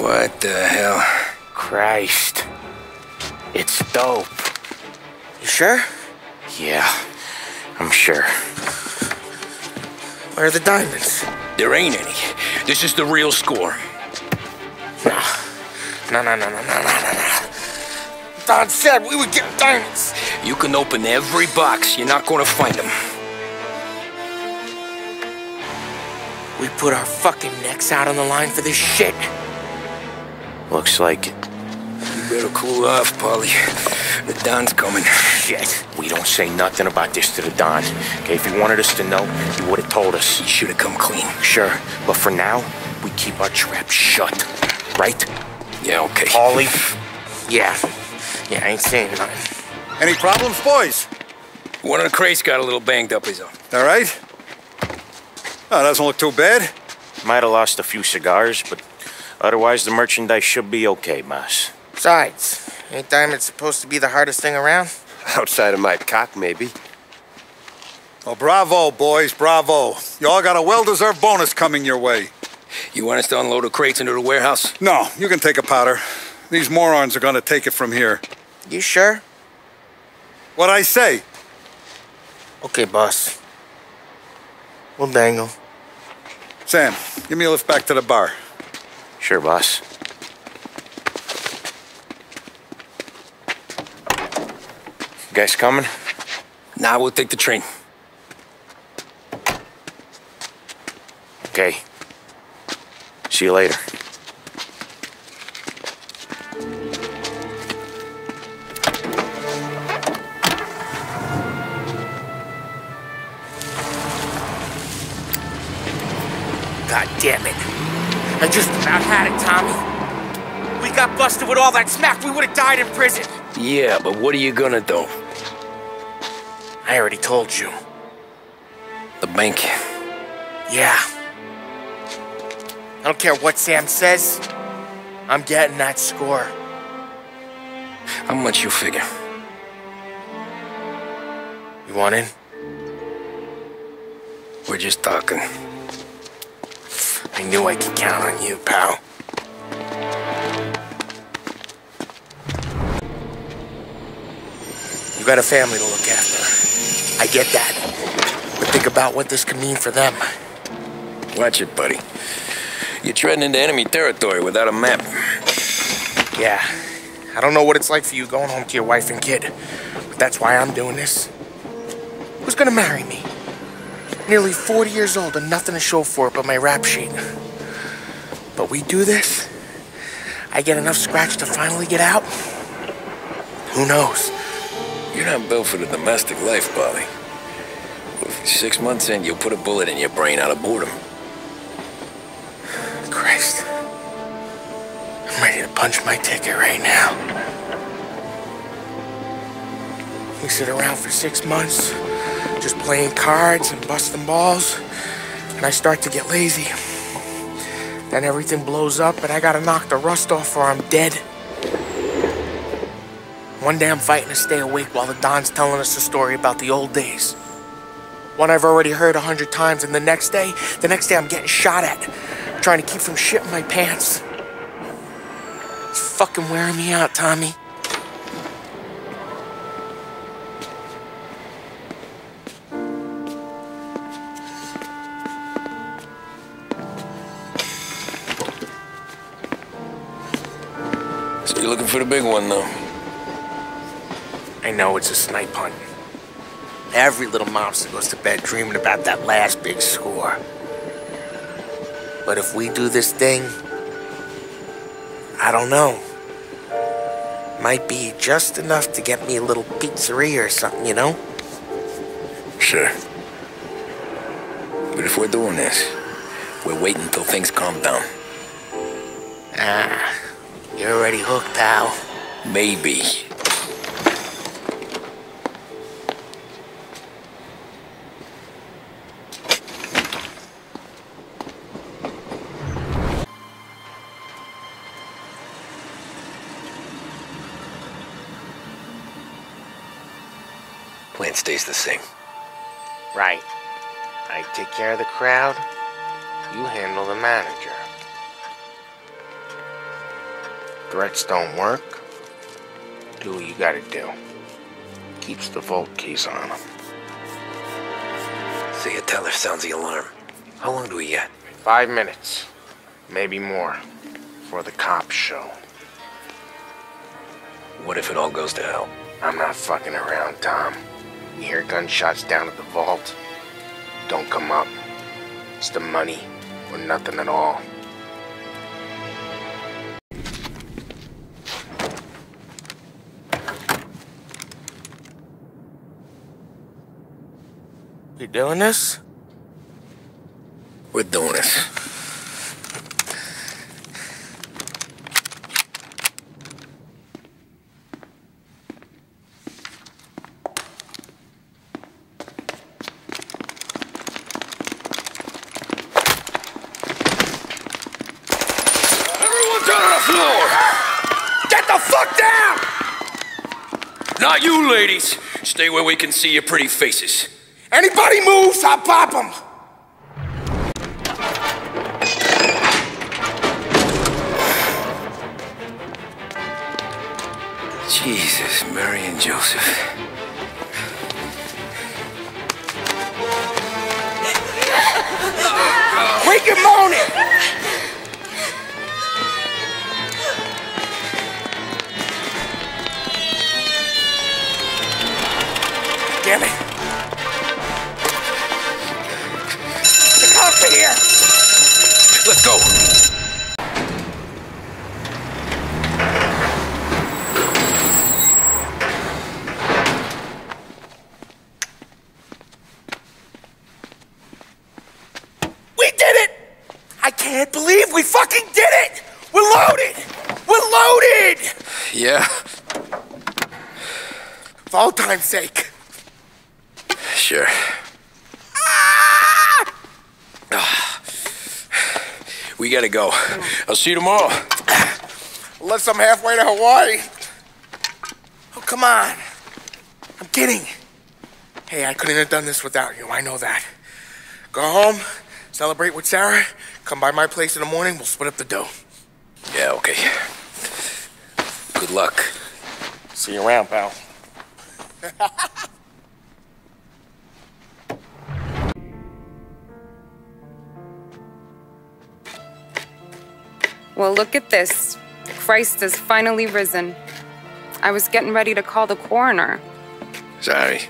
What the hell? Christ. It's dope. You sure? Yeah, I'm sure. Where are the diamonds? There ain't any. This is the real score. No. Don said we would get diamonds. You can open every box. You're not gonna find them. We put our fucking necks out on the line for this shit. Looks like it. You better cool off, Paulie. The Don's coming. Shit. We don't say nothing about this to the Don. Okay, if he wanted us to know, he would have told us. He should have come clean. Sure, but for now, we keep our trap shut. Right? Yeah, okay. Paulie? Yeah, I ain't saying nothing. Any problems, boys? One of the crates got a little banged up, is all. All right? Oh, doesn't look too bad. Might have lost a few cigars, but otherwise the merchandise should be okay, boss. Besides, ain't diamonds supposed to be the hardest thing around? Outside of my cock, maybe. Well, bravo, boys, bravo. You all got a well-deserved bonus coming your way. You want us to unload the crates into the warehouse? No, you can take a powder. These morons are gonna take it from here. You sure? What'd I say? Okay, boss. We'll dangle. Sam, give me a lift back to the bar. Sure, boss. You guys coming? Nah, we'll take the train. Okay. See you later. God damn it. I just about had it, Tommy. We got busted with all that smack. We would have died in prison. Yeah, but what are you gonna do? I already told you. The bank. Yeah. I don't care what Sam says. I'm getting that score. How much you figure? You want in? We're just talking. I knew I could count on you, pal. You got a family to look after. I get that. But think about what this could mean for them. Watch it, buddy. You're treading into enemy territory without a map. Yeah. I don't know what it's like for you going home to your wife and kid. But that's why I'm doing this. Who's gonna marry me? Nearly 40 years old and nothing to show for it but my rap sheet. But we do this, I get enough scratch to finally get out? Who knows? You're not built for the domestic life, Paulie. 6 months in, you'll put a bullet in your brain out of boredom. Christ. I'm ready to punch my ticket right now. We sit around for 6 months, just playing cards and busting balls, and I start to get lazy. Then everything blows up and I gotta knock the rust off or I'm dead. One day I'm fighting to stay awake while the Don's telling us a story about the old days. One I've already heard 100 times, and the next day I'm getting shot at, trying to keep from shitting my pants. It's fucking wearing me out, Tommy. So you're looking for the big one, though? I know it's a snipe hunt. Every little mobster goes to bed dreaming about that last big score. But if we do this thing, I don't know. Might be just enough to get me a little pizzeria or something, you know? Sure. But if we're doing this, we're waiting until things calm down. Ah, you're already hooked, pal. Maybe. Plan stays the same. Right. I take care of the crowd, you handle the manager. Threats don't work. Do what you gotta do. Keeps the vault keys on him. See, a teller sounds the alarm. How long do we get? 5 minutes. Maybe more. Before the cops show. What if it all goes to hell? I'm not fucking around, Tom. You hear gunshots down at the vault? Don't come up. It's the money or nothing at all. You doing this? We're doing this. Get the fuck down! Not you, ladies. Stay where we can see your pretty faces. Anybody moves, I'll pop them! Jesus, Mary and Joseph. We can moan it! Damn it! The cops are here! Let's go! We did it! I can't believe we fucking did it! We're loaded! We're loaded! Yeah. For all time's sake. Sure. We gotta go. I'll see you tomorrow. Unless I'm halfway to Hawaii. Oh, come on. I'm kidding. Hey, I couldn't have done this without you. I know that. Go home, celebrate with Sarah, come by my place in the morning, we'll split up the dough. Yeah, okay. Good luck. See you around, pal. Well, look at this. Christ has finally risen. I was getting ready to call the coroner. Sorry.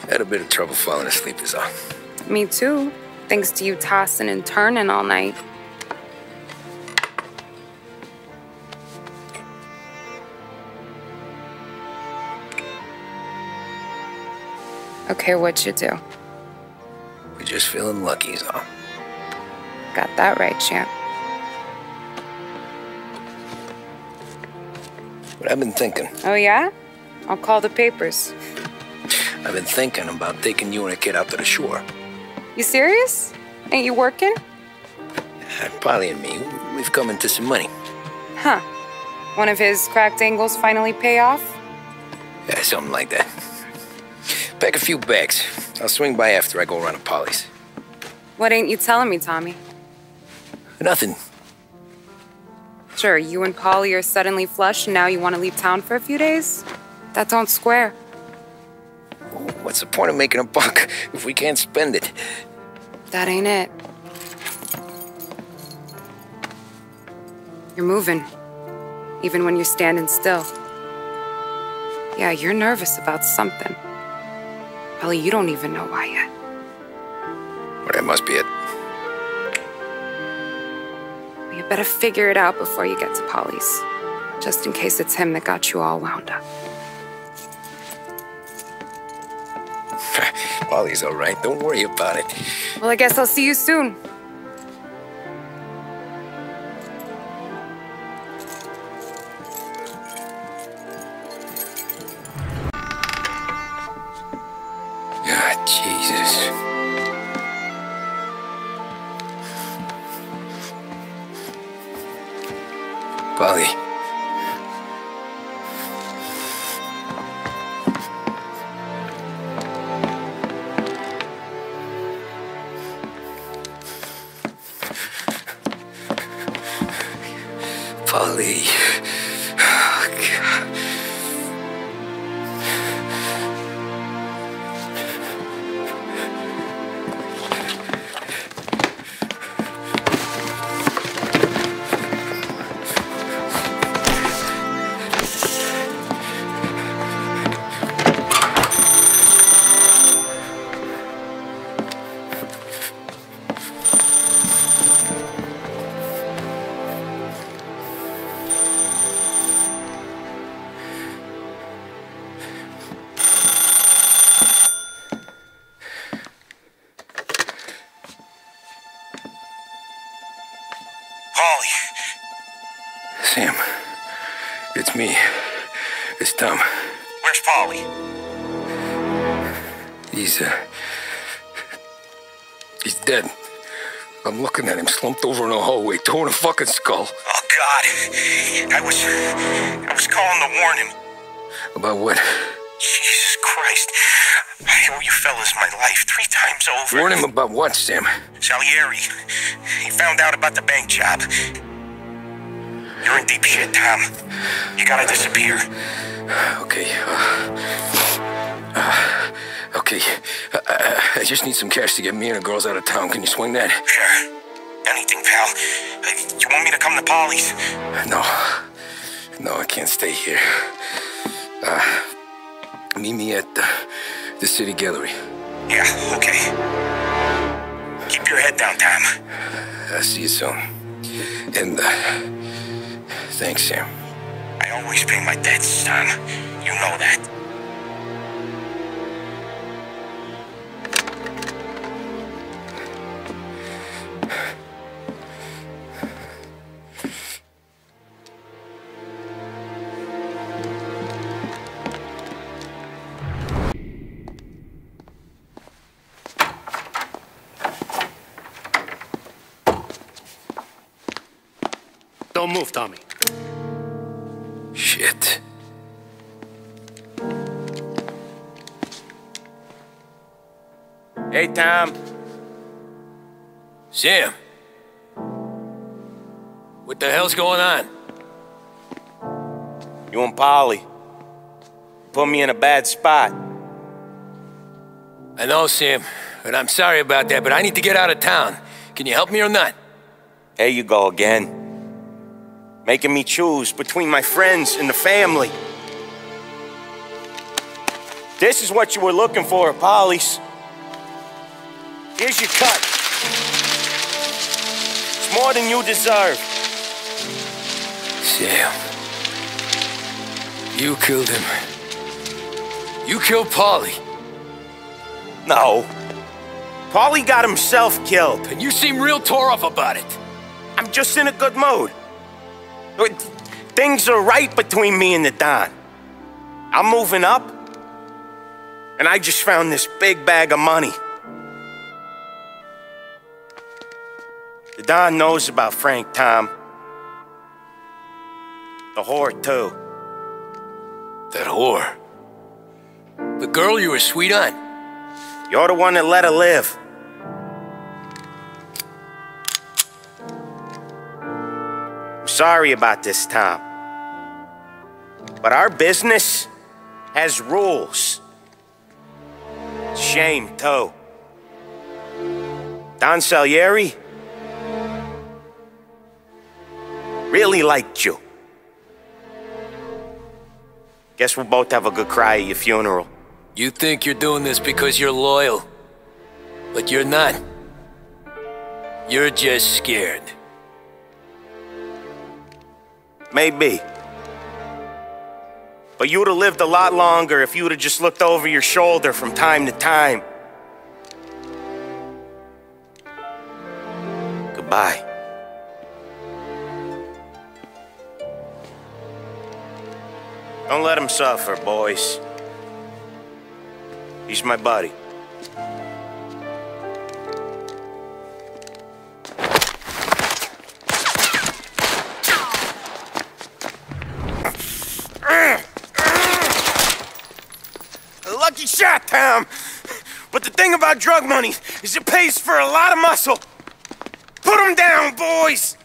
Had a bit of trouble falling asleep is all. Me too, thanks to you tossing and turning all night. Okay, what'd you do? We're just feeling lucky is all. Got that right, champ. But I've been thinking. Oh, yeah? I'll call the papers. I've been thinking about taking you and a kid out to the shore. You serious? Ain't you working? Polly and me, we've come into some money. Huh. One of his cracked angles finally pay off? Yeah, something like that. Pack a few bags. I'll swing by after I go around to Polly's. What ain't you telling me, Tommy? Nothing. Sure, you and Polly are suddenly flush and now you want to leave town for a few days? That don't square. What's the point of making a buck if we can't spend it? That ain't it. You're moving, even when you're standing still. Yeah, you're nervous about something. Probably you don't even know why yet. Well, that must be it. Well, you better figure it out before you get to Polly's, just in case it's him that got you all wound up. Polly's all right. Don't worry about it. Well, I guess I'll see you soon. God, Jesus. Polly. Paulie. Oh, God. Sam, it's me. It's Tom. Where's Paulie? He's dead. I'm looking at him slumped over in a hallway, torn a fucking skull. Oh, God. I was calling to warn him. About what? Jesus Christ. I owe you fellas my life 3 times over. Warn him about what, Sam? Salieri. He found out about the bank job. You're in deep shit, Tom. You gotta disappear. Okay. Okay. I just need some cash to get me and the girls out of town. Can you swing that? Sure. Anything, pal. You want me to come to Paulie's? No, I can't stay here. Meet me at the city gallery. Yeah, okay. Keep your head down, Tom. I'll see you soon. And, thanks, Sam. I always pay my debts, Tom. You know that. Don't move, Tommy. Shit. Hey, Tom. Sam. What the hell's going on? You and Paulie put me in a bad spot. I know, Sam, and I'm sorry about that, but I need to get out of town. Can you help me or not? There you go again. Making me choose between my friends and the family. This is what you were looking for at Paulie's. Here's your cut. It's more than you deserve. Sam. You killed him. You killed Paulie. No. Paulie got himself killed. And you seem real tore up about it. I'm just in a good mood. Things are right between me and the Don. I'm moving up, and I just found this big bag of money. The Don knows about Frank, Tom. The whore, too. That whore? The girl you were sweet on? You're the one that let her live. Sorry about this, Tom. But our business has rules. Shame, too. Don Salieri really liked you. Guess we'll both have a good cry at your funeral. You think you're doing this because you're loyal, but you're not. You're just scared. Maybe. But you would have lived a lot longer if you would have just looked over your shoulder from time to time. Goodbye. Don't let him suffer, boys. He's my buddy. Lucky shot, Tom. But the thing about drug money is it pays for a lot of muscle. Put him down, boys.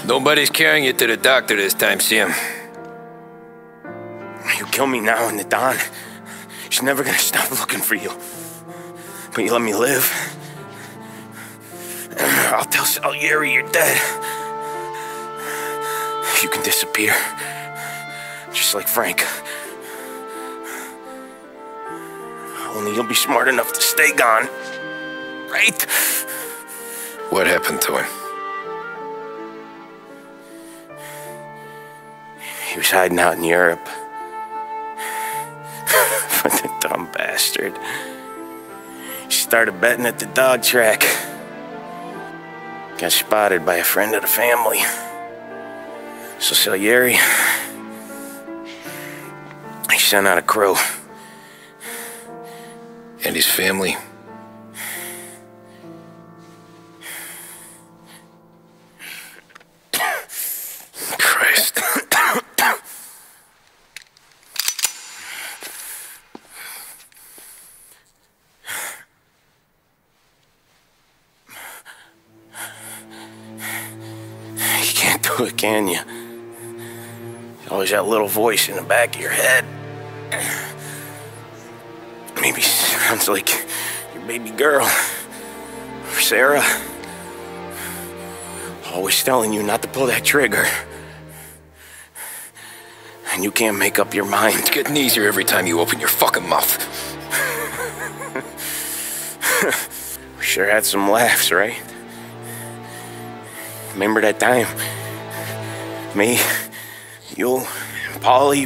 Nobody's carrying you to the doctor this time, Sam. You kill me now in the dawn. She's never gonna stop looking for you. But you let me live. I'll tell Salieri you're dead. You can disappear. Just like Frank. Only you'll be smart enough to stay gone. Right? What happened to him? He was hiding out in Europe. But the dumb bastard. He started betting at the dog track. Got spotted by a friend of the family. So Salieri, he sent out a crew. And his family? Christ. You can't do it, can you? Always that little voice in the back of your head. Maybe sounds like your baby girl. Or Sarah. Always telling you not to pull that trigger. And you can't make up your mind. It's getting easier every time you open your fucking mouth. We sure had some laughs, right? Remember that time? Me, you, and Polly.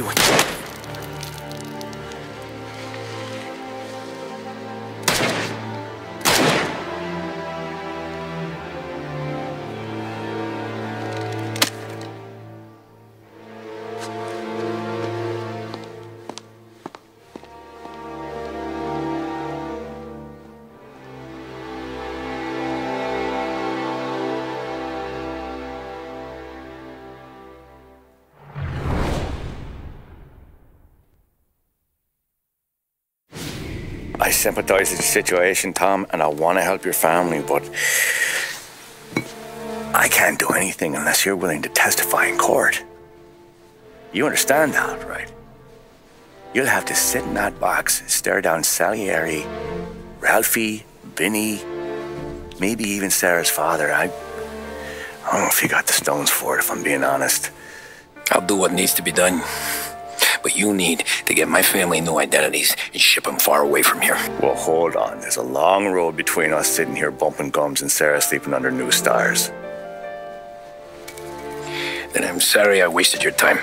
I sympathize with the situation, Tom, and I want to help your family, but I can't do anything unless you're willing to testify in court. You understand that, right? You'll have to sit in that box, stare down Salieri, Ralphie, Vinny, maybe even Sarah's father. I don't know if you got the stones for it, if I'm being honest. I'll do what needs to be done. But you need to get my family new identities and ship them far away from here. Well, hold on. There's a long road between us sitting here bumping gums and Sarah sleeping under new stars. Then I'm sorry I wasted your time.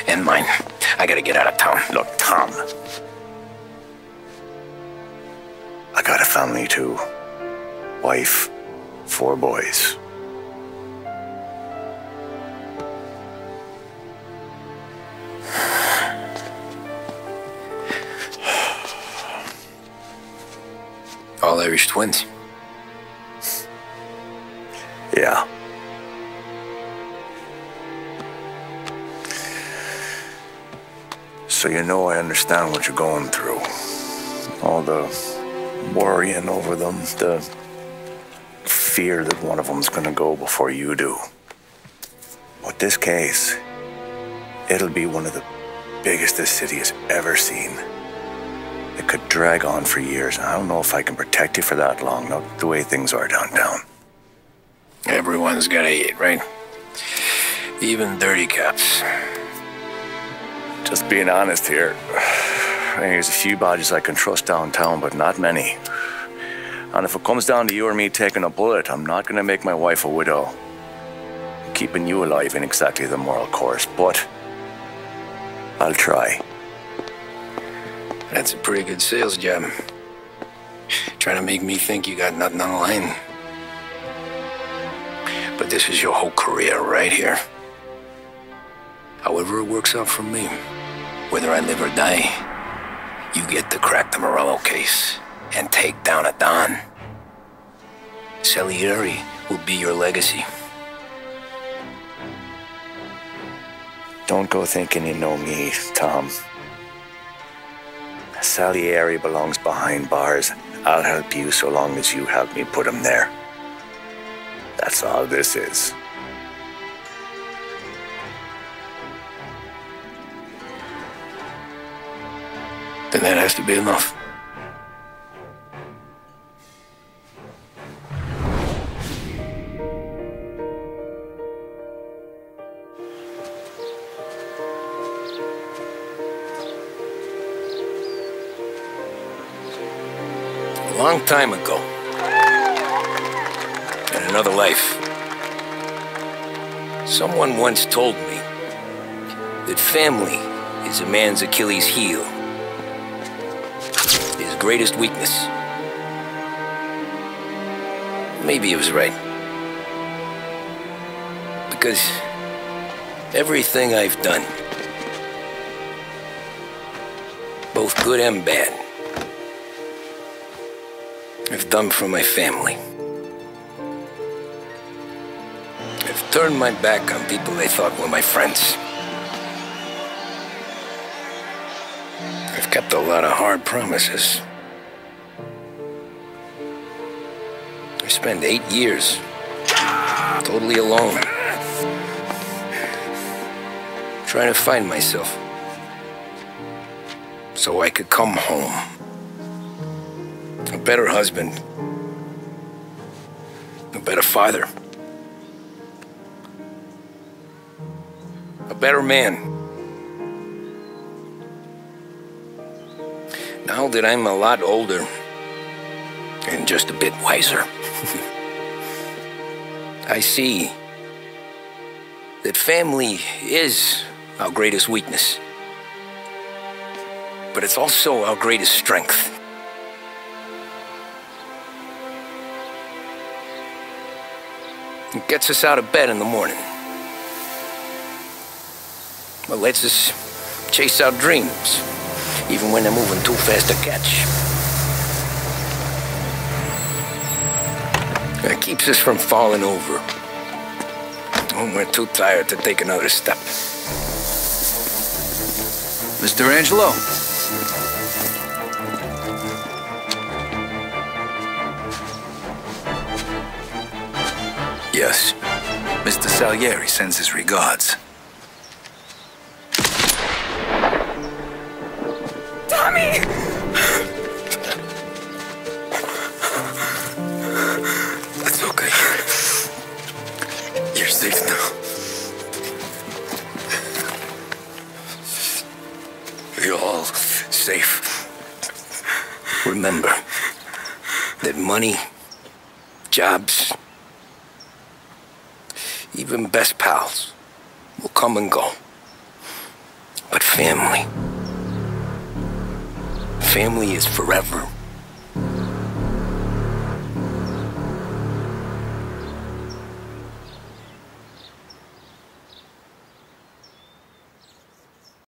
And mine. I gotta get out of town. Look, Tom. I got a family too. Wife, 4 boys. All Irish twins. Yeah. So you know I understand what you're going through. All the worrying over them, the fear that one of them's gonna go before you do. But this case, it'll be one of the biggest this city has ever seen. It could drag on for years. I don't know if I can protect you for that long, not the way things are downtown. Everyone's gotta eat, right? Even dirty cops. Just being honest here. There's a few bodies I can trust downtown, but not many. And if it comes down to you or me taking a bullet, I'm not gonna make my wife a widow. Keeping you alive ain't exactly the moral course, but I'll try. That's a pretty good sales job. Trying to make me think you got nothing on the line. But this is your whole career right here. However it works out for me, whether I live or die, you get to crack the Morello case and take down a Don. Salieri will be your legacy. Don't go thinking you know me, Tom. Salieri belongs behind bars. I'll help you so long as you help me put him there. That's all this is. then that has to be enough. A long time ago, in another life, someone once told me that family is a man's Achilles heel, his greatest weakness. Maybe he was right. Because everything I've done, both good and bad, I've done for my family. I've turned my back on people they thought were my friends. I've kept a lot of hard promises. I spent 8 years totally alone, trying to find myself so I could come home. A better husband, a better father, a better man. Now that I'm a lot older and just a bit wiser, I see that family is our greatest weakness, but it's also our greatest strength. It gets us out of bed in the morning. It lets us chase our dreams, even when they're moving too fast to catch. It keeps us from falling over when we're too tired to take another step. Mr. Angelo. Yes. Mr. Salieri sends his regards. Tommy! That's okay. You're safe now. You're all safe. Remember that money, jobs, even best pals will come and go. But family is forever.